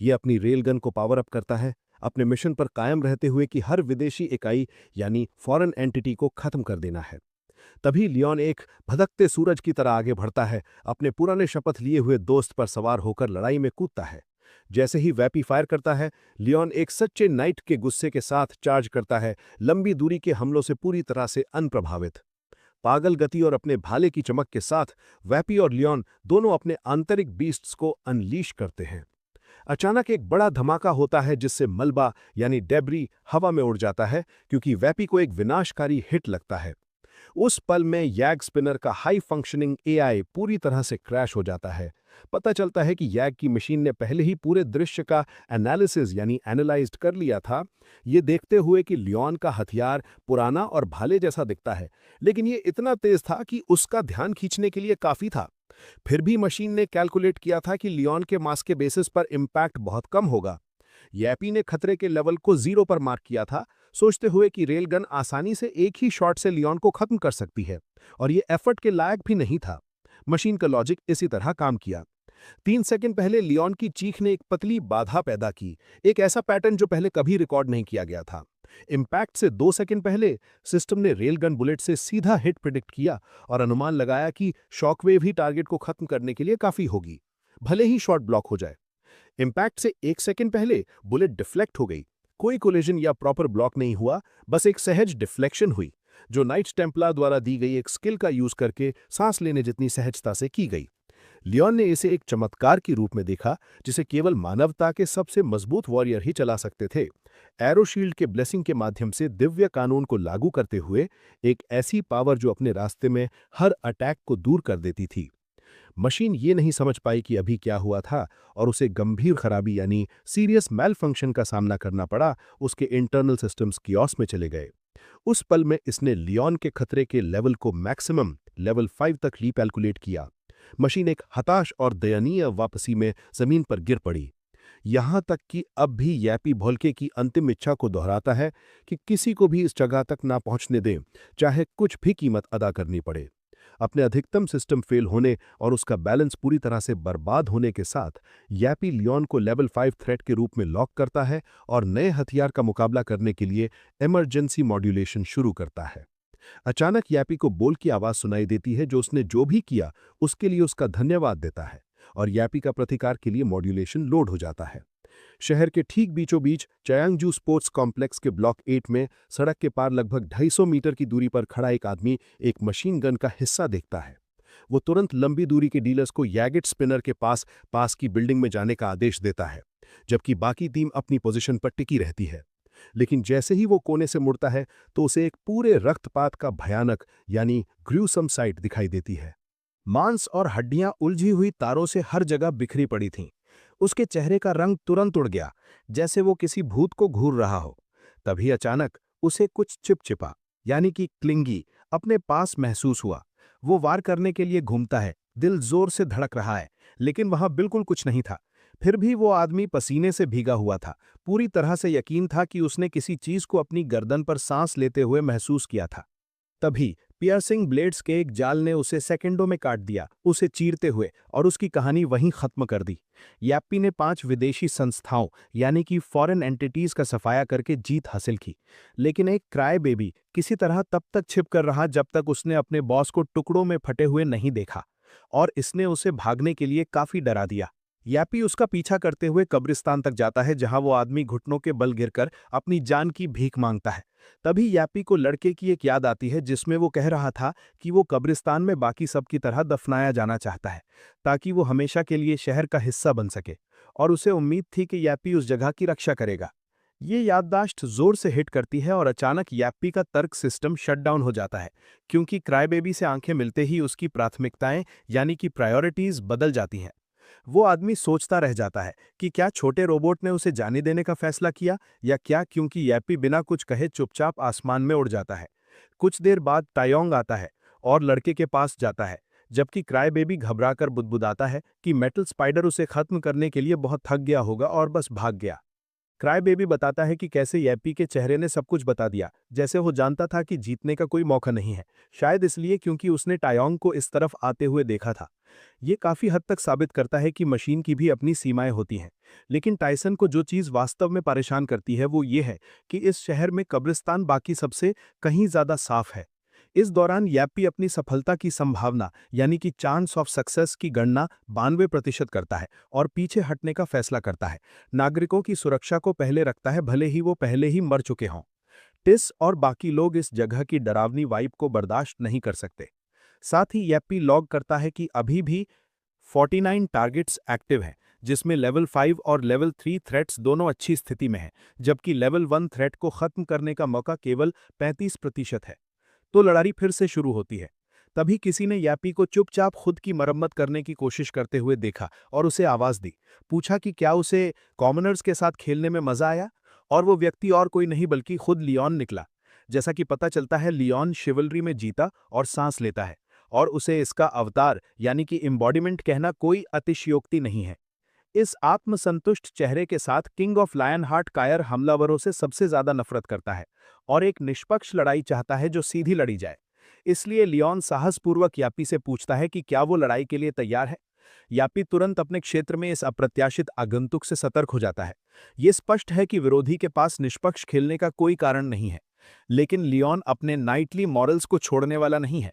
ये अपनी रेलगन को पावर अप करता है, अपने मिशन पर कायम रहते हुए कि हर विदेशी इकाई यानी फॉरेन एंटिटी को खत्म कर देना है। तभी लियोन एक भदकते सूरज की तरह आगे बढ़ता है, अपने पुराने शपथ लिए हुए दोस्त पर सवार होकर लड़ाई में कूदता है। जैसे ही वैपी फायर करता है, लियोन एक सच्चे नाइट के गुस्से के साथ चार्ज करता है, लंबी दूरी के हमलों से पूरी तरह से अनप्रभावित। पागल गति और अपने भाले की चमक के साथ वैपी और लियोन दोनों अपने आंतरिक बीस्ट्स को अनलीश करते हैं। अचानक एक बड़ा धमाका होता है, जिससे मलबा यानी डेब्री हवा में उड़ जाता है, क्योंकि वैपी को एक विनाशकारी हिट लगता है। उस पल में यैग स्पिनर का हाई फंक्शनिंग एआई पूरी तरह से क्रैश हो जाता है। पता चलता है कि यैग की मशीन ने पहले ही पूरे दृश्य का एनालिसिस यानी एनालाइज्ड कर लिया था, ये देखते हुए कि लियोन का हथियार पुराना और भाले जैसा दिखता है, लेकिन ये इतना तेज था कि उसका ध्यान खींचने के लिए काफी था। फिर भी मशीन ने कैलकुलेट किया था कि लियोन के मास के बेसिस पर इम्पैक्ट बहुत कम होगा। यैपी ने खतरे के लेवल को 0 पर मार्क किया था, सोचते हुए कि रेलगन आसानी से एक ही शॉट से लियोन को खत्म कर सकती है, और ये एफर्ट के लायक भी नहीं था। मशीन का लॉजिक इसी तरह काम किया। 3 सेकंड पहले लियोन की चीख ने एक पतली बाधा पैदा की, एक ऐसा पैटर्न जो पहले कभी रिकॉर्ड नहीं किया गया था। इम्पैक्ट से 2 सेकंड पहले सिस्टम ने रेलगन बुलेट से सीधा हिट प्रिडिक्ट किया और अनुमान लगाया कि शॉकवेव ही टारगेट को खत्म करने के लिए काफी होगी, भले ही शॉट ब्लॉक हो जाए। इम्पैक्ट से 1 सेकंड पहले बुलेट डिफ्लेक्ट हो गई। कोई कोलिजन या प्रॉपर ब्लॉक नहीं हुआ, बस एक सहज डिफ्लेक्शन हुई, जो नाइट्स टेम्पलर द्वारा दी गई एक स्किल का यूज करके सांस लेने जितनी सहजता से की गई। लियोन ने इसे एक चमत्कार के रूप में देखा, जिसे केवल मानवता के सबसे मजबूत वॉरियर ही चला सकते थे। एरो शील्ड के ब्लेसिंग के माध्यम से दिव्य कानून को लागू करते हुए एक ऐसी पावर जो अपने रास्ते में हर अटैक को दूर कर देती थी। मशीन ये नहीं समझ पाई कि अभी क्या हुआ था, और उसे गंभीर खराबी यानी सीरियस मेल फंक्शन का सामना करना पड़ा। उसके इंटरनल सिस्टम्स कियोस में चले गए। उस पल में इसने लियोन के खतरे के लेवल को मैक्सिमम लेवल 5 तक रीकैलकुलेट किया। मशीन एक हताश और दयनीय वापसी में जमीन पर गिर पड़ी। यहां तक कि अब भी यैपी भोल्के की अंतिम इच्छा को दोहराता है कि किसी को भी इस जगह तक ना पहुंचने दें, चाहे कुछ भी कीमत अदा करनी पड़े। अपने अधिकतम सिस्टम फेल होने और उसका बैलेंस पूरी तरह से बर्बाद होने के साथ यैपी लियोन को लेवल 5 थ्रेट के रूप में लॉक करता है और नए हथियार का मुकाबला करने के लिए इमरजेंसी मॉड्यूलेशन शुरू करता है। अचानक यैपी को बोल की आवाज सुनाई देती है, जो उसने जो भी किया उसके लिए उसका धन्यवाद देता है, और यैपी का प्रतिकार के लिए मॉड्यूलेशन लोड हो जाता है। शहर के ठीक बीचों बीच चयांगजू स्पोर्ट्स कॉम्प्लेक्स के ब्लॉक 8 में सड़क के पार लगभग 250 मीटर की दूरी पर खड़ा एक आदमी एक मशीन गन का हिस्सा देखता है। वो तुरंत लंबी दूरी के डीलर्स को यैगेट स्पिनर के पास की बिल्डिंग में जाने का आदेश देता है, जबकि बाकी टीम अपनी पोजीशन पर टिकी रहती है। लेकिन जैसे ही वो कोने से मुड़ता है तो उसे एक पूरे रक्तपात का भयानक यानी ग्रूसम साइट दिखाई देती है। मांस और हड्डियां उलझी हुई तारों से हर जगह बिखरी पड़ी थीं। उसके चेहरे का रंग तुरंत उड़ गया, जैसे वो किसी भूत को घूर रहा हो। तभी अचानक उसे कुछ चिपचिपा यानी कि क्लिंगी अपने पास महसूस हुआ। वो वार करने के लिए घूमता है, दिल जोर से धड़क रहा है, लेकिन वहां बिल्कुल कुछ नहीं था। फिर भी वो आदमी पसीने से भीगा हुआ था। पूरी तरह से यकीन था कि उसने किसी चीज को अपनी गर्दन पर सांस लेते हुए महसूस किया था। तभी पियर्सिंग ब्लेड्स के एक जाल ने उसे सेकंडों में काट दिया, उसे चीरते हुए, और उसकी कहानी वहीं खत्म कर दी। यैप्पी ने 5 विदेशी संस्थाओं यानी कि फॉरेन एंटिटीज का सफाया करके जीत हासिल की, लेकिन एक क्राई बेबी किसी तरह तब तक छिप कर रहा जब तक उसने अपने बॉस को टुकड़ों में फटे हुए नहीं देखा, और इसने उसे भागने के लिए काफी डरा दिया। यैप्पी उसका पीछा करते हुए कब्रिस्तान तक जाता है, जहां वो आदमी घुटनों के बल गिरकर अपनी जान की भीख मांगता है। तभी यैप्पी को लड़के की एक याद आती है, जिसमें वो कह रहा था कि वो कब्रिस्तान में बाकी सब की तरह दफनाया जाना चाहता है, ताकि वो हमेशा के लिए शहर का हिस्सा बन सके, और उसे उम्मीद थी कि यैप्पी उस जगह की रक्षा करेगा। ये याददाश्त जोर से हिट करती है और अचानक यैप्पी का तर्क सिस्टम शटडाउन हो जाता है, क्योंकि क्राईबेबी से आंखें मिलते ही उसकी प्राथमिकताएं यानी कि प्रायोरिटीज बदल जाती हैं। वो आदमी सोचता रह जाता है कि क्या छोटे रोबोट ने उसे जाने देने का फैसला किया, या क्या क्योंकि यैप्पी बिना कुछ कहे चुपचाप आसमान में उड़ जाता है। कुछ देर बाद टायोंग आता है और लड़के के पास जाता है, जबकि क्राई बेबी घबराकर बुदबुदाता है कि मेटल स्पाइडर उसे खत्म करने के लिए बहुत थक गया होगा और बस भाग गया। क्राई बेबी बताता है कि कैसे यैप्पी के चेहरे ने सब कुछ बता दिया, जैसे वो जानता था कि जीतने का कोई मौका नहीं है, शायद इसलिए क्योंकि उसने टायोंग को इस तरफ आते हुए देखा था। ये काफी हद तक साबित करता है कि मशीन की भी अपनी सीमाएं होती हैं, लेकिन टाइसन को जो चीज वास्तव में परेशान करती है वो ये है कि इस शहर में कब्रिस्तान बाकी सबसे कहीं ज्यादा साफ है। इस दौरान यैप्पी अपनी सफलता की संभावना यानी कि चांस ऑफ सक्सेस की गणना 92% करता है और पीछे हटने का फैसला करता है। नागरिकों की सुरक्षा को पहले रखता है, भले ही वो पहले ही मर चुके हों। टिस और बाकी लोग इस जगह की डरावनी वाइब को बर्दाश्त नहीं कर सकते। साथ ही यैप्पी लॉग करता है कि अभी भी 49 टारगेट्स एक्टिव हैं, जिसमें लेवल 5 और लेवल 3 थ्रेट्स दोनों अच्छी स्थिति में हैं, जबकि लेवल 1 थ्रेट को खत्म करने का मौका केवल 35% है। तो लड़ाई फिर से शुरू होती है। तभी किसी ने यैप्पी को चुपचाप खुद की मरम्मत करने की कोशिश करते हुए देखा और उसे आवाज दी। पूछा कि क्या उसे कॉमनर्स के साथ खेलने में मजा आया, और वो व्यक्ति और कोई नहीं बल्कि खुद लियोन निकला। जैसा कि पता चलता है, लियोन शिवलरी में जीता और सांस लेता है, और उसे इसका अवतार यानी कि एम्बॉडीमेंट कहना कोई अतिशयोक्ति नहीं है। इस आत्मसंतुष्ट चेहरे के साथ किंग ऑफ लायन हार्ट कायर हमलावरों से सबसे ज्यादा नफरत करता है और एक निष्पक्ष लड़ाई चाहता है जो सीधी लड़ी जाए। इसलिए लियोन साहसपूर्वक यापी से पूछता है कि क्या वो लड़ाई के लिए तैयार है। यापी तुरंत अपने क्षेत्र में इस अप्रत्याशित आगंतुक से सतर्क हो जाता है। ये स्पष्ट है कि विरोधी के पास निष्पक्ष खेलने का कोई कारण नहीं है, लेकिन लियोन अपने नाइटली मॉरल्स को छोड़ने वाला नहीं है।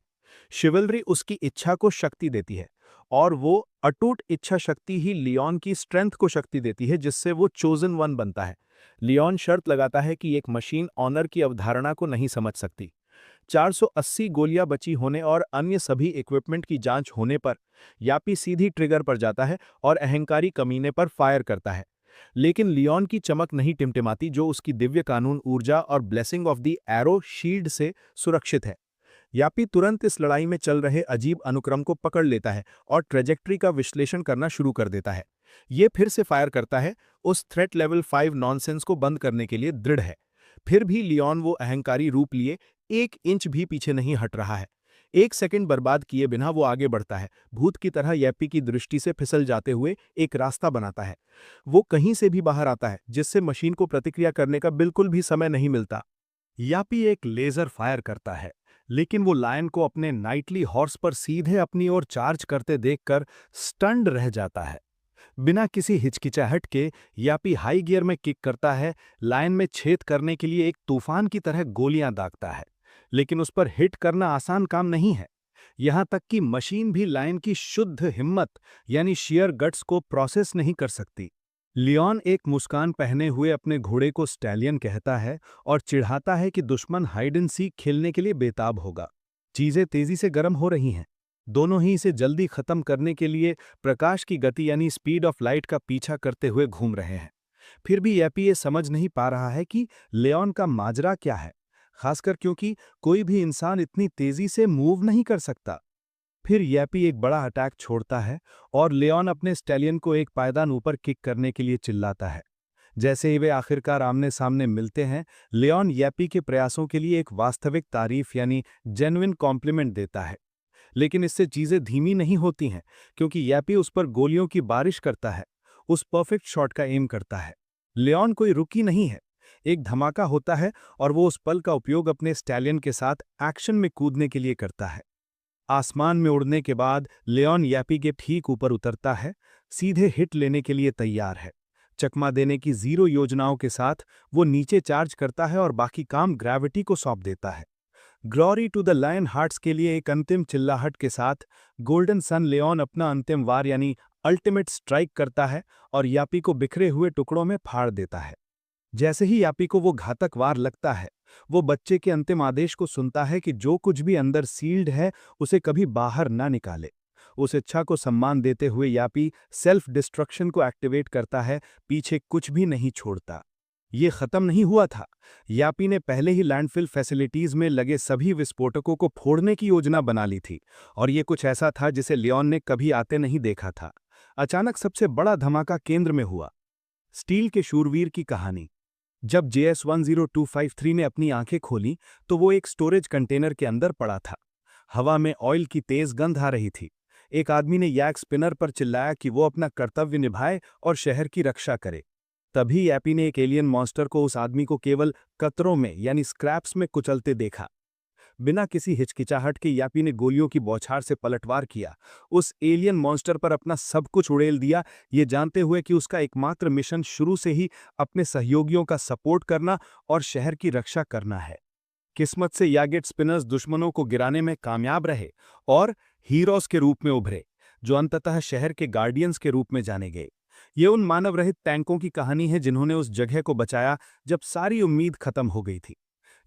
शिवलरी उसकी इच्छा को शक्ति देती है और वो अटूट इच्छा शक्ति ही लियोन की स्ट्रेंथ को शक्ति देती है, जिससे वो चोजन वन बनता है। लियोन शर्त लगाता है कि एक मशीन ऑनर की अवधारणा को नहीं समझ सकती। 480 गोलियां बची होने और अन्य सभी इक्विपमेंट की जांच होने पर यापी सीधी ट्रिगर पर जाता है और अहंकारी कमीने पर फायर करता है। लेकिन लियोन की चमक नहीं टिमटिमाती, जो उसकी दिव्य कानून ऊर्जा और blessing of the arrow shield से सुरक्षित है। यापी तुरंत इस लड़ाई में चल रहे अजीब अनुक्रम को पकड़ लेता है और ट्रेजेक्ट्री का विश्लेषण करना शुरू कर देता है। ये फिर से फायर करता है, उस थ्रेट लेवल 5 नॉनसेंस को बंद करने के लिए दृढ़ है। फिर भी लियोन वो अहंकारी रूप लिए 1 इंच भी पीछे नहीं हट रहा है। 1 सेकंड बर्बाद किए बिना वो आगे बढ़ता है, भूत की तरह यापी की दृष्टि से फिसल जाते हुए एक रास्ता बनाता है। वो कहीं से भी बाहर आता है, जिससे मशीन को प्रतिक्रिया करने का बिल्कुल भी समय नहीं मिलता। यापी एक लेजर फायर करता है, लेकिन वो लायन को अपने नाइटली हॉर्स पर सीधे अपनी ओर चार्ज करते देखकर स्टन्ड रह जाता है। बिना किसी हिचकिचाहट के यापी हाई गियर में किक करता है, लायन में छेद करने के लिए एक तूफान की तरह गोलियां दागता है। लेकिन उस पर हिट करना आसान काम नहीं है। यहां तक कि मशीन भी लायन की शुद्ध हिम्मत यानी शियर गट्स को प्रोसेस नहीं कर सकती। लियोन एक मुस्कान पहने हुए अपने घोड़े को स्टैलियन कहता है और चिढ़ाता है कि दुश्मन हाइड एंड सीक खेलने के लिए बेताब होगा। चीजें तेजी से गर्म हो रही हैं। दोनों ही इसे जल्दी खत्म करने के लिए प्रकाश की गति यानी स्पीड ऑफ लाइट का पीछा करते हुए घूम रहे हैं। फिर भी यापी ये समझ नहीं पा रहा है कि लियोन का माजरा क्या है, खासकर क्योंकि कोई भी इंसान इतनी तेजी से मूव नहीं कर सकता। फिर यापी एक बड़ा अटैक छोड़ता है और लियोन अपने स्टैलियन को एक पायदान ऊपर किक करने के लिए चिल्लाता है। जैसे ही वे आखिरकार आमने सामने मिलते हैं, लियोन यापी के प्रयासों के लिए एक वास्तविक तारीफ यानी जेन्युइन कॉम्प्लीमेंट देता है। लेकिन इससे चीजें धीमी नहीं होती हैं, क्योंकि यापी उस पर गोलियों की बारिश करता है, उस परफेक्ट शॉट का एम करता है। लियोन कोई रुकी नहीं है। एक धमाका होता है और वो उस पल का उपयोग अपने स्टैलियन के साथ एक्शन में कूदने के लिए करता है। आसमान में उड़ने के बाद लियोन यापी के ठीक ऊपर उतरता है, सीधे हिट लेने के लिए तैयार है। चकमा देने की 0 योजनाओं के साथ वो नीचे चार्ज करता है और बाकी काम ग्रेविटी को सौंप देता है। Glory to the lion hearts के लिए एक अंतिम चिल्लाहट के साथ गोल्डन सन लियोन अपना अंतिम वार यानी अल्टीमेट स्ट्राइक करता है और यापी को बिखरे हुए टुकड़ों में फाड़ देता है। जैसे ही यापी को वो घातक वार लगता है, वो बच्चे के अंतिम आदेश को सुनता है कि जो कुछ भी अंदर सील्ड है उसे कभी बाहर ना निकाले। उस इच्छा को सम्मान देते हुए यापी सेल्फ डिस्ट्रक्शन को एक्टिवेट करता है, पीछे कुछ भी नहीं छोड़ता। ये खत्म नहीं हुआ था। यापी ने पहले ही लैंडफिल फैसिलिटीज में लगे सभी विस्फोटकों को फोड़ने की योजना बना ली थी और ये कुछ ऐसा था जिसे लियोन ने कभी आते नहीं देखा था। अचानक सबसे बड़ा धमाका केंद्र में हुआ। स्टील के शूरवीर की कहानी। जब JS-10253 ने अपनी आंखें खोलीं तो वो एक स्टोरेज कंटेनर के अंदर पड़ा था। हवा में ऑयल की तेज गंध आ रही थी। एक आदमी ने यैक स्पिनर पर चिल्लाया कि वो अपना कर्तव्य निभाए और शहर की रक्षा करे। तभी यापी ने एक एलियन मॉन्स्टर को उस आदमी को केवल कतरों में यानी स्क्रैप्स में कुचलते देखा। बिना किसी हिचकिचाहट के यापी ने गोलियों की बौछार से पलटवार किया, उस एलियन मॉन्स्टर पर अपना सब कुछ उड़ेल दिया, ये जानते हुए कि उसका एकमात्र मिशन शुरू से ही अपने सहयोगियों का सपोर्ट करना और शहर की रक्षा करना है। किस्मत से यागेट स्पिनर्स दुश्मनों को गिराने में कामयाब रहे और हीरोज के रूप में उभरे, जो अंततः शहर के गार्डियंस के रूप में जाने गए। ये उन मानव रहित टैंकों की कहानी है जिन्होंने उस जगह को बचाया जब सारी उम्मीद खत्म हो गई थी।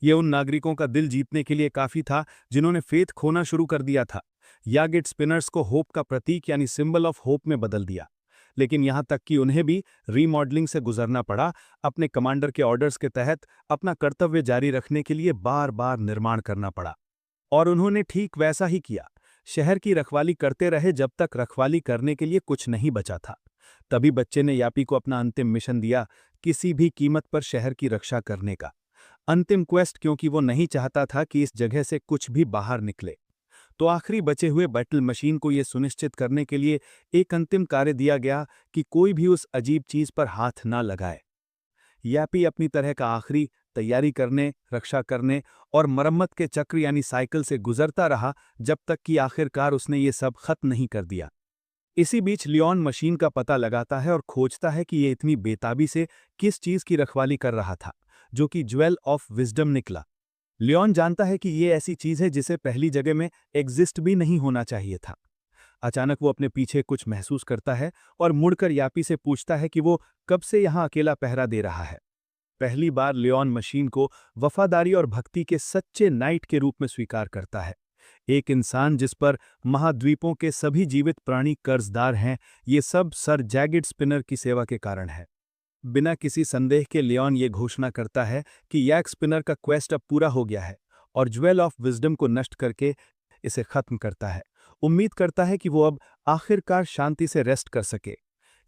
ये उन नागरिकों का दिल जीतने के लिए काफी था जिन्होंने फेथ खोना शुरू कर दिया था। यागेट स्पिनर्स को होप का प्रतीक यानी सिंबल ऑफ होप में बदल दिया। लेकिन यहां तक कि उन्हें भी रीमॉडलिंग से गुजरना पड़ा, अपने कमांडर के ऑर्डर्स के तहत अपना कर्तव्य जारी रखने के लिए बार बार निर्माण करना पड़ा। और उन्होंने ठीक वैसा ही किया। शहर की रखवाली करते रहे जब तक रखवाली करने के लिए कुछ नहीं बचा था। तभी बच्चे ने यापी को अपना अंतिम मिशन दिया, किसी भी कीमत पर शहर की रक्षा करने का अंतिम क्वेस्ट, क्योंकि वो नहीं चाहता था कि इस जगह से कुछ भी बाहर निकले। तो आखिरी बचे हुए बैटल मशीन को यह सुनिश्चित करने के लिए एक अंतिम कार्य दिया गया कि कोई भी उस अजीब चीज पर हाथ ना लगाए। यापी अपनी तरह का आखिरी तैयारी करने, रक्षा करने और मरम्मत के चक्र यानी साइकिल से गुजरता रहा जब तक कि आखिरकार उसने ये सब खत्म नहीं कर दिया। इसी बीच लियोन मशीन का पता लगाता है और खोजता है कि ये इतनी बेताबी से किस चीज की रखवाली कर रहा था, जो कि ज्वेल ऑफ विजडम निकला। लियोन जानता है कि ये ऐसी चीज है जिसे पहली जगह में एग्जिस्ट भी नहीं होना चाहिए था। अचानक वो अपने पीछे कुछ महसूस करता है और मुड़कर यापी से पूछता है कि वो कब से यहाँ अकेला पहरा दे रहा है। पहली बार लियोन मशीन को वफादारी और भक्ति के सच्चे नाइट के रूप में स्वीकार करता है। एक इंसान जिस पर महाद्वीपों के सभी जीवित प्राणी कर्जदार हैं, ये सब सर जैगिड स्पिनर की सेवा के कारण है। बिना किसी संदेह के लियोन ये घोषणा करता है कि यैक स्पिनर का क्वेस्ट अब पूरा हो गया है और ज्वेल ऑफ विजडम को नष्ट करके इसे खत्म करता है। उम्मीद करता है कि वो अब आखिरकार शांति से रेस्ट कर सके।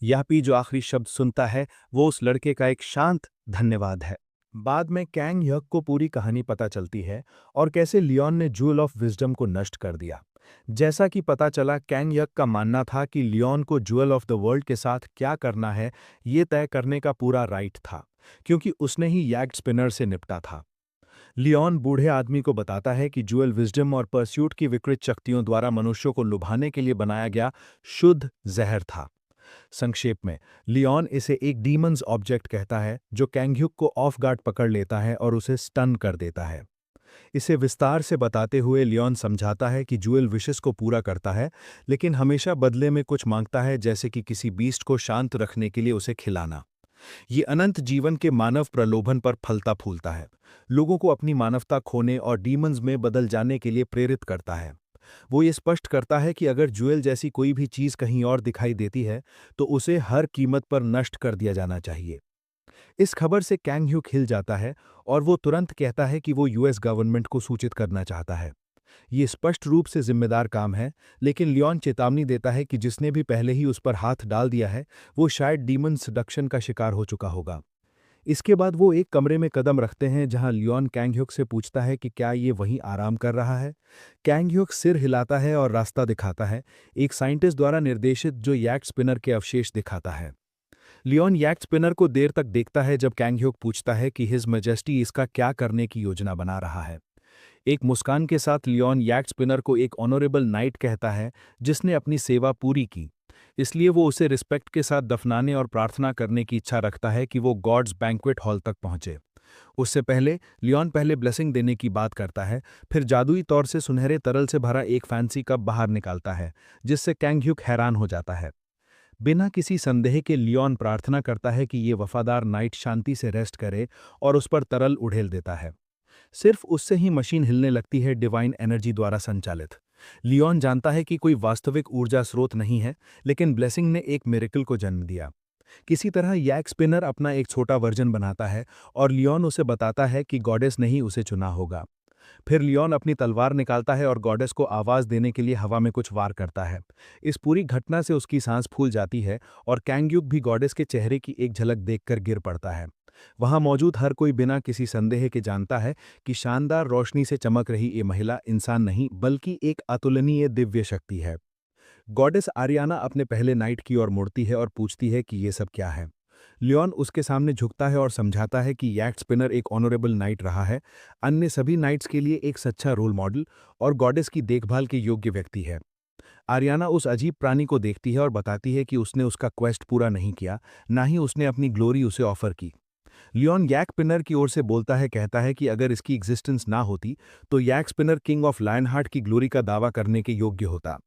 यापी जो आखिरी शब्द सुनता है वो उस लड़के का एक शांत धन्यवाद है। बाद में कैंग यक को पूरी कहानी पता चलती है और कैसे लियोन ने ज्वेल ऑफ विजडम को नष्ट कर दिया। जैसा कि पता चला, कैंग यक का मानना था कि लियोन को ज्वेल ऑफ द वर्ल्ड के साथ क्या करना है ये तय करने का पूरा राइट था, क्योंकि उसने ही यैक्ड स्पिनर से निपटा था। लियोन बूढ़े आदमी को बताता है कि ज्वेल विजडम और परस्यूट की विकृत शक्तियों द्वारा मनुष्यों को लुभाने के लिए बनाया गया शुद्ध जहर था। संक्षेप में, लियोन इसे एक डीमंस ऑब्जेक्ट कहता है जो कैंग्युक को ऑफ गार्ड पकड़ लेता है और उसे स्टन कर देता है। इसे विस्तार से बताते हुए लियोन समझाता है कि ज्वेल विशेष को पूरा करता है, लेकिन हमेशा बदले में कुछ मांगता है, जैसे कि किसी बीस्ट को शांत रखने के लिए उसे खिलाना। ये अनंत जीवन के मानव प्रलोभन पर फलता फूलता है, लोगों को अपनी मानवता खोने और डीमंस में बदल जाने के लिए प्रेरित करता है। वो ये स्पष्ट करता है कि अगर ज्वेल जैसी कोई भी चीज कहीं और दिखाई देती है तो उसे हर कीमत पर नष्ट कर दिया जाना चाहिए। इस खबर से कैंग ह्यूक हिल जाता है और वो तुरंत कहता है कि वो यूएस गवर्नमेंट को सूचित करना चाहता है। ये स्पष्ट रूप से जिम्मेदार काम है, लेकिन लियोन चेतावनी देता है कि जिसने भी पहले ही उस पर हाथ डाल दिया है वो शायद डीमन सडक्शन का शिकार हो चुका होगा। इसके बाद वो एक कमरे में कदम रखते हैं जहां लियोन कैंग ह्यूक से पूछता है कि क्या ये वहीं आराम कर रहा है। कैंग ह्यूक सिर हिलाता है और रास्ता दिखाता है, एक साइंटिस्ट द्वारा निर्देशित जो यैक्ड स्पिनर के अवशेष दिखाता है। लियोन यैक्ड स्पिनर को देर तक देखता है जब कैंग ह्यूक पूछता है कि हिज मैजेस्टी इसका क्या करने की योजना बना रहा है। एक मुस्कान के साथ लियोन यैक्ड स्पिनर को एक ऑनरेबल नाइट कहता है जिसने अपनी सेवा पूरी की, इसलिए वो उसे रिस्पेक्ट के साथ दफनाने और प्रार्थना करने की इच्छा रखता है कि वो गॉड्स बैंक्वेट हॉल तक पहुंचे। उससे पहले लियोन पहले ब्लेसिंग देने की बात करता है, फिर जादुई तौर से सुनहरे तरल से भरा एक फैंसी कप बाहर निकालता है, जिससे कैंग ह्यूक हैरान हो जाता है। बिना किसी संदेह के लियोन प्रार्थना करता है कि ये वफादार नाइट शांति से रेस्ट करे और उस पर तरल उड़ेल देता है। सिर्फ उससे ही मशीन हिलने लगती है, डिवाइन एनर्जी द्वारा संचालित। लियोन जानता है कि कोई वास्तविक ऊर्जा स्रोत नहीं है, लेकिन ब्लेसिंग ने एक मिरेकल को जन्म दिया। किसी तरह यैक स्पिनर अपना एक छोटा वर्जन बनाता है और लियोन उसे बताता है कि गॉडेस ने ही उसे चुना होगा। फिर लियोन अपनी तलवार निकालता है और गॉडेस को आवाज देने के लिए हवा में कुछ वार करता है। इस पूरी घटना से उसकी सांस फूल जाती है और कैंग ह्यूक भी गॉडेस के चेहरे की एक झलक देखकर गिर पड़ता है। वहां मौजूद हर कोई बिना किसी संदेह के जानता है कि शानदार रोशनी से चमक रही ये महिला इंसान नहीं बल्कि एक अतुलनीय दिव्य शक्ति है। गॉडेस आरियाना अपने पहले नाइट की ओर मुड़ती है और पूछती है कि ये सब क्या है। लियोन उसके सामने झुकता है और समझाता है कि यैक्ड स्पिनर एक ऑनरेबल नाइट रहा है, अन्य सभी नाइट्स के लिए एक सच्चा रोल मॉडल और गॉडेस की देखभाल के योग्य व्यक्ति है। आरियाना उस अजीब प्राणी को देखती है और बताती है कि उसने उसका क्वेस्ट पूरा नहीं किया, ना ही उसने अपनी ग्लोरी उसे ऑफर की। लियोन यैक स्पिनर की ओर से बोलता है, कहता है कि अगर इसकी एग्जिस्टेंस ना होती तो यैक स्पिनर किंग ऑफ लायनहार्ट की ग्लोरी का दावा करने के योग्य होता।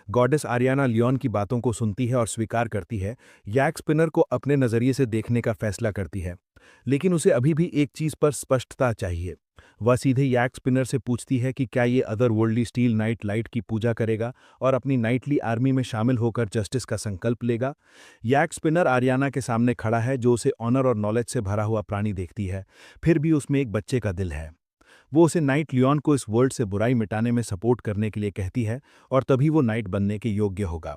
गॉडेस आरियाना लियोन की बातों को सुनती है और स्वीकार करती है, यैक स्पिनर को अपने नजरिए से देखने का फैसला करती है, लेकिन उसे अभी भी एक चीज पर स्पष्टता चाहिए। वह सीधे यैक स्पिनर से पूछती है कि क्या ये other worldly steel night light की पूजा करेगा और अपनी नाइटली आर्मी में शामिल होकर जस्टिस का संकल्प लेगा। यैक स्पिनर आरियाना के सामने खड़ा है जो उसे ऑनर और नॉलेज से भरा हुआ प्राणी देखती है, फिर भी उसमें एक बच्चे का दिल है। वो उसे नाइट लियोन को इस वर्ल्ड से बुराई मिटाने में सपोर्ट करने के लिए कहती है और तभी वो नाइट बनने के योग्य होगा।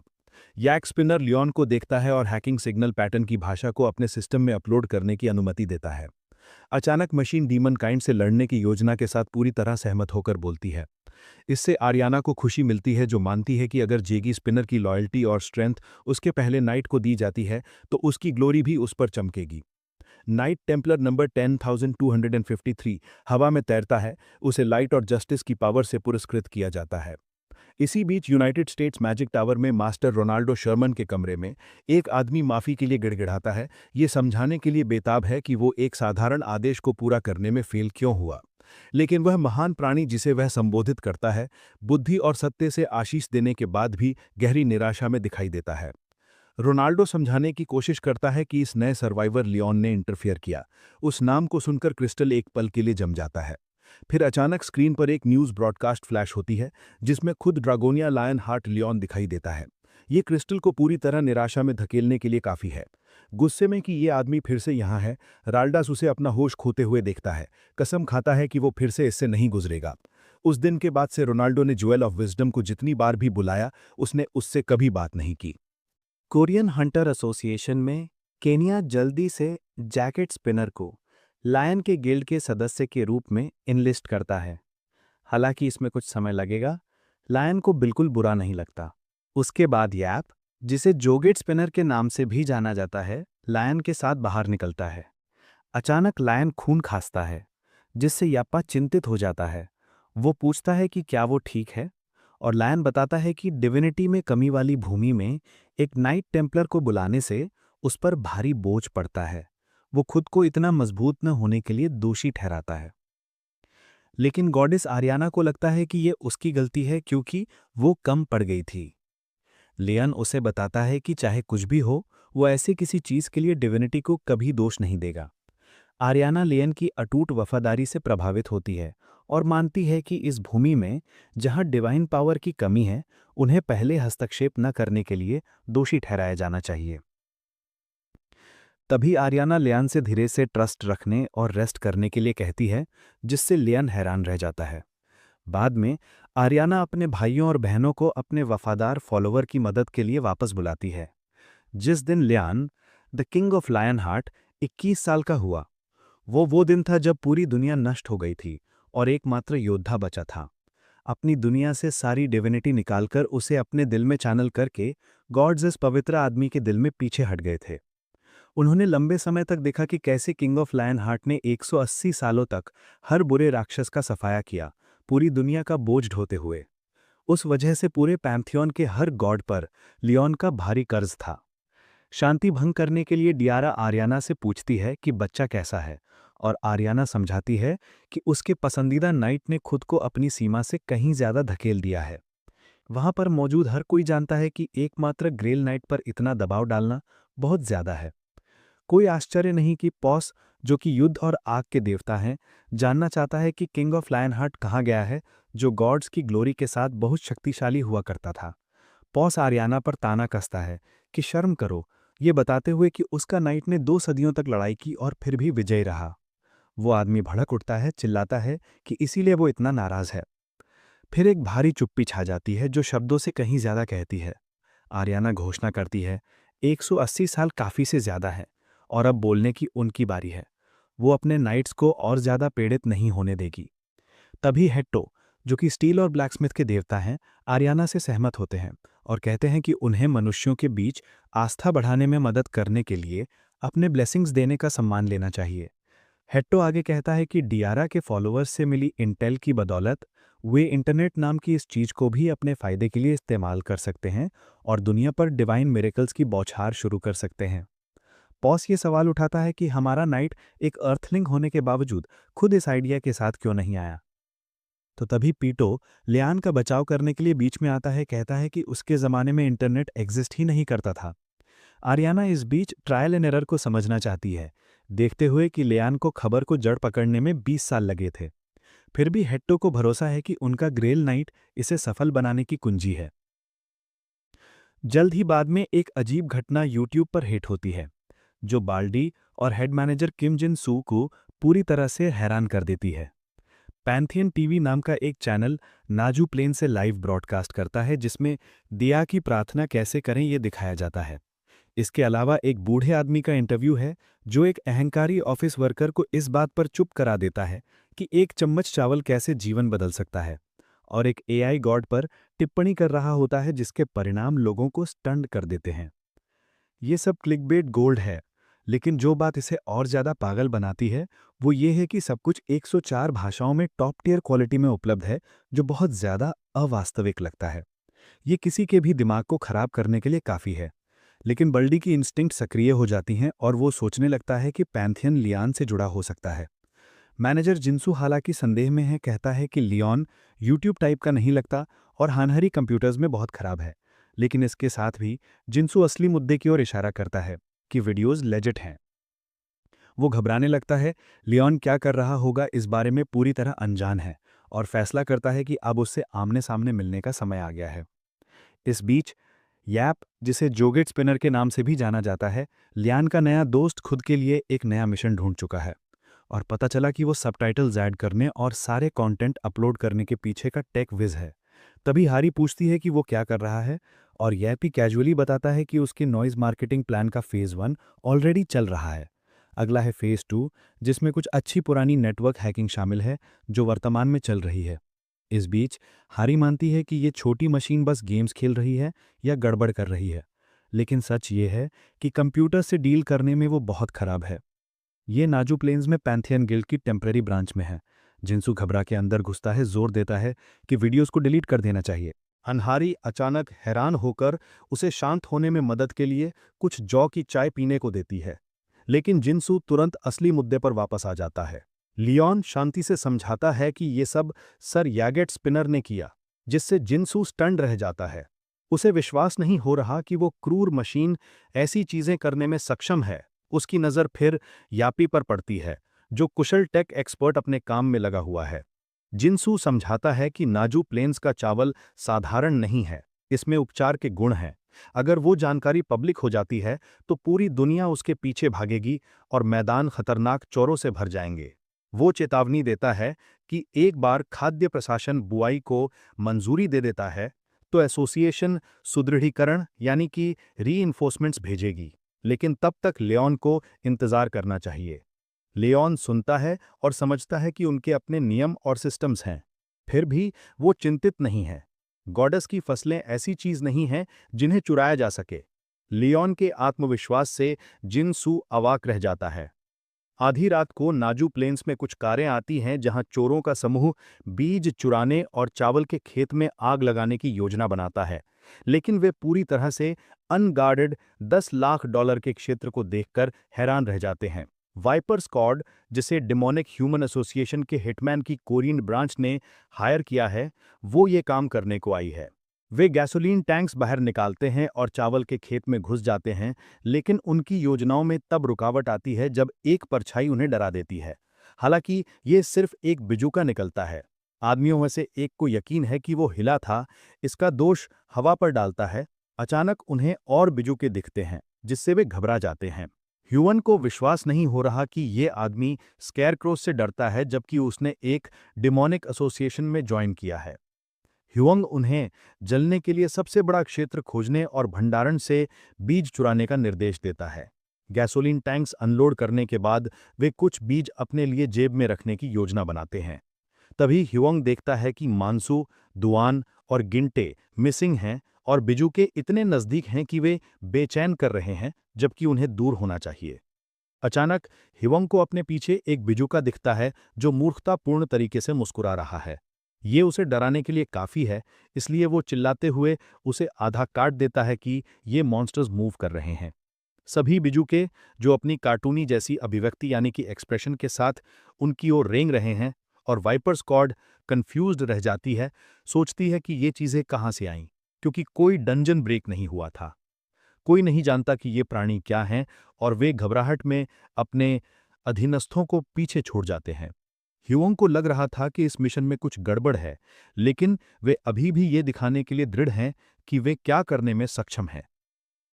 यैक स्पिनर लियोन को देखता है और हैकिंग सिग्नल पैटर्न की भाषा को अपने सिस्टम में अपलोड करने की अनुमति देता है। अचानक मशीन डीमन काइंड से लड़ने की योजना के साथ पूरी तरह सहमत होकर बोलती है। इससे आरियाना को खुशी मिलती है, जो मानती है कि अगर जेगी स्पिनर की लॉयल्टी और स्ट्रेंथ उसके पहले नाइट को दी जाती है तो उसकी ग्लोरी भी उस पर चमकेगी। नाइट टेम्पलर नंबर 10,253 हवा में तैरता है, उसे लाइट और जस्टिस की पावर से पुरस्कृत किया जाता है। इसी बीच यूनाइटेड स्टेट्स मैजिक टावर में मास्टर रोनाल्डो शर्मन के कमरे में एक आदमी माफी के लिए गिड़गिड़ाता है, ये समझाने के लिए बेताब है कि वो एक साधारण आदेश को पूरा करने में फेल क्यों हुआ। लेकिन वह महान प्राणी जिसे वह संबोधित करता है, बुद्धि और सत्य से आशीष देने के बाद भी गहरी निराशा में दिखाई देता है। रोनाल्डो समझाने की कोशिश करता है कि इस नए सर्वाइवर लियोन ने इंटरफियर किया। उस नाम को सुनकर क्रिस्टल एक पल के लिए जम जाता है। फिर अचानक स्क्रीन पर एक न्यूज़ ब्रॉडकास्ट फ्लैश होती है, जिसमें खुद ड्रैगोनिया लायन हार्ट लियोन दिखाई देता है। ये क्रिस्टल को पूरी तरह निराशा में धकेलने के लिए काफ़ी है। गुस्से में कि ये आदमी फिर से यहाँ है, राल्डास उसे अपना होश खोते हुए देखता है। कसम खाता है कि वो फिर से इससे नहीं गुजरेगा। उस दिन के बाद से रोनाल्डो ने ज्वेल ऑफ विजडम को जितनी बार भी बुलाया, उसने उससे कभी बात नहीं की। कोरियन हंटर एसोसिएशन में केनिया जल्दी से जैकेट स्पिनर को लायन के गिल्ड के सदस्य के रूप में इनलिस्ट करता है। हालांकि इसमें कुछ समय लगेगा, लायन को बिल्कुल बुरा नहीं लगता। उसके बाद याप, जिसे जोगेट स्पिनर के नाम से भी जाना जाता है, लायन के साथ बाहर निकलता है। अचानक लायन खून खांसता है, जिससे याप्पा चिंतित हो जाता है। वो पूछता है कि क्या वो ठीक है, और लायन बताता है कि डिविनिटी में कमी वाली भूमि में एक नाइट टेम्पलर को बुलाने से उस पर भारी बोझ पड़ता है। वो खुद को इतना मजबूत न होने के लिए दोषी ठहराता है। लेकिन गॉडेस आरियाना को लगता है कि ये उसकी गलती है क्योंकि वो कम पड़ गई थी। लियन उसे बताता है कि चाहे कुछ भी हो, वो ऐसी किसी चीज के लिए डिविनिटी को कभी दोष नहीं देगा। आरियाना लियन की अटूट वफादारी से प्रभावित होती है और मानती है कि इस भूमि में जहां डिवाइन पावर की कमी है, उन्हें पहले हस्तक्षेप न करने के लिए दोषी ठहराया जाना चाहिए। तभी आरियाना लियन से धीरे से ट्रस्ट रखने और रेस्ट करने के लिए कहती है, जिससे लियन हैरान रह जाता है। बाद में आरियाना अपने भाइयों और बहनों को अपने वफादार फॉलोवर की मदद के लिए वापस बुलाती है। जिस दिन Leon, the king of lion heart, 21 साल का हुआ, वो दिन था जब पूरी दुनिया नष्ट हो गई थी और एकमात्र योद्धा बचा था। अपनी दुनिया से सारी डिविनिटी निकालकर उसे अपने दिल में चैनल करके गॉड्स इस पवित्र आदमी के दिल में पीछे हट गए थे। उन्होंने लंबे समय तक देखा कि कैसे किंग ऑफ लायन हार्ट ने 180 सालों तक हर बुरे राक्षस का सफाया किया, पूरी दुनिया का बोझ ढोते हुए। उस वजह से पूरे पैंथियन के हर गॉड पर लियोन का भारी कर्ज था। शांति भंग करने के लिए डियारा आरियाना से पूछती है कि बच्चा कैसा है, और आरियाना समझाती है कि उसके पसंदीदा नाइट ने खुद को अपनी सीमा से कहीं ज्यादा धकेल दिया है। वहां पर मौजूद हर कोई जानता है कि एकमात्र ग्रेल नाइट पर इतना दबाव डालना बहुत ज्यादा है। कोई आश्चर्य नहीं कि पॉस, जो कि युद्ध और आग के देवता हैं, जानना चाहता है कि किंग ऑफ लायन हार्ट कहाँ गया है, जो गॉड्स की ग्लोरी के साथ बहुत शक्तिशाली हुआ करता था। पॉस आरियाना पर ताना कसता है कि शर्म करो, ये बताते हुए कि उसका नाइट ने 2 सदियों तक लड़ाई की और फिर भी विजयी रहा। वो आदमी भड़क उठता है, चिल्लाता है कि इसीलिए वो इतना नाराज है। फिर एक भारी चुप्पी छा जाती है जो शब्दों से कहीं ज्यादा कहती है। आरियाना घोषणा करती है, 180 साल काफी से ज्यादा है और अब बोलने की उनकी बारी है। वो अपने नाइट्स को और ज्यादा पीड़ित नहीं होने देगी। तभी हेट्टो, जो कि स्टील और ब्लैकस्मिथ के देवता हैं, आरियाना से सहमत होते हैं और कहते हैं कि उन्हें मनुष्यों के बीच आस्था बढ़ाने में मदद करने के लिए अपने ब्लेसिंग्स देने का सम्मान लेना चाहिए। हेट्टो आगे कहता है कि डियारा के फॉलोअर्स से मिली इंटेल की बदौलत वे इंटरनेट नाम की इस चीज को भी अपने फायदे के लिए इस्तेमाल कर सकते हैं और दुनिया पर डिवाइन मिरेकल्स की बौछार शुरू कर सकते हैं। पॉस ये सवाल उठाता है कि हमारा नाइट एक अर्थलिंग होने के बावजूद खुद इस आइडिया के साथ क्यों नहीं आया। तो तभी पीटो लियान का बचाव करने के लिए बीच में आता है, कहता है कि उसके ज़माने में इंटरनेट एग्जिस्ट ही नहीं करता था। आरियाना इस बीच ट्रायल एंड एरर को समझना चाहती है, देखते हुए कि लियान को खबर को जड़ पकड़ने में 20 साल लगे थे। फिर भी हेट्टो को भरोसा है कि उनका ग्रेल नाइट इसे सफल बनाने की कुंजी है। जल्द ही बाद में एक अजीब घटना यूट्यूब पर हिट होती है, जो बाल्डी और हेड मैनेजर किम जिन सू को पूरी तरह से हैरान कर देती है। पैंथियन टीवी नाम का एक चैनल नाजू प्लेन से लाइव ब्रॉडकास्ट करता है, जिसमें दिया की प्रार्थना कैसे करें ये दिखाया जाता है। इसके अलावा एक बूढ़े आदमी का इंटरव्यू है, जो एक अहंकारी ऑफिस वर्कर को इस बात पर चुप करा देता है कि एक चम्मच चावल कैसे जीवन बदल सकता है, और एक एआई गॉड पर टिप्पणी कर रहा होता है जिसके परिणाम लोगों को स्टंड कर देते हैं। ये सब क्लिकबेट गोल्ड है, लेकिन जो बात इसे और ज्यादा पागल बनाती है वो ये है कि सब कुछ 104 भाषाओं में टॉप टियर क्वालिटी में उपलब्ध है, जो बहुत ज्यादा अवास्तविक लगता है। ये किसी के भी दिमाग को खराब करने के लिए काफी है। लेकिन बल्डी की इंस्टिंक्ट सक्रिय हो जाती हैं और वो सोचने लगता है कि पैंथियन लियान से जुड़ा हो सकता है। मैनेजर जिनसू हालांकि संदेह में है, कहता है कि लियोन यूट्यूब टाइप का नहीं लगता और हानहरी कंप्यूटर्स में बहुत खराब है। लेकिन इसके साथ भी जिनसू असली मुद्दे की ओर इशारा करता है कि वीडियोस लेजिट हैं। वो घबराने लगता है, लियोन क्या कर रहा होगा इस बारे में पूरी तरह अनजान है और फैसला करता है कि अब उससे आमने सामने मिलने का समय आ गया है। इस बीच यैप, जिसे जोगेट स्पिनर के नाम से भी जाना जाता है, लियान का नया दोस्त खुद के लिए एक नया मिशन ढूंढ चुका है और पता चला कि वो सबटाइटल्स ऐड करने और सारे कंटेंट अपलोड करने के पीछे का टेक विज है। तभी हारी पूछती है कि वो क्या कर रहा है और यैपी कैजुअली बताता है कि उसके नॉइज मार्केटिंग प्लान का फेज़ 1 ऑलरेडी चल रहा है। अगला है फेज़ 2, जिसमें कुछ अच्छी पुरानी नेटवर्क हैकिंग शामिल है जो वर्तमान में चल रही है। इस बीच हारी मानती है कि ये छोटी मशीन बस गेम्स खेल रही है या गड़बड़ कर रही है, लेकिन सच ये है कि कंप्यूटर से डील करने में वो बहुत खराब है। ये नाजू प्लेन्स में पैंथियन गिल्ड की टेम्पररी ब्रांच में है। जिनसू घबरा के अंदर घुसता है, जोर देता है कि वीडियोस को डिलीट कर देना चाहिए। अनहारी अचानक हैरान होकर उसे शांत होने में मदद के लिए कुछ जौ की चाय पीने को देती है, लेकिन जिनसू तुरंत असली मुद्दे पर वापस आ जाता है। लियोन शांति से समझाता है कि ये सब सर यागेट स्पिनर ने किया, जिससे जिनसू स्टन्ड रह जाता है। उसे विश्वास नहीं हो रहा कि वो क्रूर मशीन ऐसी चीजें करने में सक्षम है। उसकी नज़र फिर यापी पर पड़ती है, जो कुशल टेक एक्सपर्ट अपने काम में लगा हुआ है। जिनसू समझाता है कि नाजू प्लेन्स का चावल साधारण नहीं है, इसमें उपचार के गुण हैं। अगर वो जानकारी पब्लिक हो जाती है तो पूरी दुनिया उसके पीछे भागेगी और मैदान खतरनाक चोरों से भर जाएंगे। वो चेतावनी देता है कि एक बार खाद्य प्रशासन बुआई को मंजूरी दे देता है तो एसोसिएशन सुदृढ़ीकरण यानी कि रीइंफोर्समेंट्स भेजेगी, लेकिन तब तक लियोन को इंतजार करना चाहिए। लियोन सुनता है और समझता है कि उनके अपने नियम और सिस्टम्स हैं। फिर भी वो चिंतित नहीं है। गॉडस की फसलें ऐसी चीज नहीं हैं जिन्हें चुराया जा सके। लियोन के आत्मविश्वास से जिनसू अवाक रह जाता है। आधी रात को नाजू प्लेन्स में कुछ कारें आती हैं जहां चोरों का समूह बीज चुराने और चावल के खेत में आग लगाने की योजना बनाता है, लेकिन वे पूरी तरह से अनगार्डेड $10 लाख के क्षेत्र को देखकर हैरान रह जाते हैं। वाइपर स्क्वाड, जिसे डिमोनिक ह्यूमन एसोसिएशन के हिटमैन की कोरियन ब्रांच ने हायर किया है, वो ये काम करने को आई है। वे गैसोलीन टैंक्स बाहर निकालते हैं और चावल के खेत में घुस जाते हैं, लेकिन उनकी योजनाओं में तब रुकावट आती है जब एक परछाई उन्हें डरा देती है। हालांकि ये सिर्फ एक बिजुका निकलता है। आदमियों में से एक को यकीन है कि वो हिला था, इसका दोष हवा पर डालता है। अचानक उन्हें और बिजुके दिखते हैं, जिससे वे घबरा जाते हैं। ह्यूवन को विश्वास नहीं हो रहा कि ये आदमी स्कैरक्रो से डरता है, जबकि उसने एक डिमोनिक एसोसिएशन में ज्वाइन किया है। ह्यूंग उन्हें जलने के लिए सबसे बड़ा क्षेत्र खोजने और भंडारण से बीज चुराने का निर्देश देता है। गैसोलीन टैंक्स अनलोड करने के बाद वे कुछ बीज अपने लिए जेब में रखने की योजना बनाते हैं। तभी ह्यूंग देखता है कि मानसू, दुआन और गिंटे मिसिंग हैं और बिजुके इतने नज़दीक हैं कि वे बेचैन कर रहे हैं, जबकि उन्हें दूर होना चाहिए। अचानक ह्यूंग को अपने पीछे एक बिजुका दिखता है जो मूर्खतापूर्ण तरीके से मुस्कुरा रहा है। ये उसे डराने के लिए काफ़ी है, इसलिए वो चिल्लाते हुए उसे आधा काट देता है कि ये मॉन्स्टर्स मूव कर रहे हैं। सभी बिजुके, जो अपनी कार्टूनी जैसी अभिव्यक्ति यानी कि एक्सप्रेशन के साथ उनकी ओर रेंग रहे हैं, और वाइपर स्क्वाड कंफ्यूज्ड रह जाती है, सोचती है कि ये चीज़ें कहाँ से आईं, क्योंकि कोई डंजन ब्रेक नहीं हुआ था। कोई नहीं जानता कि ये प्राणी क्या हैं और वे घबराहट में अपने अधीनस्थों को पीछे छोड़ जाते हैं। ह्यूंग को लग रहा था कि इस मिशन में कुछ गड़बड़ है, लेकिन वे अभी भी ये दिखाने के लिए दृढ़ हैं कि वे क्या करने में सक्षम हैं।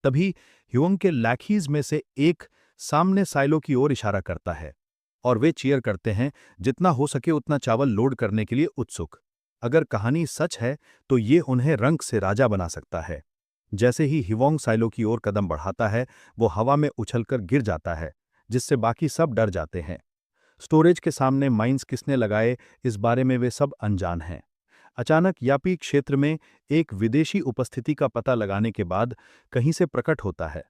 तभी ह्यूंग के लैखीज में से एक सामने साइलो की ओर इशारा करता है और वे चीयर करते हैं, जितना हो सके उतना चावल लोड करने के लिए उत्सुक। अगर कहानी सच है तो ये उन्हें रंक से राजा बना सकता है। जैसे ही ह्यूंग साइलो की ओर कदम बढ़ाता है, वो हवा में उछलकर गिर जाता है, जिससे बाकी सब डर जाते हैं। स्टोरेज के सामने माइंस किसने लगाए, इस बारे में वे सब अनजान हैं। अचानक यापी क्षेत्र में एक विदेशी उपस्थिति का पता लगाने के बाद कहीं से प्रकट होता है।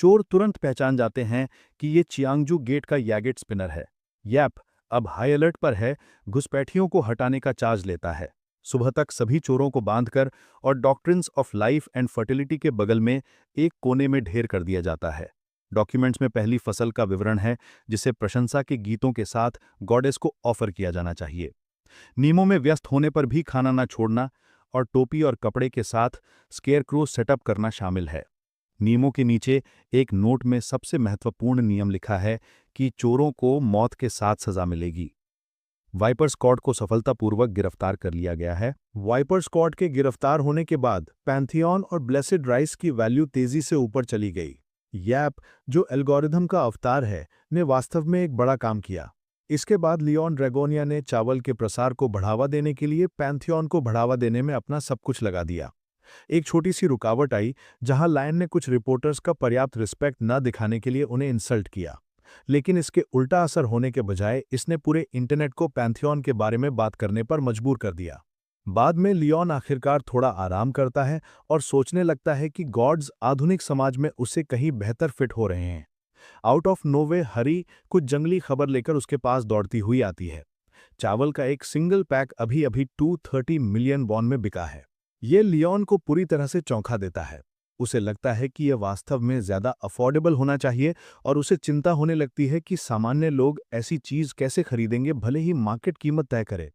चोर तुरंत पहचान जाते हैं कि ये चियांगजू गेट का यागेट स्पिनर है। यैप अब हाई अलर्ट पर है, घुसपैठियों को हटाने का चार्ज लेता है। सुबह तक सभी चोरों को बांधकर और doctrines of life and fertility के बगल में एक कोने में ढेर कर दिया जाता है। डॉक्यूमेंट्स में पहली फसल का विवरण है, जिसे प्रशंसा के गीतों के साथ गॉडेस को ऑफर किया जाना चाहिए। नियमों में व्यस्त होने पर भी खाना न छोड़ना और टोपी और कपड़े के साथ स्केयरक्रो सेटअप करना शामिल है। नियमों के नीचे एक नोट में सबसे महत्वपूर्ण नियम लिखा है कि चोरों को मौत के साथ सजा मिलेगी। वाइपर स्क्वाड को सफलतापूर्वक गिरफ्तार कर लिया गया है। वाइपर स्क्वाड के गिरफ्तार होने के बाद पैंथियन और ब्लेसेड राइस की वैल्यू तेजी से ऊपर चली गई। यैप, जो एल्गोरिथम का अवतार है, ने वास्तव में एक बड़ा काम किया। इसके बाद लियोन ड्रैगोनिया ने चावल के प्रसार को बढ़ावा देने के लिए पैंथियन को बढ़ावा देने में अपना सब कुछ लगा दिया। एक छोटी सी रुकावट आई, जहां लायन ने कुछ रिपोर्टर्स का पर्याप्त रिस्पेक्ट न दिखाने के लिए उन्हें इंसल्ट किया, लेकिन इसके उल्टा असर होने के बजाय इसने पूरे इंटरनेट को पैंथियन के बारे में बात करने पर मजबूर कर दिया। बाद में लियोन आखिरकार थोड़ा आराम करता है और सोचने लगता है कि गॉड्स आधुनिक समाज में उससे कहीं बेहतर फिट हो रहे हैं। आउट ऑफ नोवे हरी कुछ जंगली खबर लेकर उसके पास दौड़ती हुई आती है। चावल का एक सिंगल पैक अभी अभी 230 मिलियन वॉन में बिका है। ये लियोन को पूरी तरह से चौंका देता है। उसे लगता है कि यह वास्तव में ज्यादा अफोर्डेबल होना चाहिए और उसे चिंता होने लगती है कि सामान्य लोग ऐसी चीज कैसे खरीदेंगे, भले ही मार्केट कीमत तय करे।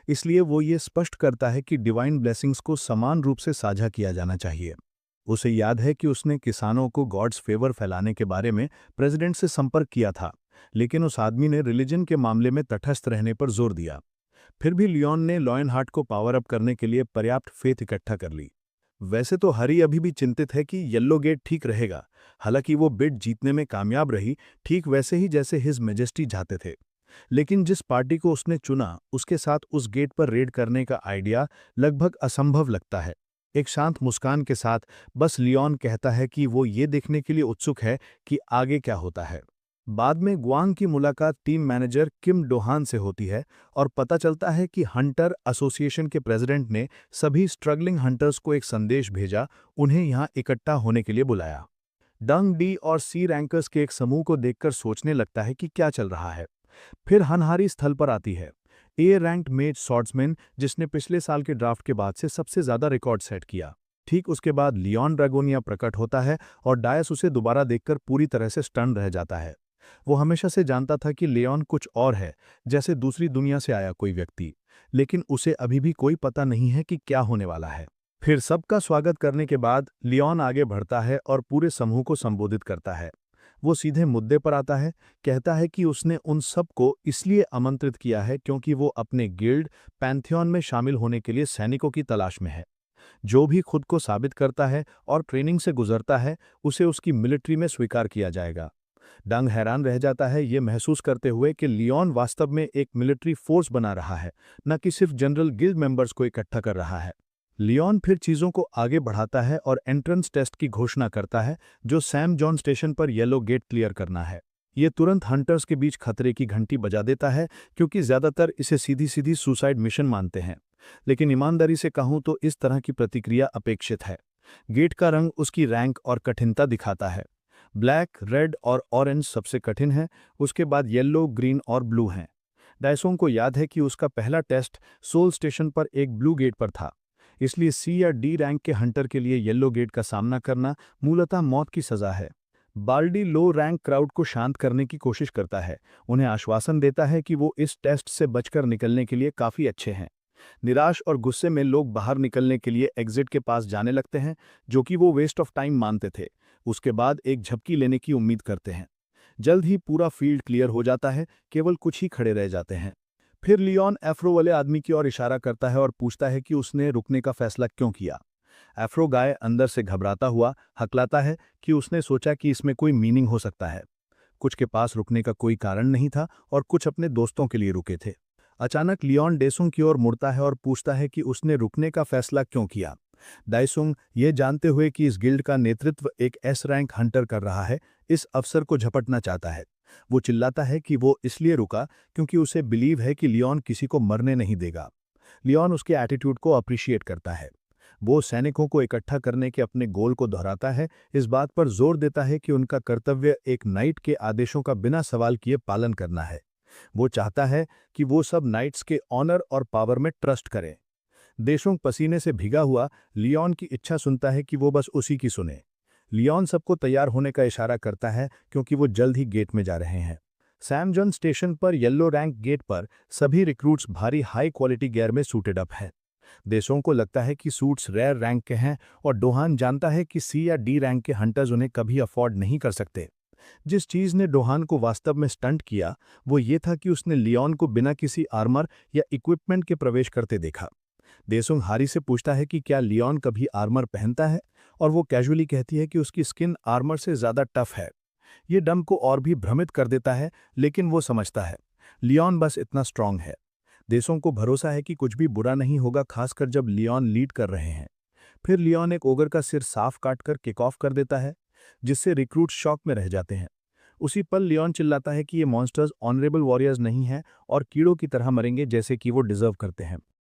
इसलिए वो ये स्पष्ट करता है कि डिवाइन ब्लेसिंग्स को समान रूप से साझा किया जाना चाहिए। उसे याद है कि उसने किसानों को गॉड्स फेवर फैलाने के बारे में प्रेसिडेंट से संपर्क किया था, लेकिन उस आदमी ने रिलीजन के मामले में तटस्थ रहने पर जोर दिया। फिर भी लियोन ने लॉयनहार्ट को पावर अप करने के लिए पर्याप्त फेथ इकट्ठा कर ली। वैसे तो हरी अभी भी चिंतित है कि येलो गेट ठीक रहेगा। हालांकि वो बिड जीतने में कामयाब रही, ठीक वैसे ही जैसे हिज मेजेस्टी चाहते थे। लेकिन जिस पार्टी को उसने चुना, उसके साथ उस गेट पर रेड करने का आइडिया लगभग असंभव लगता है। एक शांत मुस्कान के साथ बस लियोन कहता है कि वो ये देखने के लिए उत्सुक है कि आगे क्या होता है। बाद में ग्वांग की मुलाकात टीम मैनेजर किम डोहान से होती है और पता चलता है कि हंटर एसोसिएशन के प्रेसिडेंट ने सभी स्ट्रगलिंग हंटर्स को एक संदेश भेजा, उन्हें यहां इकट्ठा होने के लिए बुलाया। डंग डी और सी रैंकर्स के एक समूह को देखकर सोचने लगता है कि क्या चल रहा है। फिर हनहारी स्थल पर आती है ए रैंक्ड मेज स्वॉर्ड्समैन, जिसने पिछले साल के ड्राफ्ट के बाद से सबसे ज्यादा रिकॉर्ड सेट किया। ठीक उसके बाद लियोन ड्रैगोनिया प्रकट होता है और डायस उसे दोबारा देखकर पूरी तरह से स्टन रह जाता है। वो हमेशा से जानता था कि लियोन कुछ और है, जैसे दूसरी दुनिया से आया कोई व्यक्ति, लेकिन उसे अभी भी कोई पता नहीं है कि क्या होने वाला है। फिर सबका स्वागत करने के बाद लियोन आगे बढ़ता है और पूरे समूह को संबोधित करता है। वो सीधे मुद्दे पर आता है, कहता है कि उसने उन सब को इसलिए आमंत्रित किया है क्योंकि वो अपने गिल्ड पैंथियन में शामिल होने के लिए सैनिकों की तलाश में है। जो भी खुद को साबित करता है और ट्रेनिंग से गुजरता है, उसे उसकी मिलिट्री में स्वीकार किया जाएगा। डंग हैरान रह जाता है, ये महसूस करते हुए कि लियोन वास्तव में एक मिलिट्री फोर्स बना रहा है, न कि सिर्फ जनरल गिल्ड मेंबर्स को इकट्ठा कर रहा है। लियोन फिर चीजों को आगे बढ़ाता है और एंट्रेंस टेस्ट की घोषणा करता है, जो सैम जॉन स्टेशन पर येलो गेट क्लियर करना है। ये तुरंत हंटर्स के बीच खतरे की घंटी बजा देता है, क्योंकि ज्यादातर इसे सीधी सीधी सुसाइड मिशन मानते हैं। लेकिन ईमानदारी से कहूं तो इस तरह की प्रतिक्रिया अपेक्षित है। गेट का रंग उसकी रैंक और कठिनता दिखाता है। ब्लैक, रेड और ऑरेंज सबसे कठिन है, उसके बाद येलो, ग्रीन और ब्लू हैं। डायसोंग को याद है कि उसका पहला टेस्ट सोल स्टेशन पर एक ब्लू गेट पर था, इसलिए सी या डी रैंक के हंटर के लिए येलो गेट का सामना करना मूलतः मौत की सजा है। बाल्डी लो रैंक क्राउड को शांत करने की कोशिश करता है, उन्हें आश्वासन देता है कि वो इस टेस्ट से बचकर निकलने के लिए काफ़ी अच्छे हैं। निराश और गुस्से में लोग बाहर निकलने के लिए एग्जिट के पास जाने लगते हैं, जो कि वो वेस्ट ऑफ टाइम मानते थे। उसके बाद एक झपकी लेने की उम्मीद करते हैं। जल्द ही पूरा फील्ड क्लियर हो जाता है, केवल कुछ ही खड़े रह जाते हैं। फिर लियोन एफ्रो वाले आदमी की ओर इशारा करता है और पूछता है कि उसने रुकने का फैसला क्यों किया। एफ्रो गाय अंदर से घबराता हुआ हकलाता है कि उसने सोचा कि इसमें कोई मीनिंग हो सकता है। कुछ के पास रुकने का कोई कारण नहीं था और कुछ अपने दोस्तों के लिए रुके थे। अचानक लियोन डेसुंग की ओर मुड़ता है और पूछता है कि उसने रुकने का फैसला क्यों किया। डायसुंग, ये जानते हुए कि इस गिल्ड का नेतृत्व एक एस रैंक हंटर कर रहा है, इस अवसर को झपटना चाहता है। वो चिल्लाता है कि वो इसलिए रुका क्योंकि उसे बिलीव है कि लियोन किसी को मरने नहीं देगा। लियोन उसके एटीट्यूड को अप्रिशिएट करता है। वो सैनिकों को इकट्ठा करने के अपने गोल को दोहराता है, इस बात पर जोर देता है कि उनका कर्तव्य एक नाइट के आदेशों का बिना सवाल किए पालन करना है। वो चाहता है कि वो सब नाइट्स के ऑनर और पावर में ट्रस्ट करें। देशों पसीने से भिगा हुआ लियोन की इच्छा सुनता है कि वो बस उसी की सुने। लियोन सबको तैयार होने का इशारा करता है क्योंकि वो जल्द ही गेट में जा रहे हैं। सैम जॉन स्टेशन पर येलो रैंक गेट पर सभी रिक्रूट्स भारी हाई क्वालिटी गियर में सूटेड अप हैं। देशों को लगता है कि सूट्स रेयर रैंक के हैं और डोहान जानता है कि सी या डी रैंक के हंटर्स उन्हें कभी अफोर्ड नहीं कर सकते। जिस चीज़ ने डोहान को वास्तव में स्टंट किया वो ये था कि उसने लियोन को बिना किसी आर्मर या इक्विपमेंट के प्रवेश करते देखा। देसुंग हारी से पूछता है कि क्या लियोन कभी आर्मर पहनता है और वो कैजुअली कहती है कि उसकी स्किन आर्मर से ज़्यादा टफ है। ये डम को और भी भ्रमित कर देता है, लेकिन वो समझता है लियोन बस इतना स्ट्रांग है। देशों को भरोसा है कि कुछ भी बुरा नहीं होगा, खासकर जब लियोन लीड कर रहे हैं। फिर लियोन एक ओगर का सिर साफ काटकर किक ऑफ कर देता है, जिससे रिक्रूट शॉक में रह जाते हैं। उसी पल लियोन चिल्लाता है कि ये मॉन्स्टर्स ऑनरेबल वॉरियर्स नहीं हैं और कीड़ों की तरह मरेंगे जैसे कि वो डिजर्व करते हैं।